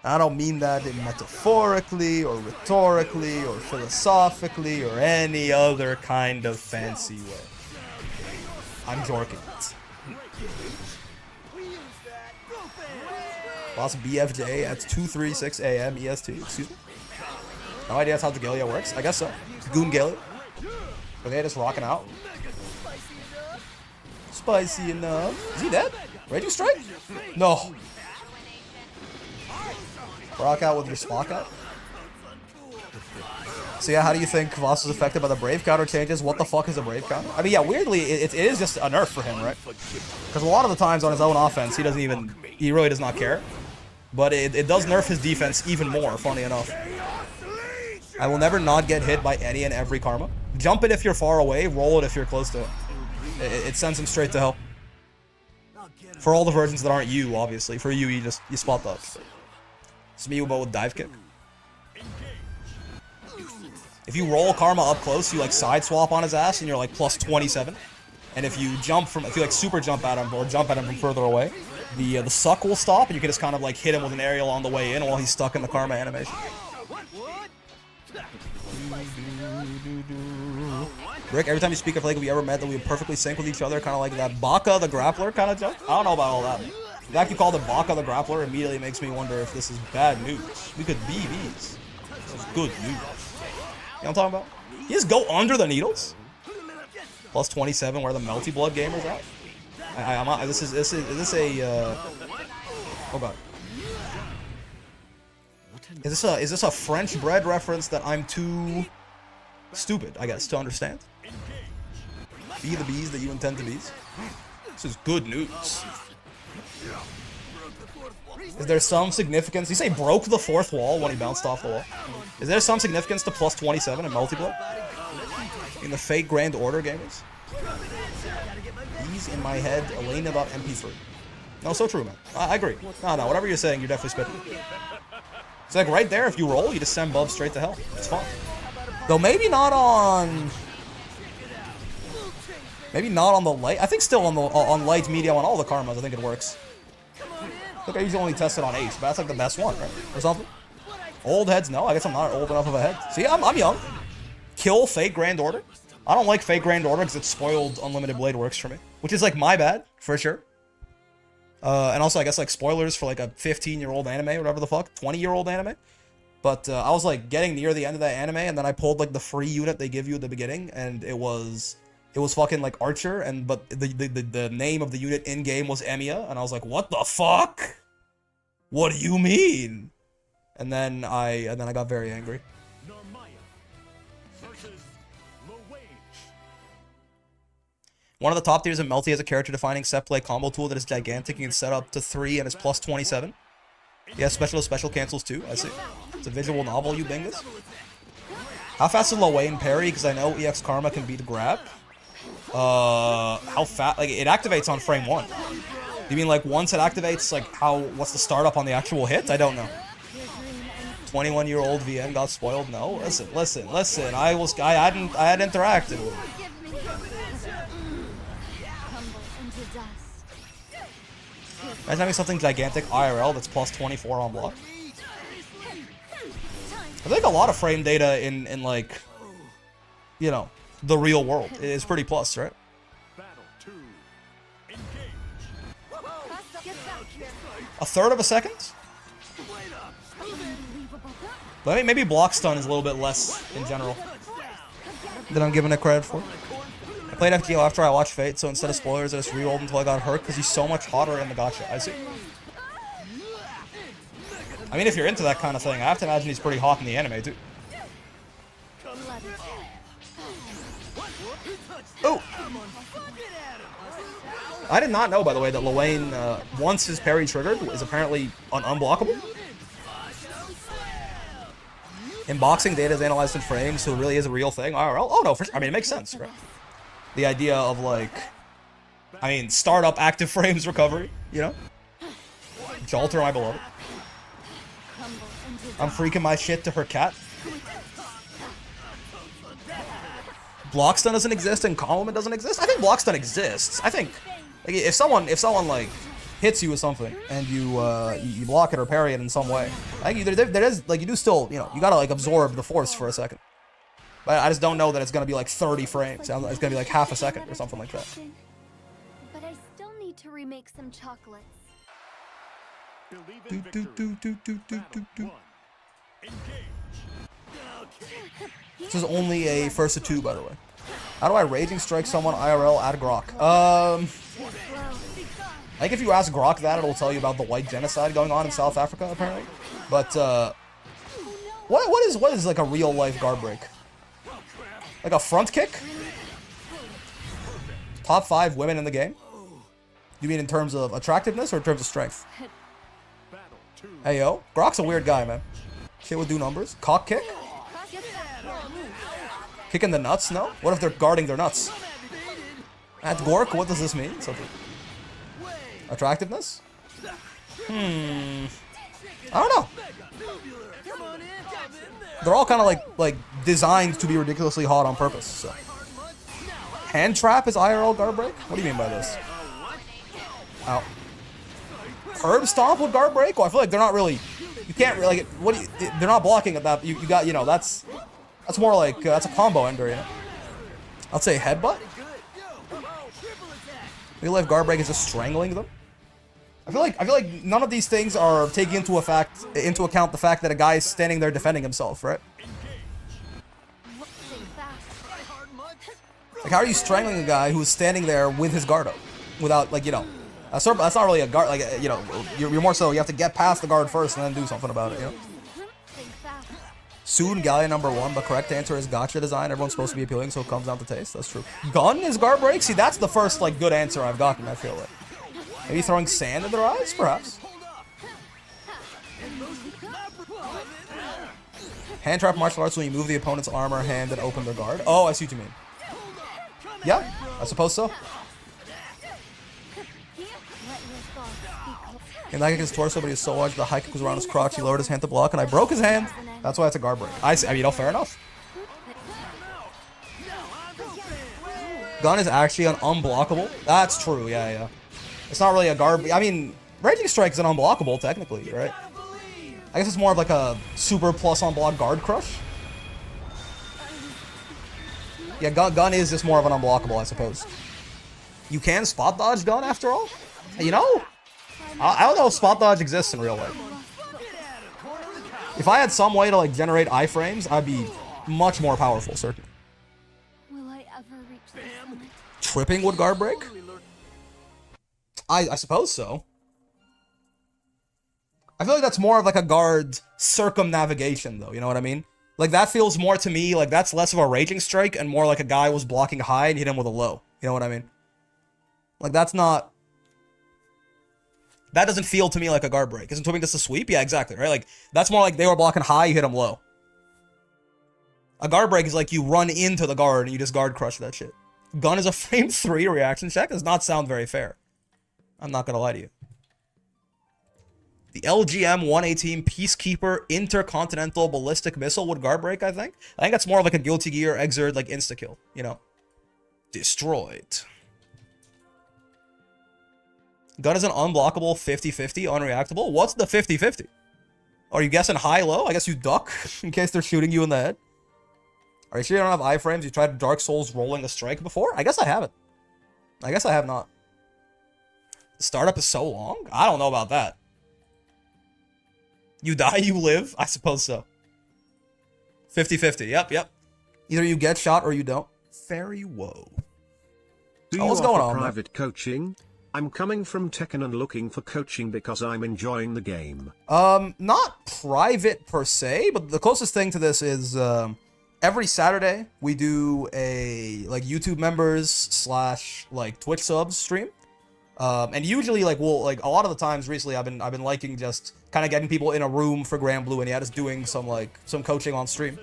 I don't mean that in metaphorically, or rhetorically, or philosophically, or any other kind of fancy way. I'm jorking it. Boss BFJ at 2:36 a.m. EST. Excuse me. No idea that's how Dragalia works. I guess so. Goon Galia. Okay, just rocking out. Spicy enough. Is he dead? Raging Strike? No. Rock out with your Spock out. So yeah, how do you think Kvass was affected by the Brave counter changes? What the fuck is a Brave counter? I mean, yeah, weirdly, it is just a nerf for him, right? Because a lot of the times on his own offense, he really does not care. But it does nerf his defense even more, funny enough. I will never not get hit by any and every karma. Jump it if you're far away, roll it if you're close to it. It sends him straight to hell. For all the versions that aren't you, obviously. For you, you spot up. It's me with dive kick. If you roll karma up close, you like side swap on his ass and you're like plus 27. And if you like super jump at him or jump at him from further away, the suck will stop and you can just kind of like hit him with an aerial on the way in while he's stuck in the karma animation. Rick, every time you speak, I feel like if we ever met that we would perfectly sync with each other, kind of like that Baka the Grappler kind of joke. I don't know about all that. The fact you call it Baka the Grappler immediately makes me wonder if this is bad news. We could be these. This is good news. You know what I'm talking about? You just go under the needles? Plus 27, where the Melty Blood gamer's at? Is this a oh god. Is this a French bread reference that I'm too stupid, I guess, to understand? Be the bees that you intend to be. This is good news. Is there some significance? You say broke the fourth wall when he bounced off the wall. Is there some significance to plus 27 in multiplayer? In the fake Grand Order gamers? Bees in my head, Elena.mp3. No, so true, man. I agree. No, whatever you're saying, you're definitely spitting. It's like right there, if you roll, you just send Bub straight to hell. It's fine. Though maybe not on... Maybe not on the light. I think still on light, medium, on all the karmas, I think it works. I think I usually only test it on Ace, but that's like the best one, right? Or something. Old heads, no. I guess I'm not old enough of a head. See, I'm young. Kill fake Grand Order. I don't like fake Grand Order because it spoiled Unlimited Blade Works for me. Which is like my bad, for sure. And also, I guess like spoilers for like a 15-year-old anime, or whatever the fuck. 20-year-old anime. But I was like getting near the end of that anime, and then I pulled like the free unit they give you at the beginning, and it was fucking like Archer, but the name of the unit in game was Emiya, and I was like, what the fuck? What do you mean? And then I got very angry. One of the top tiers of Melty has a character-defining set play combo tool that is gigantic and can set up to 3 and is plus 27. Yeah, special cancels too. I see. It's a visual novel, you bingus. How fast is Lowain parry? Because I know EX Karma can beat grab. How fast? Like, it activates on frame 1. You mean like once it activates, like what's the startup on the actual hit? I don't know. 21-year-old VN got spoiled? No, listen. I had interacted with it. Imagine having something gigantic IRL that's plus 24 on block. I think a lot of frame data in like, you know, the real world is pretty plus, right? Battle 2. Engage. A third of a second? But maybe block stun is a little bit less in general than I'm giving it credit for. I played FGO after I watched Fate, so instead of spoilers, I just re-rolled until I got hurt because he's so much hotter in the gacha. I see. I mean, if you're into that kind of thing, I have to imagine he's pretty hot in the anime, too. Oh! I did not know, by the way, that Luane, once his parry triggered, is apparently unblockable. In boxing, data is analyzed in frames, so it really is a real thing. IRL? Oh, no, I mean, it makes sense, right? The idea of, like, I mean, startup active frames recovery, you know? Jalter, my beloved. I'm freaking my shit to her cat. Block stun doesn't exist and compliment doesn't exist. I think block stun exists. I think like if someone like hits you with something and you block it or parry it in some way, I think there is like you do still, you know, you gotta like absorb the force for a second. But I just don't know that it's gonna be like 30 frames. It's gonna be like half a second or something like that. But I still need to remake some chocolates. Believe in victory. Battle 1. Engage. This is only a first of 2, by the way. How do I raging strike someone IRL at Grok? I think if you ask Grok that, it'll tell you about the white genocide going on in South Africa, apparently. But what is like a real life guard break? Like a front kick? Top 5 women in the game? You mean in terms of attractiveness or in terms of strength? Hey yo, Grok's a weird guy, man. Shit would do numbers. Cock kick? Kicking the nuts? No? What if they're guarding their nuts? At Gork, what does this mean? Something. Attractiveness? I don't know. They're all kind of like designed to be ridiculously hot on purpose. So. Hand trap is IRL guard break? What do you mean by this? Ow. Curb stomp with guard break? Well, I feel like they're not really. You can't really. They're not blocking at that. You got, you know, that's more like that's a combo ender, you know. I'll say headbutt. Real life guard break is just strangling them. I feel like none of these things are taking into account the fact that a guy is standing there defending himself, right? Like, how are you strangling a guy who's standing there with his guard up, without, like, you know, that's not really a guard. Like, you know, you're more so you have to get past the guard first and then do something about it, you know. Soon, Gallia #1, but correct answer is gotcha design. Everyone's supposed to be appealing, so it comes down to taste. That's true. Gun is guard break? See, that's the first, like, good answer I've gotten, I feel like. Maybe throwing sand in their eyes? Perhaps. Hand trap martial arts when you move the opponent's arm or hand and open their guard. Oh, I see what you mean. Yeah, I suppose so. And that kick his torso, but he was so large the high kick was around his crotch. He lowered his hand to block, and I broke his hand. That's why it's a guard break. I mean, you know, fair enough. Gun is actually an unblockable. That's true. Yeah. It's not really a guard. I mean, Raging Strike is an unblockable technically, right? I guess it's more of like a super plus on block guard crush. Yeah, gun is just more of an unblockable, I suppose. You can spot dodge gun after all. You know, I don't know if spot dodge exists in real life. If I had some way to like generate iframes, I'd be much more powerful, certainly. Will I ever reach the summit? Tripping would guard break? I suppose so. I feel like that's more of like a guard circumnavigation, though. You know what I mean? Like, that feels more to me like that's less of a raging strike and more like a guy was blocking high and hit him with a low. You know what I mean? Like, that's not... That doesn't feel to me like a guard break. Isn't Twipping just a sweep? Yeah, exactly, right? Like, that's more like they were blocking high, you hit him low. A guard break is like you run into the guard and you just guard crush that shit. Gun is a frame 3 reaction check. Does not sound very fair. I'm not gonna lie to you. The LGM 118 Peacekeeper Intercontinental Ballistic Missile would guard break, I think. I think that's more of like a Guilty Gear Exert, like insta-kill, you know. Destroyed. Gun is an unblockable 50-50, unreactable. What's the 50-50? Are you guessing high-low? I guess you duck in case they're shooting you in the head. Are you sure you don't have iframes? You tried Dark Souls rolling a strike before? I guess I haven't. I guess I have not. The startup is so long? I don't know about that. You die, you live? I suppose so. 50-50. Yep. Either you get shot or you don't. Fairy woe. Do you what's going offer on, private coaching? I'm coming from Tekken and looking for coaching because I'm enjoying the game. Not private per se, but the closest thing to this is every Saturday we do a like YouTube members / like Twitch subs stream. And usually like we'll like a lot of the times recently I've been liking just kind of getting people in a room for Grand Blue and just doing some coaching on stream.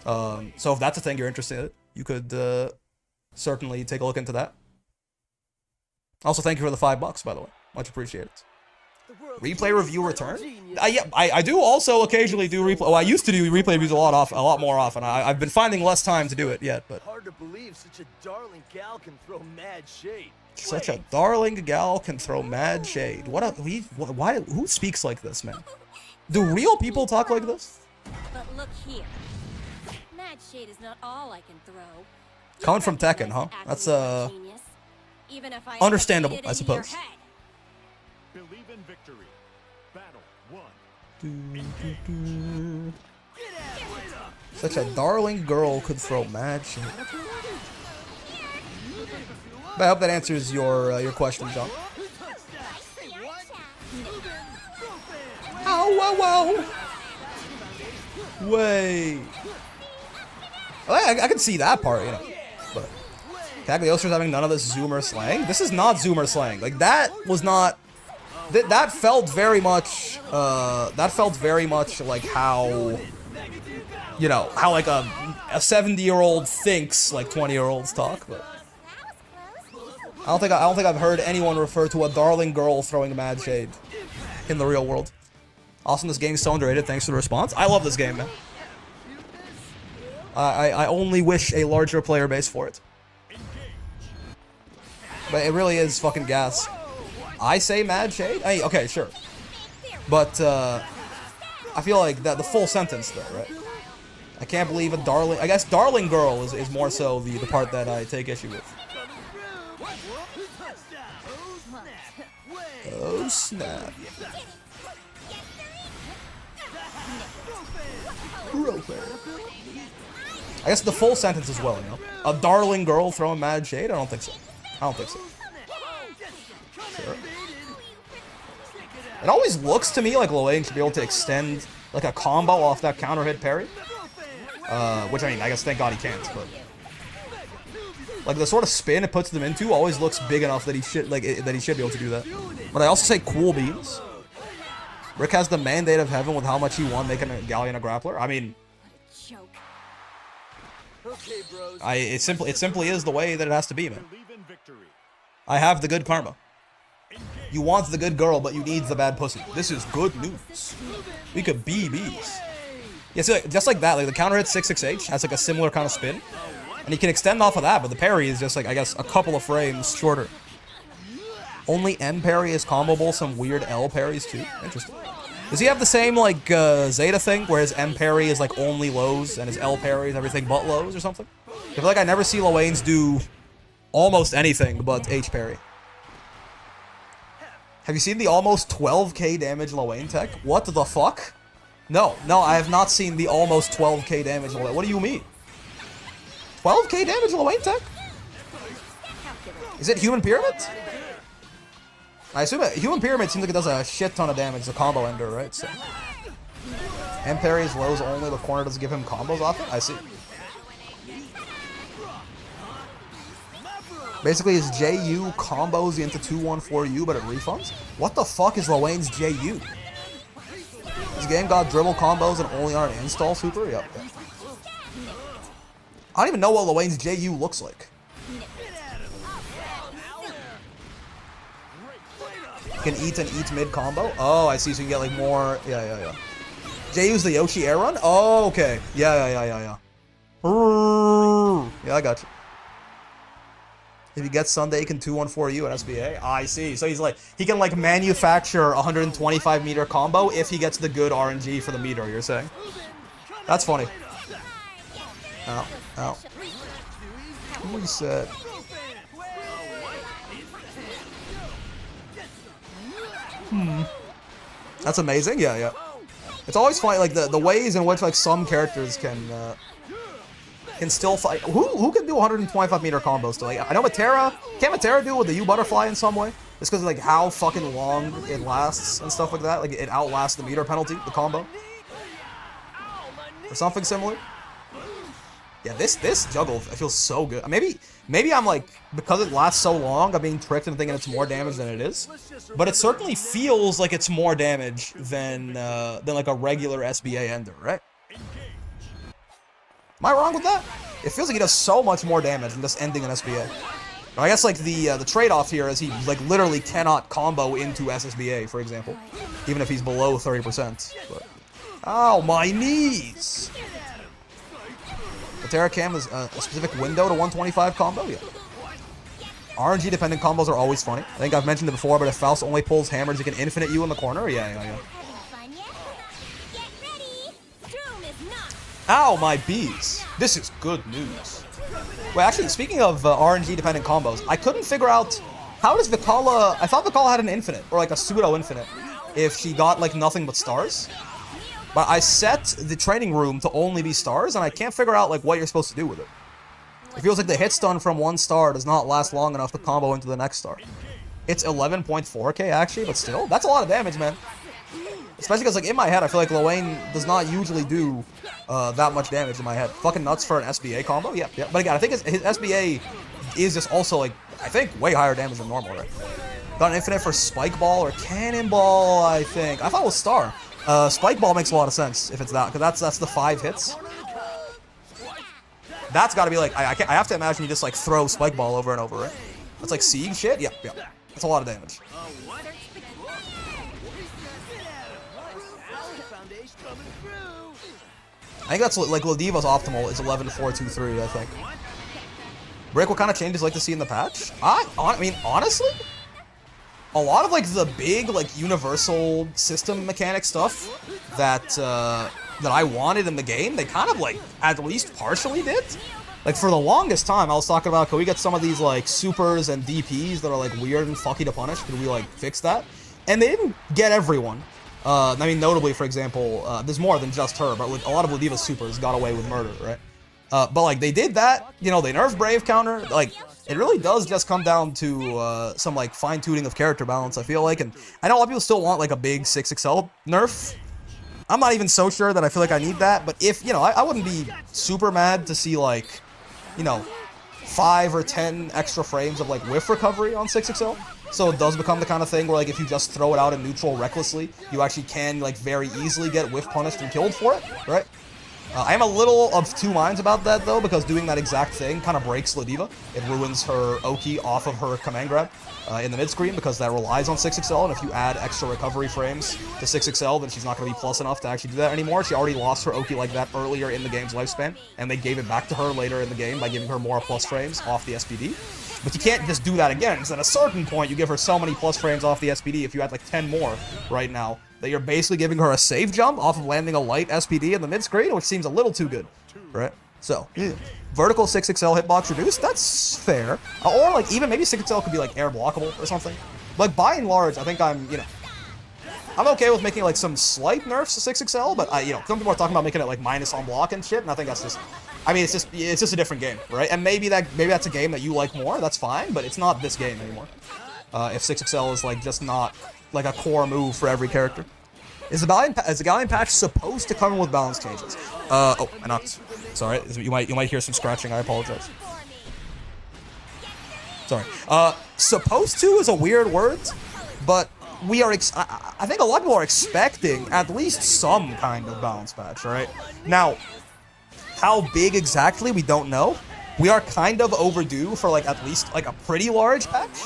So if that's a thing you're interested in, you could certainly take a look into that. Also, thank you for the $5, by the way. Much appreciated. Replay review return? Yeah, I do also occasionally do replay. Well, I used to do replay reviews a lot more often. I've been finding less time to do it yet, but Hard to believe such a darling gal can throw mad shade. such a darling gal can throw mad shade. Why? Who speaks like this, man? Do real people talk like this? But look here. Mad shade is not all I can throw. You Coming from recognize Tekken, huh? the That's acting genius, even if I understandable, hit it I in your suppose. head. Believe in victory. Battle 1. Such a darling girl could throw mad shade. But I hope that answers your question, John. Ow, whoa, whoa. Wait. I can see that part, you know. But Cagliostra's having none of this Zoomer slang. This is not Zoomer slang. Like that was not. That felt very much. That felt very much like how. You know how like a 70-year-old thinks like 20-year-olds talk. But I don't think I've heard anyone refer to a darling girl throwing mad shade in the real world. Awesome, this game's so underrated. Thanks for the response. I love this game, man. I only wish a larger player base for it. But it really is fucking gas. I say mad shade? Hey, okay, sure. But, I feel like that the full sentence, though, right? I can't believe a darling... I guess darling girl is more so the part that I take issue with. Oh, snap. I guess the full sentence as well, you know? A darling girl throwing mad shade? I don't think so. Sure. It always looks to me like Loane should be able to extend like a combo off that counter hit parry. Which I mean, I guess thank God he can't, but like the sort of spin it puts them into always looks big enough that he should be able to do that. But I also say cool beans. Rick has the mandate of heaven with how much he won making a Galleon a grappler. I mean, Joke. Okay, bros. it simply is the way that it has to be, man. Believe in victory. I have the good karma. You want the good girl, but you need the bad pussy. This is good news. We could BBs. Yeah, so just like that, like the counter hit 66H has like a similar kind of spin. And he can extend off of that, but the parry is just like, I guess, a couple of frames shorter. Only M parry is comboable, some weird L parries too. Interesting. Does he have the same, like, Zeta thing, where his M parry is, like, only lows, and his L parry is everything but lows, or something? I feel like I never see Loanes do almost anything but H parry. Have you seen the almost 12k damage Loane tech? What the fuck? No, I have not seen the almost 12k damage Loane. What do you mean? 12k damage Loane tech? Is it Human Pyramid? I assume Human Pyramid seems like it does a shit ton of damage, the combo ender, right? So M parries lows only, the corner doesn't give him combos off it? I see. Basically, his JU combos into 214U, but it refunds? What the fuck is Loane's JU? This game got dribble combos and only on an install super? Yep. I don't even know what Loane's JU looks like. You can eat and eat mid combo. Oh, I see. So you can get like more. Yeah. Jay used the Yoshi air run. Oh, okay. Yeah. Yeah, I got you. If he gets Sunday, he can 2-1-4 you at SBA. I see. So he's like, he can like manufacture a 125 meter combo if he gets the good RNG for the meter, you're saying? That's funny. Ow. Reset. That's amazing. Yeah. It's always funny, like the ways in which like some characters can still fight. Who can do 125 meter combos still? Like, I know Matera. Can't Matera do it with the U butterfly in some way? It's because of like how fucking long it lasts and stuff like that. Like it outlasts the meter penalty, the combo, or something similar. Yeah, this juggle feels so good. Maybe I'm like, because it lasts so long, I'm being tricked into thinking it's more damage than it is. But it certainly feels like it's more damage than like a regular SBA ender, right? Am I wrong with that? It feels like he does so much more damage than just ending an SBA. I guess like the trade-off here is he like literally cannot combo into SSBA, for example, even if he's below 30%. But, ow, my knees! The Terra Cam is a specific window to 125 combo? Yeah. RNG dependent combos are always funny. I think I've mentioned it before, but if Faust only pulls hammers, he can infinite you in the corner. Yeah. Ow, my bees. This is good news. Wait, actually, speaking of RNG dependent combos, I couldn't figure out how does Vikala... I thought Vikala had an infinite, or like a pseudo-infinite, if she got like nothing but stars. But I set the training room to only be stars, and I can't figure out like what you're supposed to do with it. It feels like the hit stun from one star does not last long enough to combo into the next star. It's 11.4k actually, but still, that's a lot of damage, man. Especially because like in my head, I feel like Lowain does not usually do that much damage in my head. Fucking nuts for an SBA combo, yeah. But again, I think his SBA is just also like, I think way higher damage than normal, right? Got an infinite for Spike Ball or Cannonball, I think. I thought it was Star. Spike Ball makes a lot of sense if it's that, because that's the 5 hits. That's got to be like, I have to imagine you just like throw Spike Ball over and over, right? That's like Siege shit? Yeah. That's a lot of damage. I think that's like Ladiva's optimal is 11-4-2-3, I think. Brick, what kind of changes you like to see in the patch? I mean, honestly, a lot of like the big like universal system mechanic stuff that I wanted in the game, they kind of like at least partially did. Like for the longest time, I was talking about, can we get some of these like supers and DPs that are like weird and fucky to punish? Could we like fix that? And they didn't get everyone. I mean, notably, for example, there's more than just her, but like, a lot of Ladiva's supers got away with murder, right? But like they did that, you know, they nerfed Brave counter. Like it really does just come down to some like fine tuning of character balance, I feel like. And I know a lot of people still want like a big 6XL nerf. I'm not even so sure that I feel like I need that, but if, you know, I wouldn't be super mad to see like, you know, 5 or 10 extra frames of like whiff recovery on 6XL. So it does become the kind of thing where like if you just throw it out in neutral recklessly, you actually can like very easily get whiff punished and killed for it, right? I am a little of two minds about that though, because doing that exact thing kind of breaks Ladiva. It ruins her Oki off of her command grab in the mid screen, because that relies on 6XL, and if you add extra recovery frames to 6XL, then she's not going to be plus enough to actually do that anymore. She already lost her Oki like that earlier in the game's lifespan, and they gave it back to her later in the game by giving her more plus frames off the SPD. But you can't just do that again, because at a certain point you give her so many plus frames off the SPD, if you add like 10 more right now, that you're basically giving her a save jump off of landing a light SPD in the mid screen, which seems a little too good, right? So, yeah. Vertical 6XL hitbox reduced, that's fair. Or like even maybe 6XL could be like air blockable or something. Like by and large, I think I'm okay with making like some slight nerfs to 6XL, but some people are talking about making it like minus on block and shit, and I think that's just, I mean, it's just a different game, right? And maybe that's a game that you like more, that's fine, but it's not this game anymore. If 6XL is like just not like a core move for every character. Is the Galleon patch supposed to come with balance changes? Oh, I knocked. Sorry, you might hear some scratching. I apologize. Sorry. Supposed to is a weird word, but we are. I think a lot of people are expecting at least some kind of balance patch, right? Now, how big exactly we don't know. we are kind of overdue for like at least like a pretty large patch.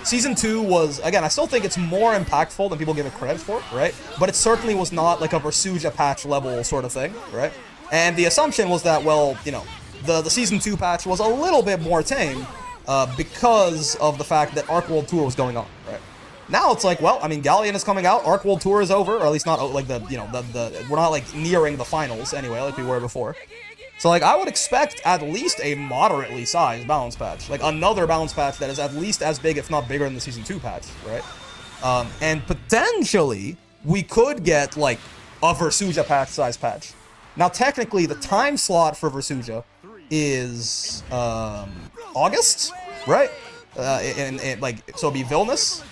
Season 2 was, again, I still think it's more impactful than people give it credit for, right? But it certainly was not like a Versuja patch level sort of thing, right? And the assumption was that, well, you know, the Season 2 patch was a little bit more tame because of the fact that Arc World Tour was going on, right? Now it's like, well, I mean, Galleon is coming out, Arc World Tour is over, or at least not like the, you know, we're not like nearing the finals anyway, like we were before. So, like, I would expect at least a moderately sized balance patch. Like, another balance patch that is at least as big, if not bigger, than the Season 2 patch, right? And potentially, we could get, like, a Versuja size patch. Now, technically, the time slot for Versuja is, August, right? Like, so it'd be Vilnius.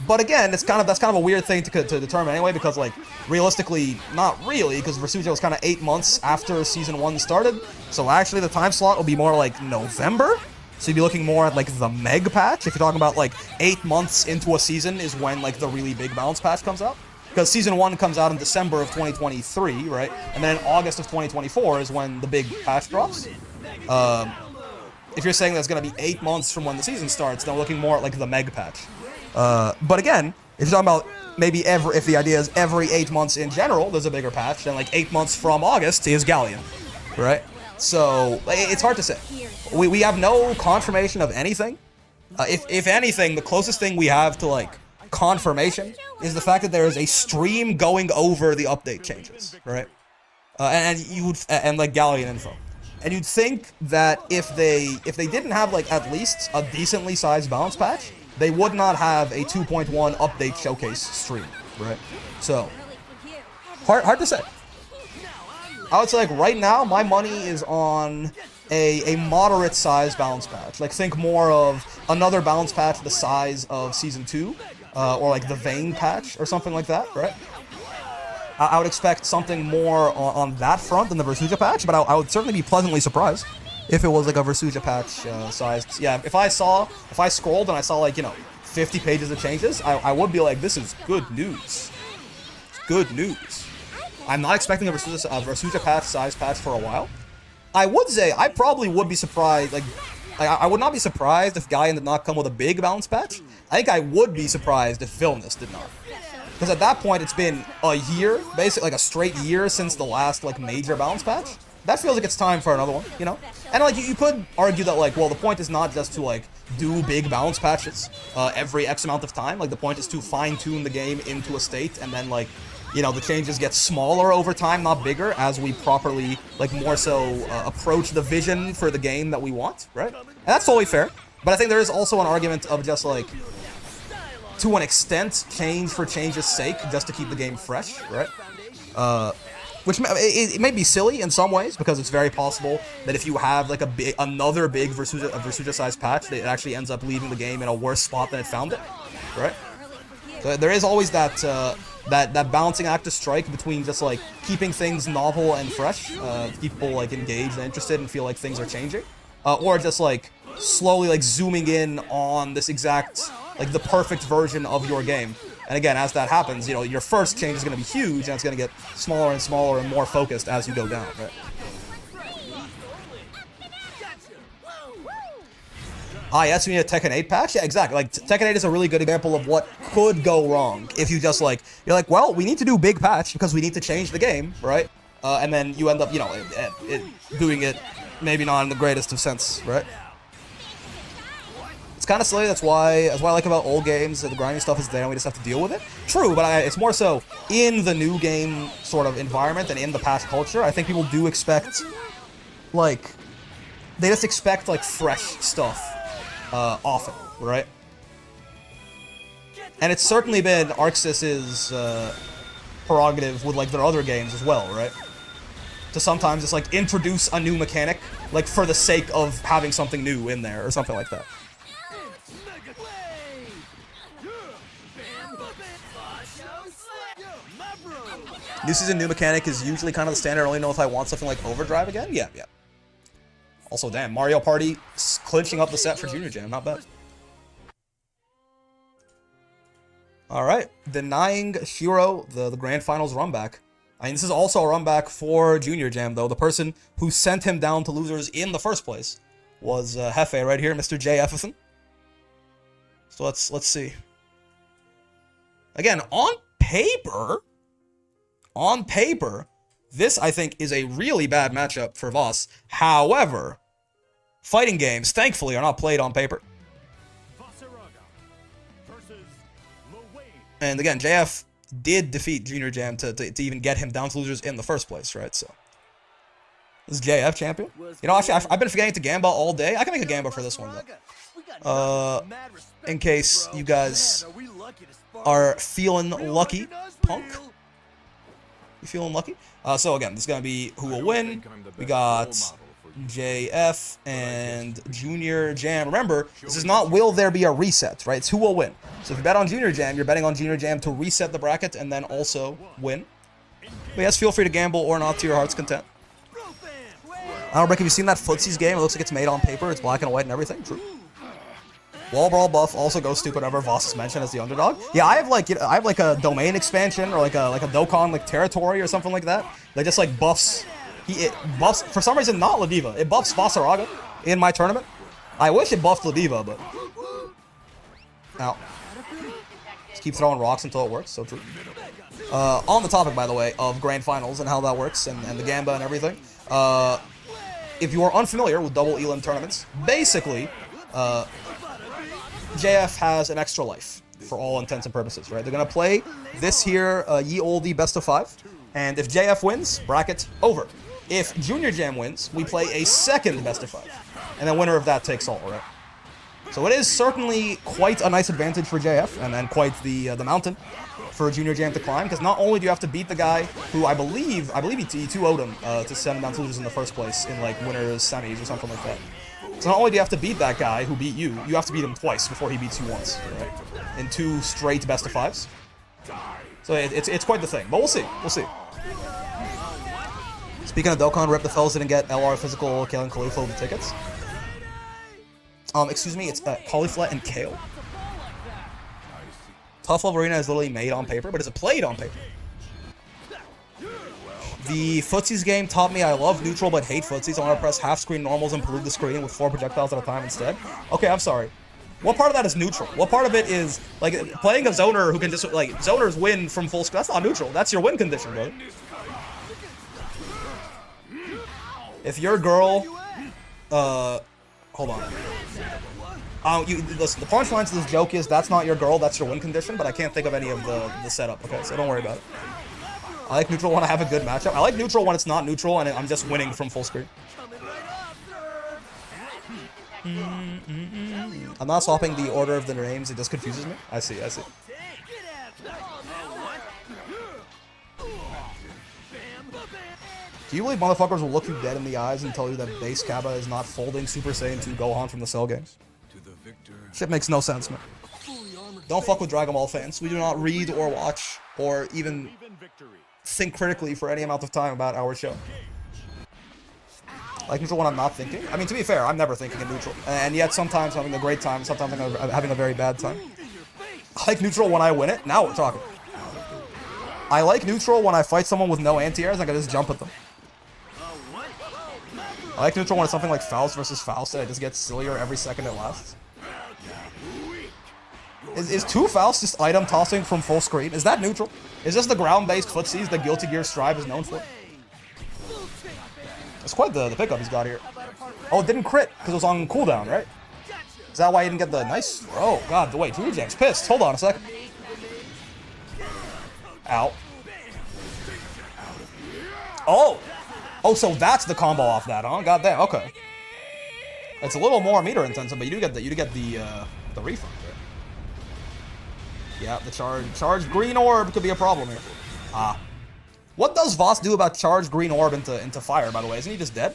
But again, that's kind of a weird thing to determine anyway, because like realistically, not really, because Versuja was kind of 8 months after Season 1 started. So actually, the time slot will be more like November. So you'd be looking more at like the Meg patch. If you're talking about like 8 months into a season is when like the really big balance patch comes out. Because Season 1 comes out in December of 2023, right? And then in August of 2024 is when the big patch drops. If you're saying that's going to be 8 months from when the season starts, then we're looking more at like the Meg patch. But again, if you're talking about maybe if the idea is every 8 months in general, there's a bigger patch, then like 8 months from August is Galleon, right? So it's hard to say. We have no confirmation of anything. If anything, the closest thing we have to like confirmation is the fact that there is a stream going over the update changes, right? And like Galleon info. And you'd think that if they didn't have like at least a decently sized balance patch, they would not have a 2.1 update showcase stream, right? So, hard to say. I would say, like, right now, my money is on a moderate-sized balance patch. Like, think more of another balance patch the size of Season 2, or, like, the Vayne patch, or something like that, right? I would expect something more on that front than the Versuja patch, but I would certainly be pleasantly surprised if it was like a Versuja patch size. Yeah, if I scrolled and I saw like, you know, 50 pages of changes, I would be like, this is good news. It's good news. I'm not expecting a Versuja patch size patch for a while. I would say I probably would be surprised, like, I would not be surprised if Galleon did not come with a big balance patch. I think I would be surprised if Vilnius did not. Because at that point, it's been a year, basically like a straight year since the last like major balance patch. That feels like it's time for another one, you know? And like you could argue that like, well, the point is not just to like do big balance patches every X amount of time. Like the point is to fine-tune the game into a state, and then like, you know, the changes get smaller over time, not bigger, as we properly like more so approach the vision for the game that we want, right? And that's totally fair. But I think there is also an argument of just like, to an extent, change for change's sake, just to keep the game fresh, right? Which it may be silly in some ways, because it's very possible that if you have like another big Versuja-sized patch, it actually ends up leaving the game in a worse spot than it found it, right? So there is always that that balancing act to strike between just like keeping things novel and fresh, to keep people like engaged and interested and feel like things are changing, or just like slowly like zooming in on this exact like the perfect version of your game. And again, as that happens, you know, your first change is going to be huge, and it's going to get smaller and smaller and more focused as you go down, right? Yes, we need a Tekken 8 patch? Yeah, exactly. Like, Tekken 8 is a really good example of what could go wrong if you just, like, you're like, well, we need to do big patch because we need to change the game, right? And then you end up, you know, doing it maybe not in the greatest of sense, right? It's kind of silly. That's why I like about old games, that the grinding stuff is there and we just have to deal with it. True, but it's more so in the new game sort of environment and in the patch culture. I think people do expect, like, they just expect, like, fresh stuff often, right? And it's certainly been ArcSys's prerogative with, like, their other games as well, right? To sometimes just, like, introduce a new mechanic, like, for the sake of having something new in there or something like that. New season, new mechanic is usually kind of the standard. I only know if I want something like Overdrive again. Yeah. Also, damn, Mario Party clinching up the set for Junior Jam. Not bad. Alright, denying Shiro the Grand Finals run back. I mean, this is also a run back for Junior Jam, though. The person who sent him down to losers in the first place. was Hefe right here, Mr. J. Efferson. So let's see. Again, on paper, this I think is a really bad matchup for Voss. However, fighting games, thankfully, are not played on paper. And again, JF did defeat Junior Jam to even get him down to losers in the first place, right? So this is JF champion. You know, actually, I've been forgetting to Gamba all day. I can make a Gamba for this one, though. In case you guys are feeling lucky, Punk. You feeling lucky? So again, this is gonna be who will win. We got JF and Junior Jam. Remember, this is not will there be a reset, right? It's who will win. So if you bet on Junior Jam, you're betting on Junior Jam to reset the bracket and then also win. But yes, feel free to gamble or not to your heart's content. I don't know, Rick, have you seen that Footsies game? It looks like it's made on paper. It's black and white and everything. True. Wall Brawl buff also goes stupid whenever Voss is mentioned as the underdog. Yeah, I have like a domain expansion or like a Dokkan like territory or something like that. That just like buffs. It buffs for some reason not Ladiva. It buffs Vossaraga in my tournament. I wish it buffed Ladiva, but ow. Just keep throwing rocks until it works. So true. On the topic, by the way, of grand finals and how that works and the Gamba and everything. If you are unfamiliar with double Elam tournaments, basically, JF has an extra life for all intents and purposes, right? They're gonna play this here ye olde best of 5, and if JF wins, bracket over. If Junior Jam wins, we play a second best of 5, and then winner of that takes all, right? So it is certainly quite a nice advantage for JF, and then quite the mountain for Junior Jam to climb, because not only do you have to beat the guy who I believe he 2-0'd him to send him down to losers in the first place in like winners semis or something like that. So not only do you have to beat that guy who beat you, you have to beat him twice before he beats you once, right? In 2 straight best of 5s. So it's quite the thing, but we'll see. We'll see. Speaking of Dokkan, Rip the fellas didn't get LR physical, Kale and Caulifla the tickets. Excuse me, it's Caulifla and Kale. Tough Love Arena is literally made on paper, but is it played on paper? The Footsies game taught me I love neutral but hate Footsies. I want to press half-screen normals and pollute the screen with 4 projectiles at a time instead. Okay, I'm sorry. What part of that is neutral? What part of it is, like, playing a zoner who can just, like, zoners win from full screen? That's not neutral. That's your win condition, bro. If your girl, hold on. Listen, the punchline to this joke is that's not your girl, that's your win condition, but I can't think of any of the setup, okay? So don't worry about it. I like neutral when I have a good matchup. I like neutral when it's not neutral and I'm just winning from full screen. I'm not swapping the order of the names, it just confuses me. I see. Do you believe motherfuckers will look you dead in the eyes and tell you that base Kaba is not folding Super Saiyan 2 Gohan from the Cell games? Shit makes no sense, man. Don't fuck with Dragon Ball fans. We do not read or watch or even think critically for any amount of time about our show. I like neutral when I'm not thinking. I mean, to be fair, I'm never thinking in neutral. And yet sometimes I'm having a great time, sometimes I'm having a very bad time. I like neutral when I win it. Now we're talking. I like neutral when I fight someone with no anti-airs, I can just jump at them. I like neutral when it's something like Faust versus Faust and it just gets sillier every second it lasts. Is 2 Faust just item tossing from full screen? Is that neutral? Is this the ground-based footsies that Guilty Gear Strive is known for? That's quite the pickup he's got here. Oh, it didn't crit because it was on cooldown, right? Is that why he didn't get the nice? Oh god, wait, Junior Jam's pissed. Hold on a second. Ow. Oh, so that's the combo off that, huh? God damn, okay. It's a little more meter intensive, but you do get the refund. Yeah, the charged green orb could be a problem here. What does Voss do about charged green orb into fire, by the way? Isn't he just dead?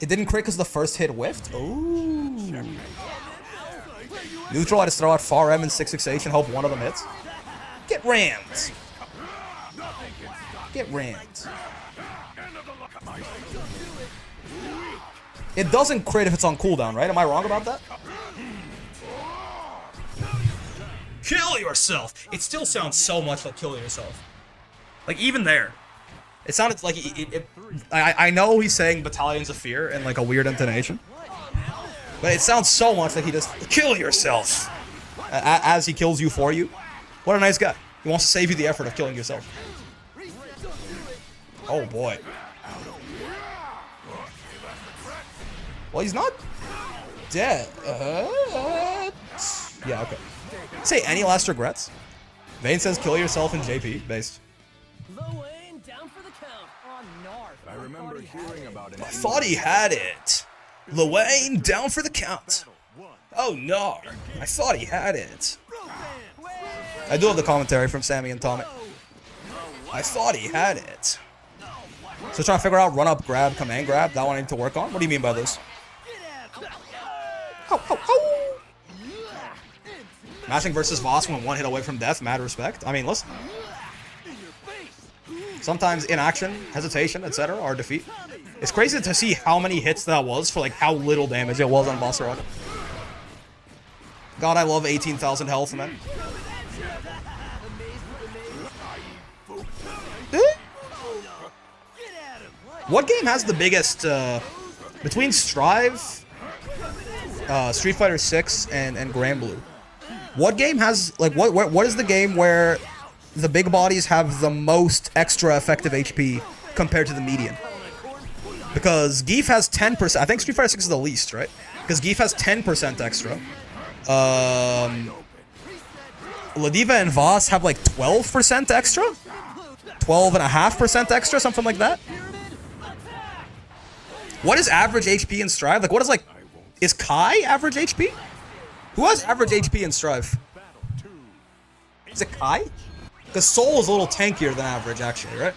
It didn't crit because the first hit whiffed? Ooh. Neutral, I just throw out far M and 668 and hope one of them hits. Get rammed. Get rammed. It doesn't crit if it's on cooldown, right? Am I wrong about that? Kill yourself! It still sounds so much like kill yourself. Like, even there. It sounded like I know he's saying battalions of fear in like a weird intonation, but it sounds so much like he just kill yourself as he kills you for you. What a nice guy. He wants to save you the effort of killing yourself. Oh boy. Well, he's not dead. Yeah, okay. Say any last regrets? Vane says kill yourself in JP based. Lowen down for the count. On Narf. I remember hearing about it. I thought he had it. Lewayne down for the count. Oh no, I thought he had it. I do have the commentary from Sammy and Tommy. I thought he had it. So trying to figure out run up, grab, command grab. That one I need to work on. What do you mean by this? Mashing versus Voss when one hit away from death. Mad respect. I mean, listen. Sometimes inaction, hesitation, etc. are defeat. It's crazy to see how many hits that was for like how little damage it was on Basarada. God, I love 18,000 health, man. What game has the biggest, between Strive, Street Fighter 6, and Grand Blue? What game has, like, what is the game where the big bodies have the most extra effective HP compared to the median? Because Geef has 10%, I think Street Fighter 6 is the least, right? Because Geef has 10% extra. Ladiva and Voss have like 12% extra? 12.5% extra, something like that? What is average HP in Strive? Like, what is like... Is Kai average HP? Who has average HP in Strive? Is it Kai? Because Soul is a little tankier than average, actually, right?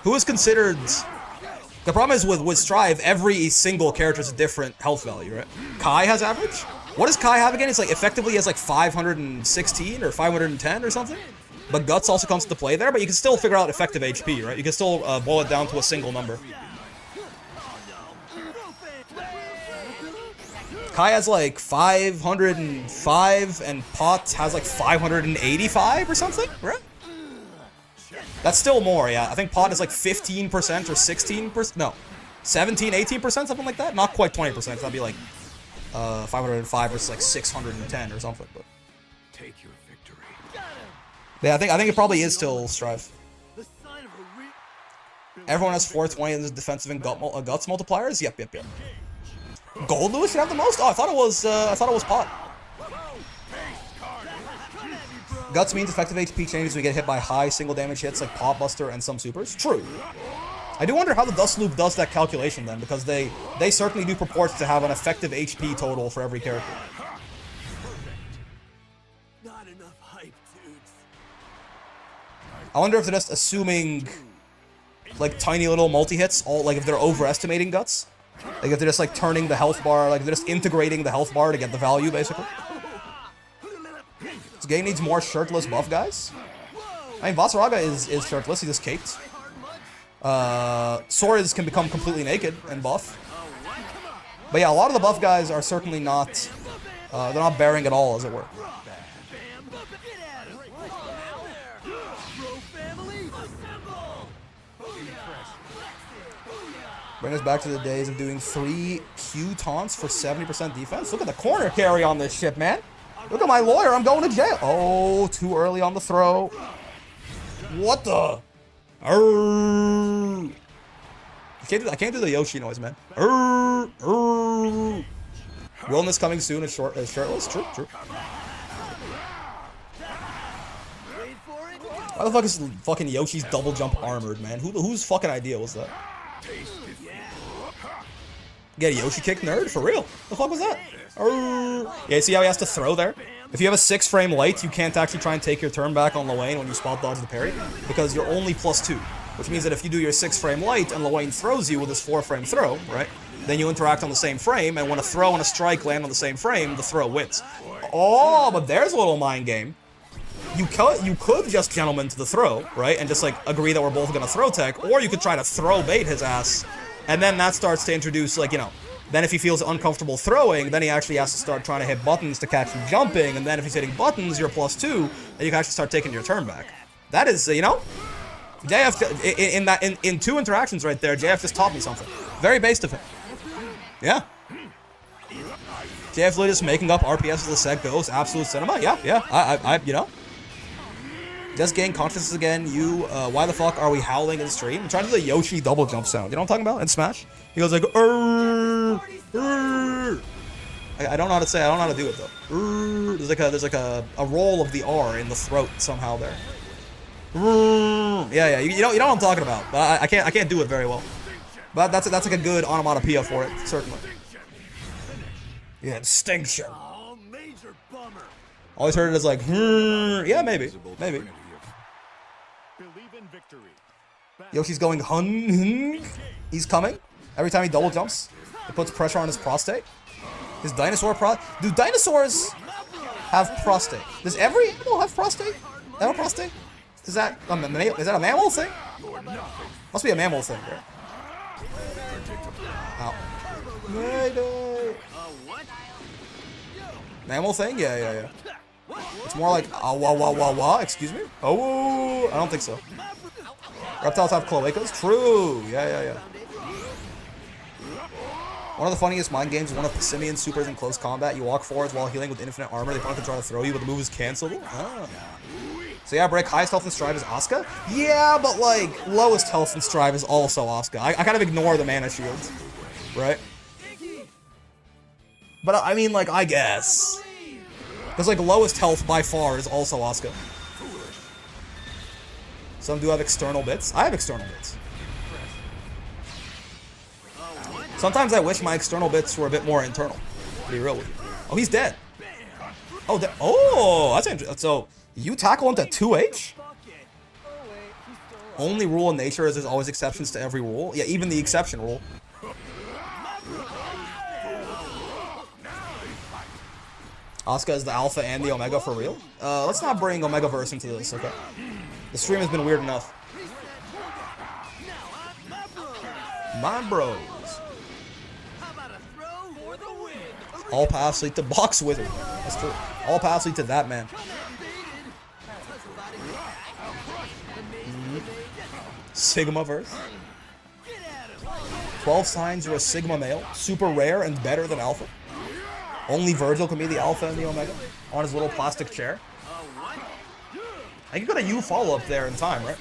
Who is considered... The problem is with Strive, every single character is a different health value, right? Kai has average? What does Kai have again? It's like effectively he has like 516 or 510 or something. But Guts also comes into play there, but you can still figure out effective HP, right? You can still boil it down to a single number. Kai has like 505 and Pot has like 585 or something, right? That's still more, yeah. I think Pot is like 15% or 16%. No, 17, 18%, something like that. Not quite 20%. So that'd be like 505 versus like 610 or something. But Take your victory. yeah, I think it probably is still Strive. Everyone has 420 in the defensive and guts multipliers. Yep. Gold Lewis should have the most. Oh, I thought it was Pot. Guts means effective HP changes when we get hit by high single damage hits like Pot Buster and some supers. True. I do wonder how the Dust Loop does that calculation then, because they certainly do purport to have an effective HP total for every character. Not enough hype, dudes. I wonder if they're just assuming like tiny little multi-hits, all like if they're overestimating Guts. Like if they're just like turning the health bar, like they're just integrating the health bar to get the value basically. This game needs more shirtless buff guys. I mean, Vasaraga is shirtless, he just caped. Swords can become completely naked and buff. But yeah, a lot of the buff guys are certainly not, they're not bearing at all, as it were. Bring us back to the days of doing 3 Q taunts for 70% defense. Look at the corner carry on this shit, man. Look at my lawyer, I'm going to jail. Oh, too early on the throw. What the? Arrgh. I can't do the Yoshi noise, man. Arrgh, arrgh. Wellness coming soon is shirtless. True. Why the fuck is fucking Yoshi's double jump armored, man? Whose fucking idea was that? Get a Yoshi kick, nerd? For real? The fuck was that? Yeah, see how he has to throw there? If you have a 6-frame light, you can't actually try and take your turn back on Lewayne when you spot dodge the parry, because you're only +2. Which means that if you do your 6-frame light and Lewayne throws you with his 4-frame throw, right? Then you interact on the same frame, and when a throw and a strike land on the same frame, the throw wins. Oh, but there's a little mind game. You could just gentleman to the throw, right? And just like agree that we're both gonna throw tech, or you could try to throw bait his ass. And then that starts to introduce, like, you know, then if he feels uncomfortable throwing, then he actually has to start trying to hit buttons to catch you jumping, and then if he's hitting buttons, you're +2, and you can actually start taking your turn back. That is, you know, JF in 2 interactions right there. JF just taught me something very based of him. Yeah. JF literally just making up RPS as the set goes. Absolute cinema. Yeah. I you know. Just gain consciousness again. Why the fuck are we howling in stream? I'm trying to do the Yoshi double jump sound. You know what I'm talking about? In Smash? He goes like, I don't know how to say it. I don't know how to do it though. There's like a roll of the R in the throat somehow there. Yeah. You know what I'm talking about. But I can't do it very well. But that's like a good onomatopoeia for it, certainly. Yeah, distinction. Oh, major bummer. Always heard it as like, yeah, maybe. Believe in victory. Yoshi's going He's coming. Every time he double jumps, it puts pressure on his prostate. His dinosaur Do dinosaurs have prostate? Does every animal have prostate? They have a prostate? Is that a mammal thing? Must be a mammal thing, right? Ow. Mammal thing? Yeah. It's more like wah, excuse me? Oh, I don't think so. Reptiles have cloacas? True. Yeah. One of the funniest mind games is one of the Simian supers in close combat. You walk forwards while healing with infinite armor. They want to try to throw you, but the move is cancelable. Ah. So yeah, break highest health in Strive is Asuka. Yeah, but like lowest health in Strive is also Asuka. I kind of ignore the mana shields, right? But I mean, like, I guess. Because like lowest health by far is also Asuka. Some do have external bits. I have external bits. Sometimes I wish my external bits were a bit more internal. To be real with you. Oh, he's dead. Oh, that's interesting. So, you tackle into 2H? Only rule in nature is there's always exceptions to every rule. Yeah, even the exception rule. Asuka is the alpha and the omega for real? Let's not bring Omegaverse into this, okay? The stream has been weird enough. My bros. All paths lead to Box Wizard. That's true. All paths lead to that man. Sigmaverse. 12 signs you're a Sigma male. Super rare and better than Alpha. Only Virgil can be the Alpha and the Omega. On his little plastic chair. I can get a U follow-up there in time, right?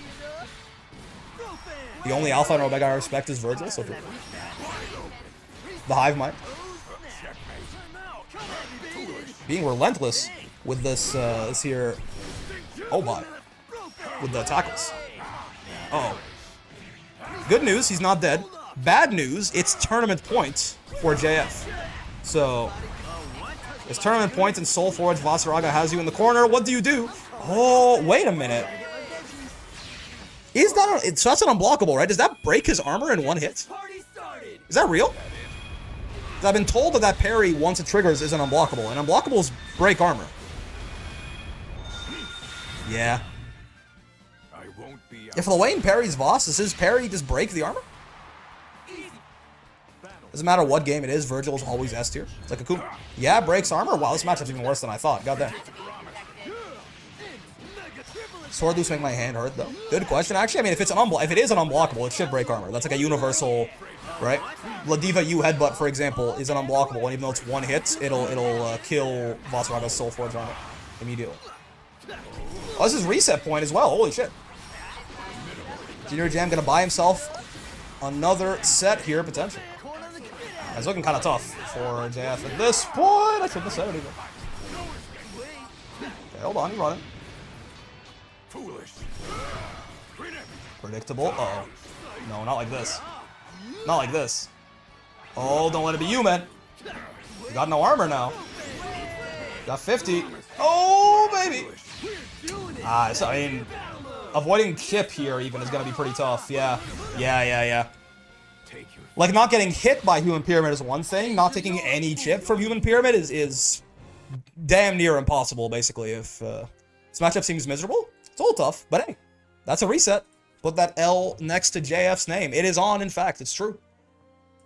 The only Alpha and Omega I respect is Virgil, so true. The Hive Mind. Being relentless with this here. Oh my. With the tackles. Uh-oh. Good news, he's not dead. Bad news, it's tournament points for JF. So, it's tournament points and Soul Forge Vasaraga has you in the corner. What do you do? Oh, wait a minute. Is that so that's an unblockable, right? Does that break his armor in one hit? Is that real? I've been told that parry, once it triggers, is an unblockable, and unblockables break armor. Yeah. If Lewayne parries Voss, does his parry just break the armor? Doesn't matter what game it is, Virgil is always S tier. It's like a Kuma. Yeah, breaks armor? Wow, this matchup's even worse than I thought. Goddamn. Sword loose make my hand hurt, though. Good question. Actually, I mean, if it is an unblockable, it should break armor. That's like a universal, right? La Diva U headbutt, for example, is an unblockable, and even though it's one hit, it'll kill Vasaraga's Soul Forge on it immediately. Oh, this is reset point as well. Holy shit. Junior Jam gonna buy himself another set here, potentially. It's looking kind of tough for JF at this point. I shouldn't have said it even. Okay, hold on, you're running. Predictable. Uh-oh. No, not like this. Not like this. Oh, don't let it be you, man. You got no armor now. Got 50. Oh, baby. So, I mean, avoiding chip here even is going to be pretty tough. Yeah. Like, not getting hit by Human Pyramid is one thing. Not taking any chip from Human Pyramid is damn near impossible, basically. If this matchup seems miserable, it's a little tough. But hey, that's a reset. Put that L next to JF's name. It is on, in fact. It's true.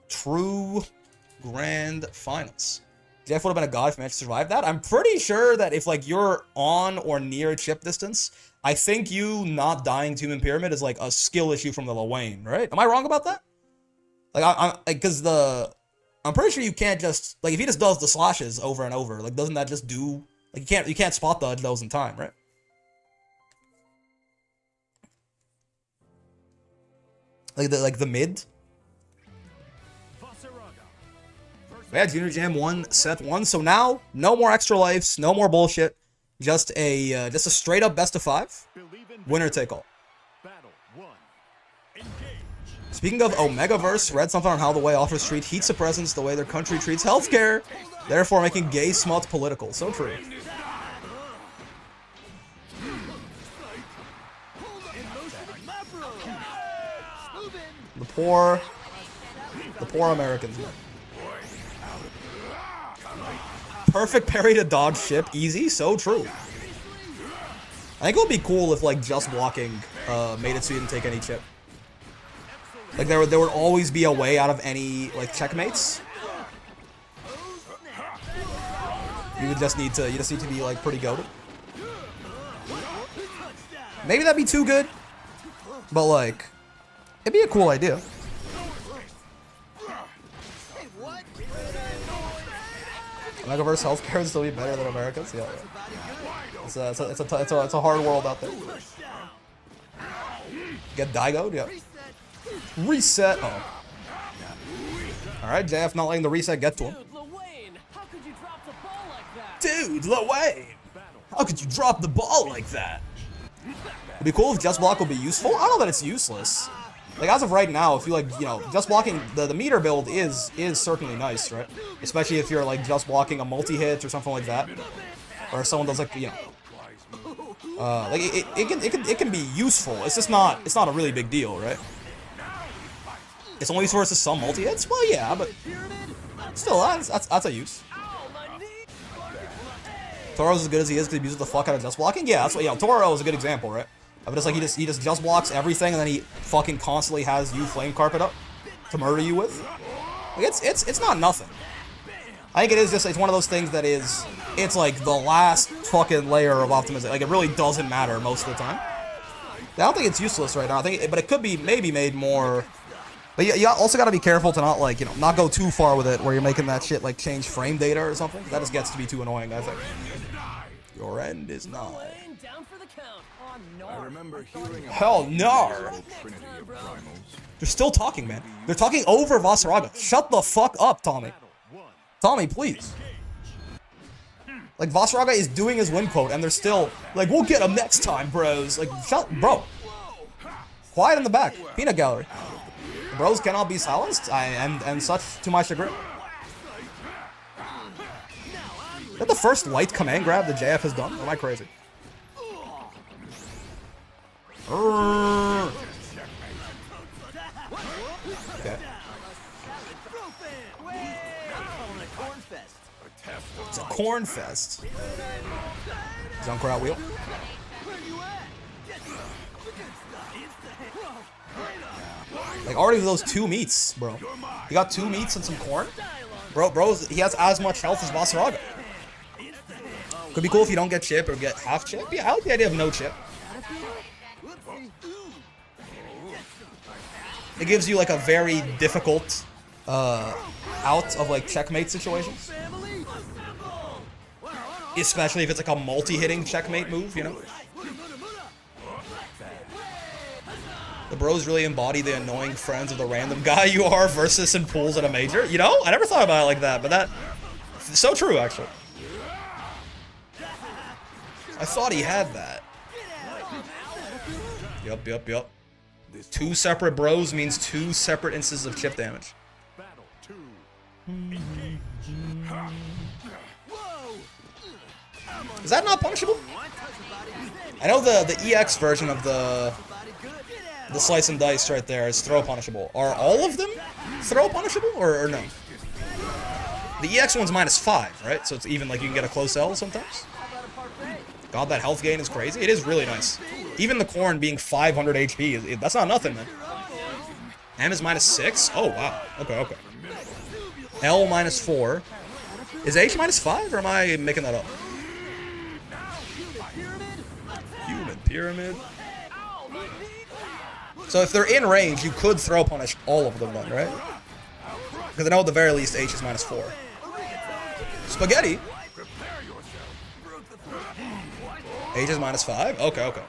True Grand Finals. Jeff would have been a god if he managed to survive that. I'm pretty sure that if, like, you're on or near chip distance, I think you not dying to Human Pyramid is, like, a skill issue from the Lil right? Am I wrong about that? Like, because I'm pretty sure you can't just, like, if he just does the slashes over and over, like, doesn't that just do, like, you can't spot dodge those in time, right? Like the mid. Yeah, Junior Jam 1, set 1. So now, no more extra lives, no more bullshit. Just a straight up best of 5. Winner take all. Speaking of Omegaverse, read something on how the way offers treat heats a presence the way their country treats healthcare, therefore making gay smut political. So true. The poor Americans, man. Perfect parry to dodge ship, easy, so true. I think it would be cool if, like, just blocking made it so you didn't take any chip. Like, there would always be a way out of any, like, checkmates. You just need to be, like, pretty goated. Maybe that'd be too good, but, like, it'd be a cool idea. Megaverse healthcare would still be better than America's. Yeah. It's a hard world out there. Get Daigo'd? Yeah. Reset. Oh. Alright, JF not letting the reset get to him. Dude, Lil Wayne! How could you drop the ball like that? It'd be cool if Just Block would be useful. I don't know that it's useless. Like, as of right now, if you, like, you know, just blocking the meter build is certainly nice, right? Especially if you're, like, just blocking a multi-hit or something like that. Or if someone does, like, you know, like, it can be useful. It's just not, it's not a really big deal, right? It's only used versus some multi-hits? Well, yeah, but still, that's a use. Toro's as good as he is because he uses the fuck out of just blocking? Yeah, that's what, yeah, Toro is a good example, right? But it's like he just blocks everything and then he fucking constantly has you flame carpet up to murder you with. Like, it's not nothing. I think it is just, it's one of those things that is, it's like the last fucking layer of optimization. Like, it really doesn't matter most of the time. I don't think it's useless right now. I think, but it could be maybe made more. But you also got to be careful to not, like, you know, not go too far with it where you're making that shit, like, change frame data or something. That just gets to be too annoying, I think. Your end is nigh. Hell no! They're still talking, man. They're talking over Vasaraga. Shut the fuck up, Tommy. Tommy, please. Like, Vasaraga is doing his win quote, and they're still like, we'll get him next time, bros. Like, shut, bro. Quiet in the back. Peanut gallery. Bros cannot be silenced, and such to my chagrin. Is that the first light command grab that JF has done? Or am I crazy? Okay. It's a corn fest. Junkrat wheel. Like, already those 2 meats, bro. You got 2 meats and some corn? Bro, he has as much health as Vasaraga. Could be cool if you don't get chip or get half chip. Yeah, I like the idea of no chip. It gives you, like, a very difficult out of, like, checkmate situations. Especially if it's, like, a multi-hitting checkmate move, you know? The bros really embody the annoying friends of the random guy you are versus in pools at a major. You know? I never thought about it like that, but that's so true, actually. I thought he had that. Yup. 2 separate bros means 2 separate instances of chip damage. Is that not punishable? I know the EX version of the slice and dice right there is throw punishable. Are all of them throw punishable or no? The EX one's -5, right? So it's even, like, you can get a close L sometimes. God, that health gain is crazy. It is really nice. Even the corn being 500 HP, that's not nothing, man. M is -6? Oh, wow. Okay. L -4. Is H -5 or am I making that up? Human pyramid. So if they're in range, you could throw punish all of them then, right? Because I know at the very least H is -4. Spaghetti. H is -5. Okay, okay.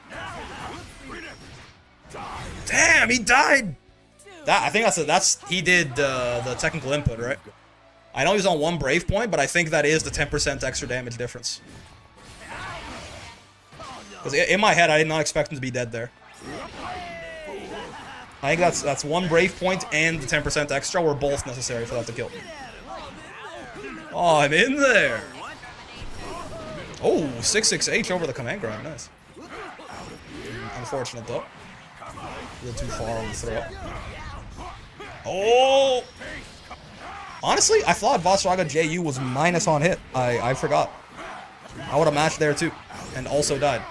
Damn, he died. That I think that's he did the technical input, right? I know he was on 1 brave point, but I think that is the 10% extra damage difference. Because in my head, I did not expect him to be dead there. I think that's 1 brave point and the 10% extra were both necessary for that to kill. Oh, I'm in there. Oh, 6-6-H over the command grab. Nice. Unfortunate though. A little too far on the throw. Oh! Honestly, I thought Vasraga JU was minus on hit. I forgot. I would have matched there too. And also died.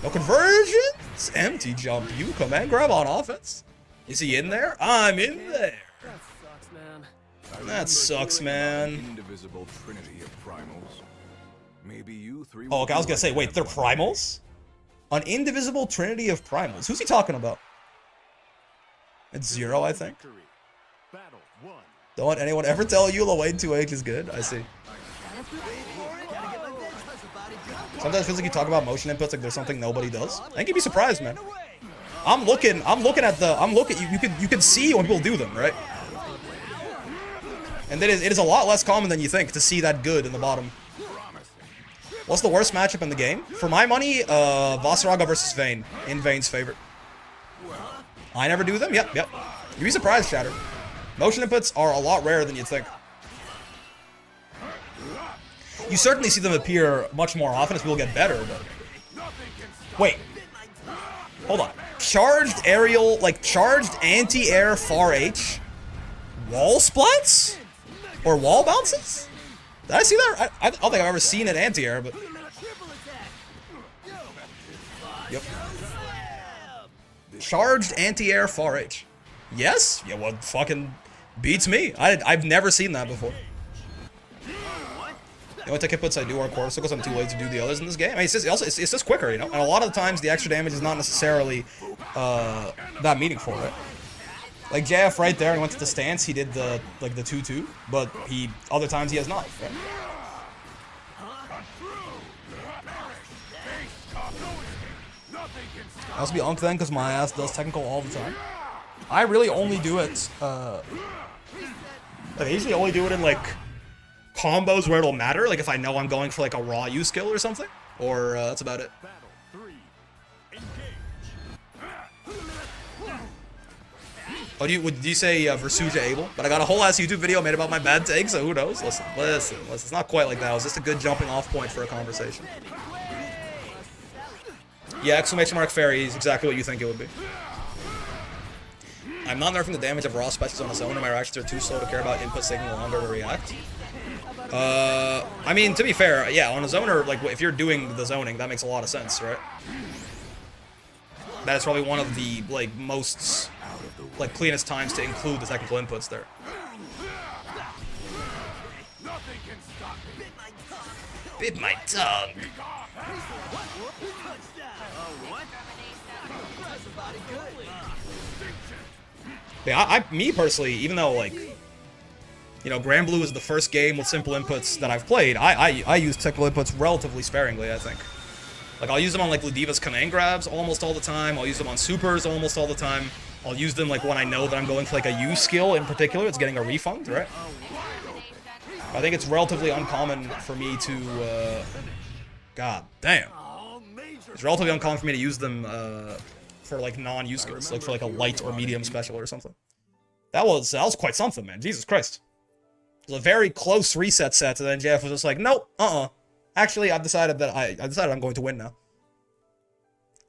No conversions! Empty jump. You command grab on offense. Is he in there? I'm in there. That sucks, man. That sucks, man. Indivisible trinity of primals. Maybe you three. Oh, okay, I was gonna say, wait, they're primals? An indivisible trinity of primals. Who's he talking about? It's 0, I think. Victory. Battle 1. Don't let anyone ever tell you Wayne 2H is good. I see. Sometimes it feels like you talk about motion inputs like there's something nobody does. I think you'd be surprised, man. I'm looking you can see when people do them, right? And it is a lot less common than you think to see that good in the bottom. What's the worst matchup in the game? For my money, Vasaraga versus Vayne, in Vayne's favor. I never do them? Yep. You'd be surprised, Chatter. Motion inputs are a lot rarer than you'd think. You certainly see them appear much more often as people get better, but... Wait. Hold on. Charged aerial, like charged anti-air far H? Wall splats? Or wall bounces? Did I see that? I don't think I've ever seen an anti-air, but... Yep. Charged anti-air far H. Yes? Yeah, well, fucking beats me. I've never seen that before. The only tech inputs I do are quarter circles. I'm too late to do the others in this game. I mean, it's just quicker, you know? And a lot of the times, the extra damage is not necessarily that meaningful, right? Like JF right there, he went to the stance, he did the, like, the 2-2, but other times he has not, right? I also be Unk then, because my ass does technical all the time. I really only do it, like, I usually only do it in, like, combos where it'll matter, like if I know I'm going for, like, a raw U skill or something, or that's about it. Battle 3. Engage. Oh, do you say Versuja Abel? But I got a whole ass YouTube video made about my bad take, so who knows? Listen. It's not quite like that. It was just a good jumping off point for a conversation. Yeah, exclamation mark fairy is exactly what you think it would be. I'm not nerfing the damage of raw specials on its own, and my reactions are too slow to care about inputs taking longer to react. I mean, to be fair, yeah, on a zoner, like, if you're doing the zoning, that makes a lot of sense, right? That is probably one of the, like, most, like, cleanest times to include the technical inputs there. Bit my tongue. Yeah, me personally, even though, like, you know, Grand Blue is the first game with simple inputs that I've played, I use technical inputs relatively sparingly, I think. Like, I'll use them on, like, Ludiva's command grabs almost all the time. I'll use them on supers almost all the time. I'll use them, like, when I know that I'm going for, like, a U skill in particular. It's getting a refund, right? I think it's relatively uncommon for me to, God damn. It's relatively uncommon for me to use them, for, like, non-U skills. Like, for, like, a light or medium special or something. That was quite something, man. Jesus Christ. It was a very close reset set, and then JF was just like, nope, Actually, I've decided that I'm going to win now.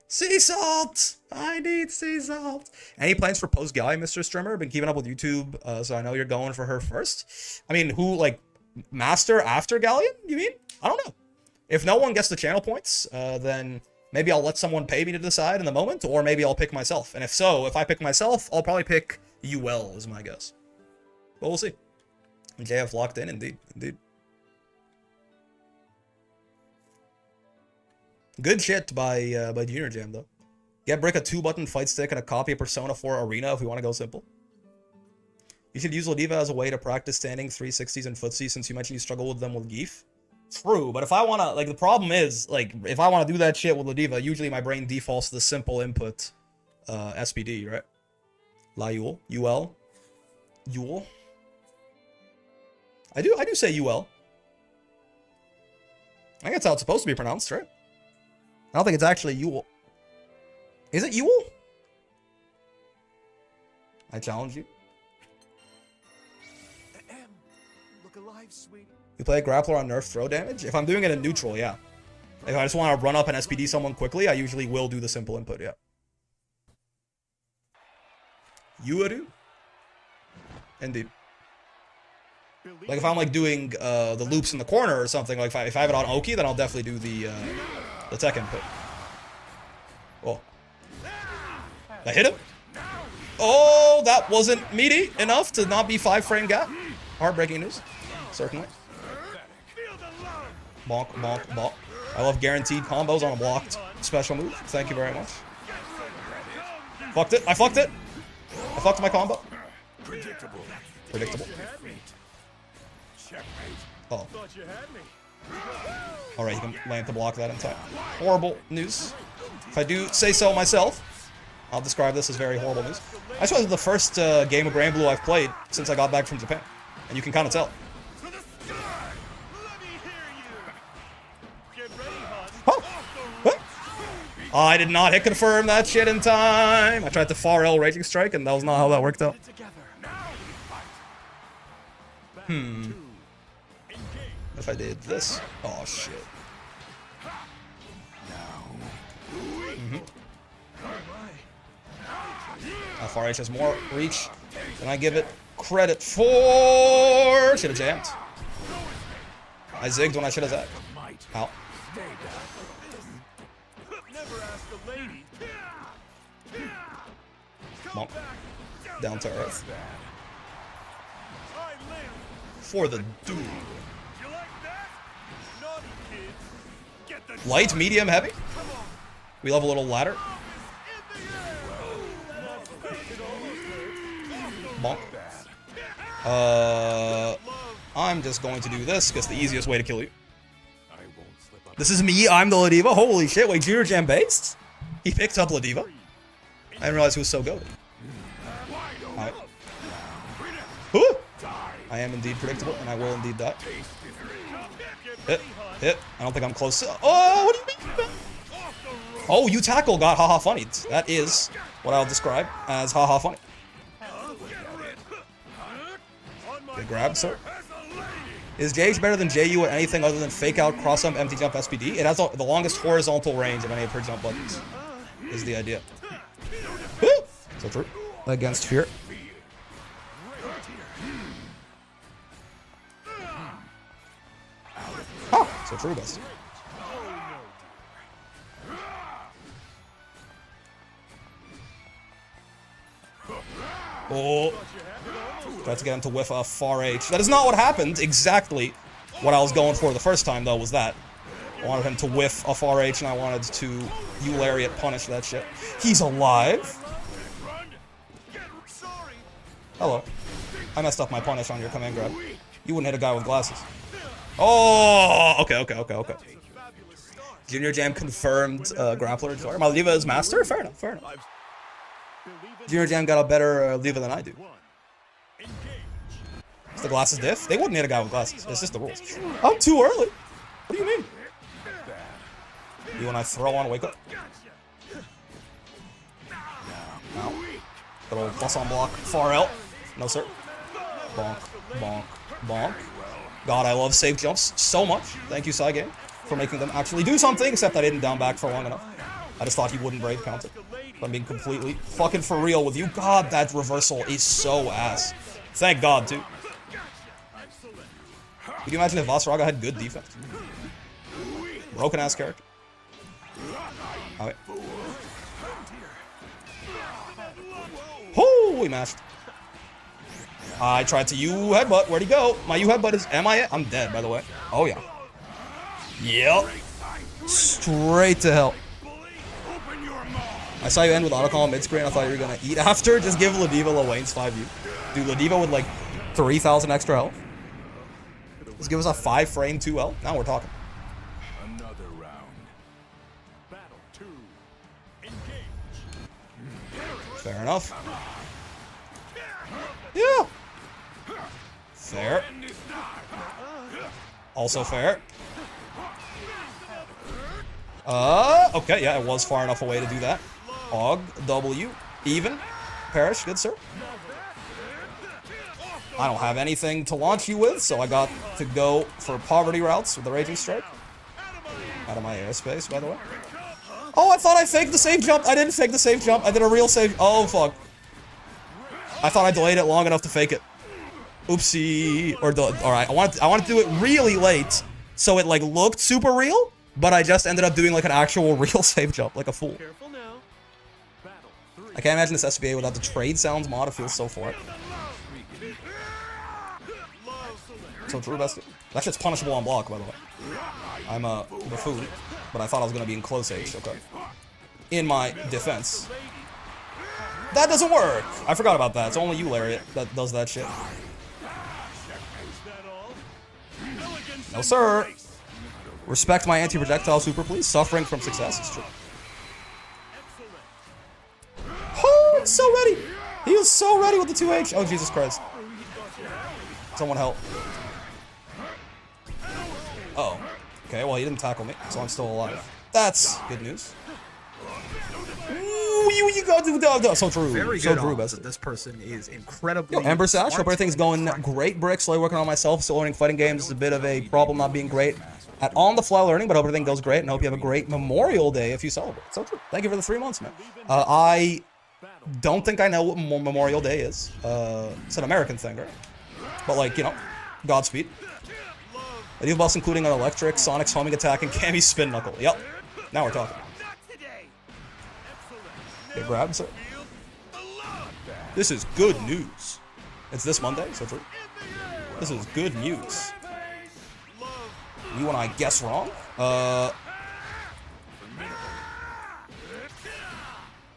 Sea salt! I need sea salt! Any plans for post-Gallia, Mr. Strimmer? Been keeping up with YouTube, so I know you're going for her first. I mean, who, like, Master after Galleon, you mean? I don't know. If no one gets the channel points, then maybe I'll let someone pay me to decide in the moment, or maybe I'll pick myself. And if so, if I pick myself, I'll probably pick UL, is my guess. But we'll see. JF locked in, indeed. Indeed. Good shit by Junior Jam, though. Get Brick a 2-button fight stick and a copy of Persona 4 Arena if we want to go simple. You should use Ladiva as a way to practice standing 360s and footsies since you mentioned you struggle with them with Geef. True, but if I want to, like, the problem is, like, if I want to do that shit with Ladiva, usually my brain defaults to the simple input SPD, right? La Yule. UL. Yule. I do say UL. I think that's how it's supposed to be pronounced, right? I don't think it's actually Yule. Is it Yule? I challenge you. Look alive, sweetie. You play a grappler on nerf throw damage? If I'm doing it in neutral, yeah. If I just want to run up and SPD someone quickly, I usually will do the simple input, yeah. Yuaru? Indeed. Like if I'm like doing the loops in the corner or something, like if I have it on Oki, then I'll definitely do the tech input. Oh. I hit him? Oh, that wasn't meaty enough to not be 5-frame gap. Heartbreaking news. Certainly. Bonk, bonk, bonk. I love guaranteed combos on a blocked special move. Thank you very much. Fucked it. I fucked it. I fucked my combo. Predictable. Predictable. Oh. Alright, you can land to block that in time. Horrible news. If I do say so myself, I'll describe this as very horrible news. I suppose it's the first game of Grand Blue I've played since I got back from Japan. And you can kind of tell. Huh? What? Oh, I did not hit confirm that shit in time. I tried to far L Raging Strike, and that was not how that worked out. If I did this. Oh, shit. FRH has more reach than I give it credit for. Should have jammed. I zigged when I should have zagged. Ow. Bump. Down to earth. For the dude. Light, medium, heavy? We love a little ladder. Bonk. I'm just going to do this because the easiest way to kill you. This is me, I'm the Ladiva. Holy shit, wait, Junior Jam based? He picked up Ladiva? I didn't realize he was so good. Alright. I am indeed predictable, and I will indeed die. Hit, hit. I don't think I'm close. Oh, what do you mean? Oh, you tackle got haha funny. That is what I'll describe as haha funny. Good grab, sir. Is JH better than JU at anything other than fake out, cross jump, empty jump, SPD? It has the longest horizontal range of any of her jump buttons. Is the idea. So true. Against fear. Oh, so true, best. Oh. Tried to get him to whiff a far H. That is not what happened. Exactly what I was going for the first time, though, was that. I wanted him to whiff a far H, and I wanted to U-Lariat punish that shit. He's alive. Hello. I messed up my punish on your command grab. You wouldn't hit a guy with glasses. Oh, okay. Junior Jam confirmed grappler. My Ladiva is master? Fair enough. Junior Jam got a better Ladiva than I do. Is the glasses diff? They wouldn't hit a guy with glasses. It's just the rules. I'm too early. What do you mean? You and I throw on wake up? No. Good old plus on block. Far out. No, sir. Bonk, bonk, bonk. God, I love safe jumps so much. Thank you, Game, for making them actually do something, except I didn't down back for long enough. I just thought he wouldn't brave counter. I'm being completely fucking for real with you. God, that reversal is so ass. Thank God, too. Could you imagine if Vasaraga had good defense? Broken ass character. Alright. Oh, we mashed. I tried to U headbutt. Where'd he go? My U headbutt is MIA. I'm dead, by the way. Oh, yeah. Yep. Straight to hell. I saw you end with autocall mid-screen. I thought you were going to eat after. Just give Ladiva Lawane's 5U. Dude, Ladiva with like 3,000 extra health. Just give us a 5-frame 2L. Now we're talking. Another round. Battle 2. Engage. Fair enough. Yeah. Fair. Also fair. Okay, yeah, it was far enough away to do that. Og, W, even. Perish, good sir. I don't have anything to launch you with, so I got to go for poverty routes with the Raging Strike. Out of my airspace, by the way. Oh, I thought I faked the safe jump. I didn't fake the safe jump. I did a real safe. Oh, fuck. I thought I delayed it long enough to fake it. Oopsie. Alright, I wanted to do it really late, so it, like, looked super real, but I just ended up doing, like, an actual real safe jump, like a fool. Careful now. Battle 3. I can't imagine this SBA without the trade sounds mod. It feels so far. So true, bestie. That shit's punishable on block, by the way. I'm a buffoon, but I thought I was gonna be in close H. Okay. In my defense. That doesn't work! I forgot about that. It's only you, Lariat, that does that shit. No, sir! Respect my anti-projectile super, please. Suffering from success is true. Oh, I'm so ready! He was so ready with the 2H! Oh, Jesus Christ. Someone help. Oh. Okay, well, he didn't tackle me, so I'm still alive. That's good news. Ooh, you got to so true. Very so good true, odds best. that this person is incredibly. Yo, Ember Sash, hope smart. everything's going great, Brick. Slowly working on myself, still learning fighting games. It's a bit of a problem not being great at on the fly learning, but hope everything goes great and hope you have a great Memorial Day if you celebrate. So true. Thank you for the 3 months, man. I don't think I know what Memorial Day is. It's an American thing, right? But, like, you know, Godspeed. I do buffs including an electric, Sonic's homing attack, and Cammy's spin knuckle. Yep. Now we're talking. Get grabbed, sir. This is good news. It's this Monday, so true. This is good news. You and I guess wrong?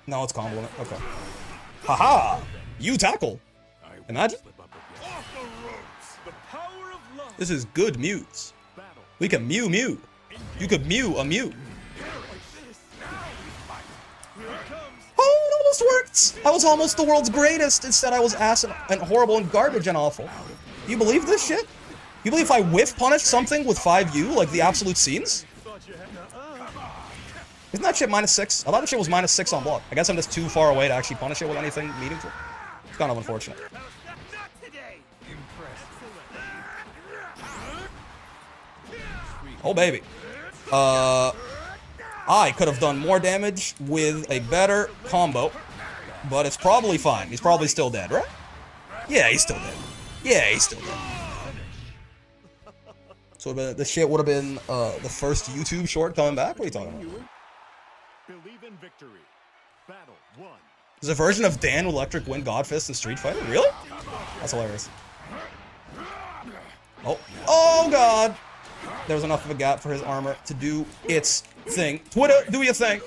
No, it's compliment. Okay. Haha! You tackle! Imagine. This is good Mews. We can Mew Mew. You could Mew a Mew. Oh, it almost worked! I was almost the world's greatest. Instead, I was ass and horrible and garbage and awful. You believe this shit? You believe if I whiff punish something with 5U, like the absolute scenes? Isn't that shit -6? I thought that shit was -6 on block. I guess I'm just too far away to actually punish it with anything meaningful. It's kind of unfortunate. Oh, baby. I could have done more damage with a better combo, but it's probably fine. He's probably still dead, right? Yeah, he's still dead. Yeah, he's still dead. So the shit would have been the first YouTube short coming back? What are you talking about? Believe in victory. Battle 1. There's a version of Dan with Electric Wind Godfist in Street Fighter? Really? That's hilarious. Oh. Oh, God. There was enough of a gap for his armor to do its thing. Twitter, do your thing.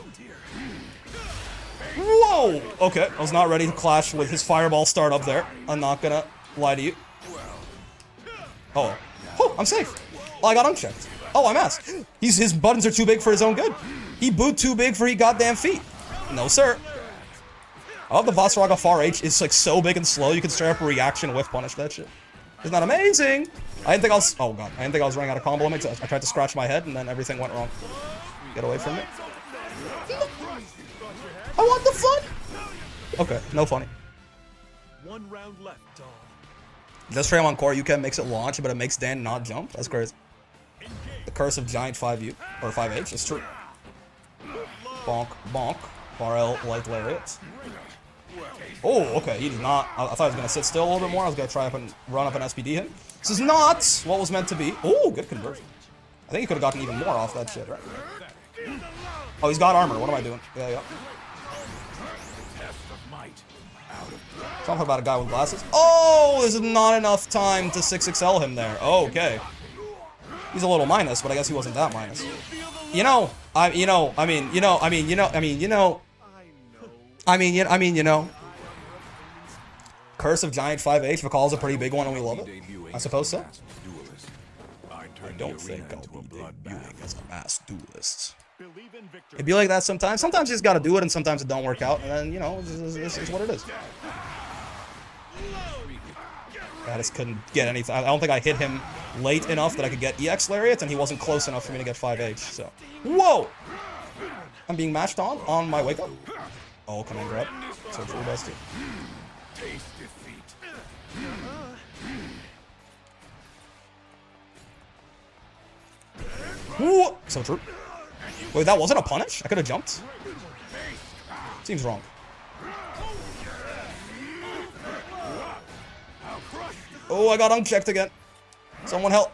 Whoa! Okay, I was not ready to clash with his fireball start up there. I'm not gonna lie to you. Oh. Oh, I'm safe. Oh, I got unchecked. Oh, I'm ass. His buttons are too big for his own good. He boot too big for his goddamn feet. No, sir. Oh, the Vasaraga Far H is like so big and slow, you can straight up reaction whiff punish that shit. Isn't that amazing? I didn't think I was. Oh god, I didn't think I was running out of combo limits. I tried to scratch my head and then everything went wrong. Get away from me. I want the fun. Okay, no funny. 1 round left, dog. This frame on core UCAM makes it launch, but it makes Dan not jump. That's crazy. The curse of giant 5U or 5H is true. Bonk, bonk. RL light lariat. Oh, okay. He did not. I thought he was gonna sit still a little bit more. I was gonna try up and run up an SPD hit. This is not what was meant to be. Oh, good conversion. I think he could have gotten even more off that shit, right? Oh, he's got armor. What am I doing? Yeah, yeah. Talking about a guy with glasses. Oh, this is not enough time to 6XL him there. Oh, okay. He's a little minus, but I guess he wasn't that minus. You know, Curse of Giant 5H, McCall's a pretty big one and we love it. I suppose so. I don't think I'll be debuting as a mass duelist. It'd be like that sometimes. Sometimes you just gotta do it and sometimes it don't work out. And then, you know, it's what it is. I just couldn't get anything. I don't think I hit him late enough that I could get EX Lariat, and he wasn't close enough for me to get 5H, so. Whoa! I'm being matched on my wake up. Oh, come on, grab. So true, bestie. Whoa! So true. Wait, that wasn't a punish? I could have jumped. Seems wrong. Oh, I got unchecked again. Someone help.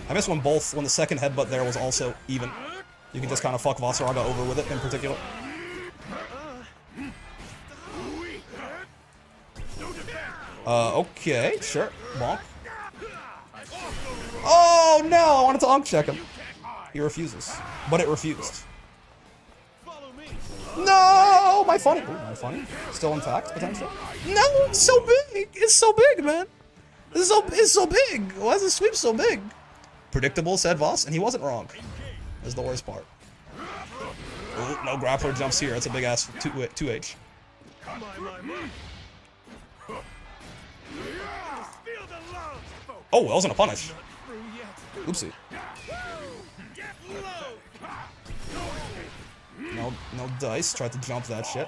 I missed when the second headbutt there was also even. You can just kind of fuck Vasaraga over with it in particular. Okay, sure. Bonk. Oh, no! I wanted to uncheck him. He refuses. But it refused. No! My funny. Ooh, my funny. Still intact, potentially. No! It's so big! It's so big, man! It's so big! Why is the sweep so big? Predictable, said Voss, and he wasn't wrong. That's the worst part. Ooh, no grappler jumps here. That's a big ass 2H. Oh, that wasn't a punish. Oopsie. No dice. Tried to jump that shit.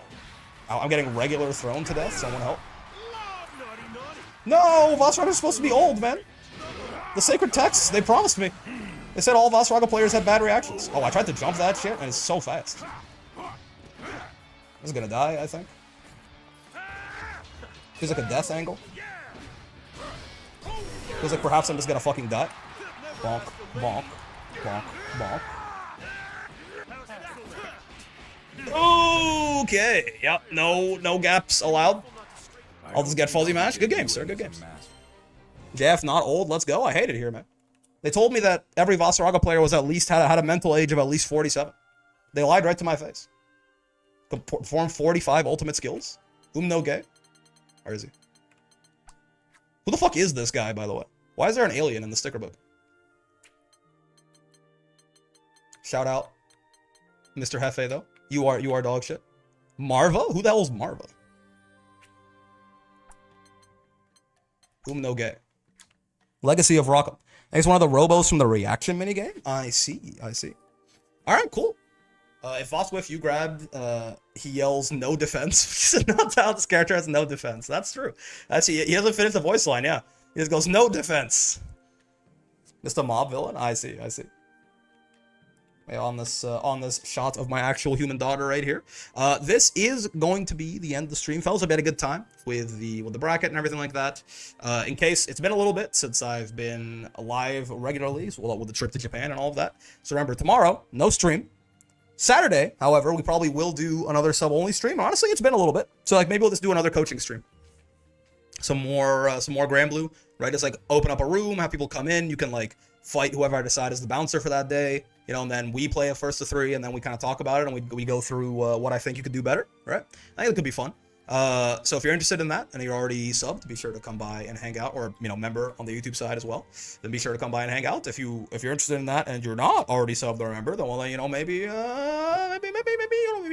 I'm getting regular thrown to death. Someone help. No! Vasaraga's supposed to be old, man. The sacred texts, they promised me. They said all Vasaraga players had bad reactions. Oh, I tried to jump that shit, and it's so fast. I was gonna die, I think. Feels like a death angle. Feels like perhaps I'm just gonna fucking die. Bonk, bonk, bonk, bonk. Okay, yep, no gaps allowed. I'll just get fuzzy match. Good games, sir, good games. JF not old, let's go. I hate it here, man. They told me that every Vasaraga player was at least had a mental age of at least 47. They lied right to my face. Could perform 45 ultimate skills. No gay. Where is he? Who the fuck is this guy, by the way? Why is there an alien in the sticker book? Shout out, Mr. Hefe, though. You are dog shit. Marva? Who the hell is Marva? No gay. Legacy of Rockham. It's one of the robos from the reaction minigame. I see. Alright, cool. If Voswiff you grabbed, he yells no defense. Not how this character has no defense. That's true. He doesn't fit into voice line, yeah. He just goes no defense. Just a mob villain? I see. On this shot of my actual human daughter right here. This is going to be the end of the stream, fellas. I've had a good time with the bracket and everything like that. In case it's been a little bit since I've been live regularly, so with the trip to Japan and all of that. So remember, tomorrow, no stream. Saturday, however, we probably will do another sub-only stream. Honestly, it's been a little bit. So like maybe we'll just do another coaching stream. Some more Granblue, right? Just like open up a room, have people come in. You can like fight whoever I decide is the bouncer for that day. You know, and then we play a first to three, and then we kind of talk about it, and we go through what I think you could do better, right? I think it could be fun. So if you're interested in that, and you're already subbed, be sure to come by and hang out, or, you know, member on the YouTube side as well. Then be sure to come by and hang out. If you're interested in that, and you're not already subbed or a member, then well, you know, maybe you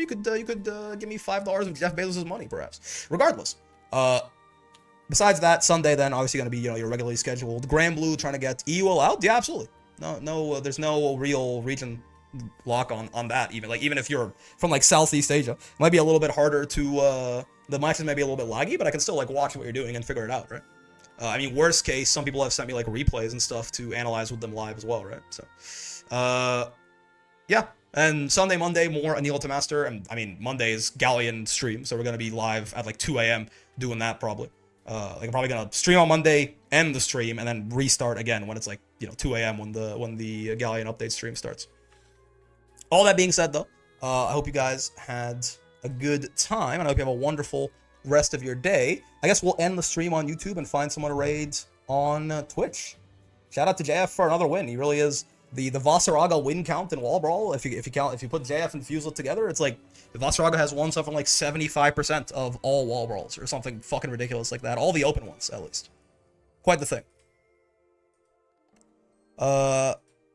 could give me $5 of Jeff Bezos' money, perhaps. Regardless, besides that, Sunday then obviously going to be, you know, your regularly scheduled Granblue trying to get EU allowed. Yeah, absolutely. No, there's no real region lock on that. Even if you're from like Southeast Asia, it might be a little bit harder to the matches may be a little bit laggy, but I can still like watch what you're doing and figure it out, right? I mean, worst case, some people have sent me like replays and stuff to analyze with them live as well, right? So, yeah. And Sunday, Monday, more Anil to Master, and I mean Monday is Galleon stream, so we're gonna be live at like 2 a.m. doing that probably. Like I'm probably gonna stream on Monday, end the stream, and then restart again when it's like, you know, 2 a.m. when the Galleon update stream starts. All that being said, though, I hope you guys had a good time, and I hope you have a wonderful rest of your day. I guess we'll end the stream on YouTube and find someone to raid on Twitch. Shout out to JF for another win. He really is the Vasaraga win count in Wall Brawl. If you put JF and Fusel together, it's like the Vasaraga has won something like 75% of all Wall Brawls or something fucking ridiculous like that. All the open ones, at least. Quite the thing.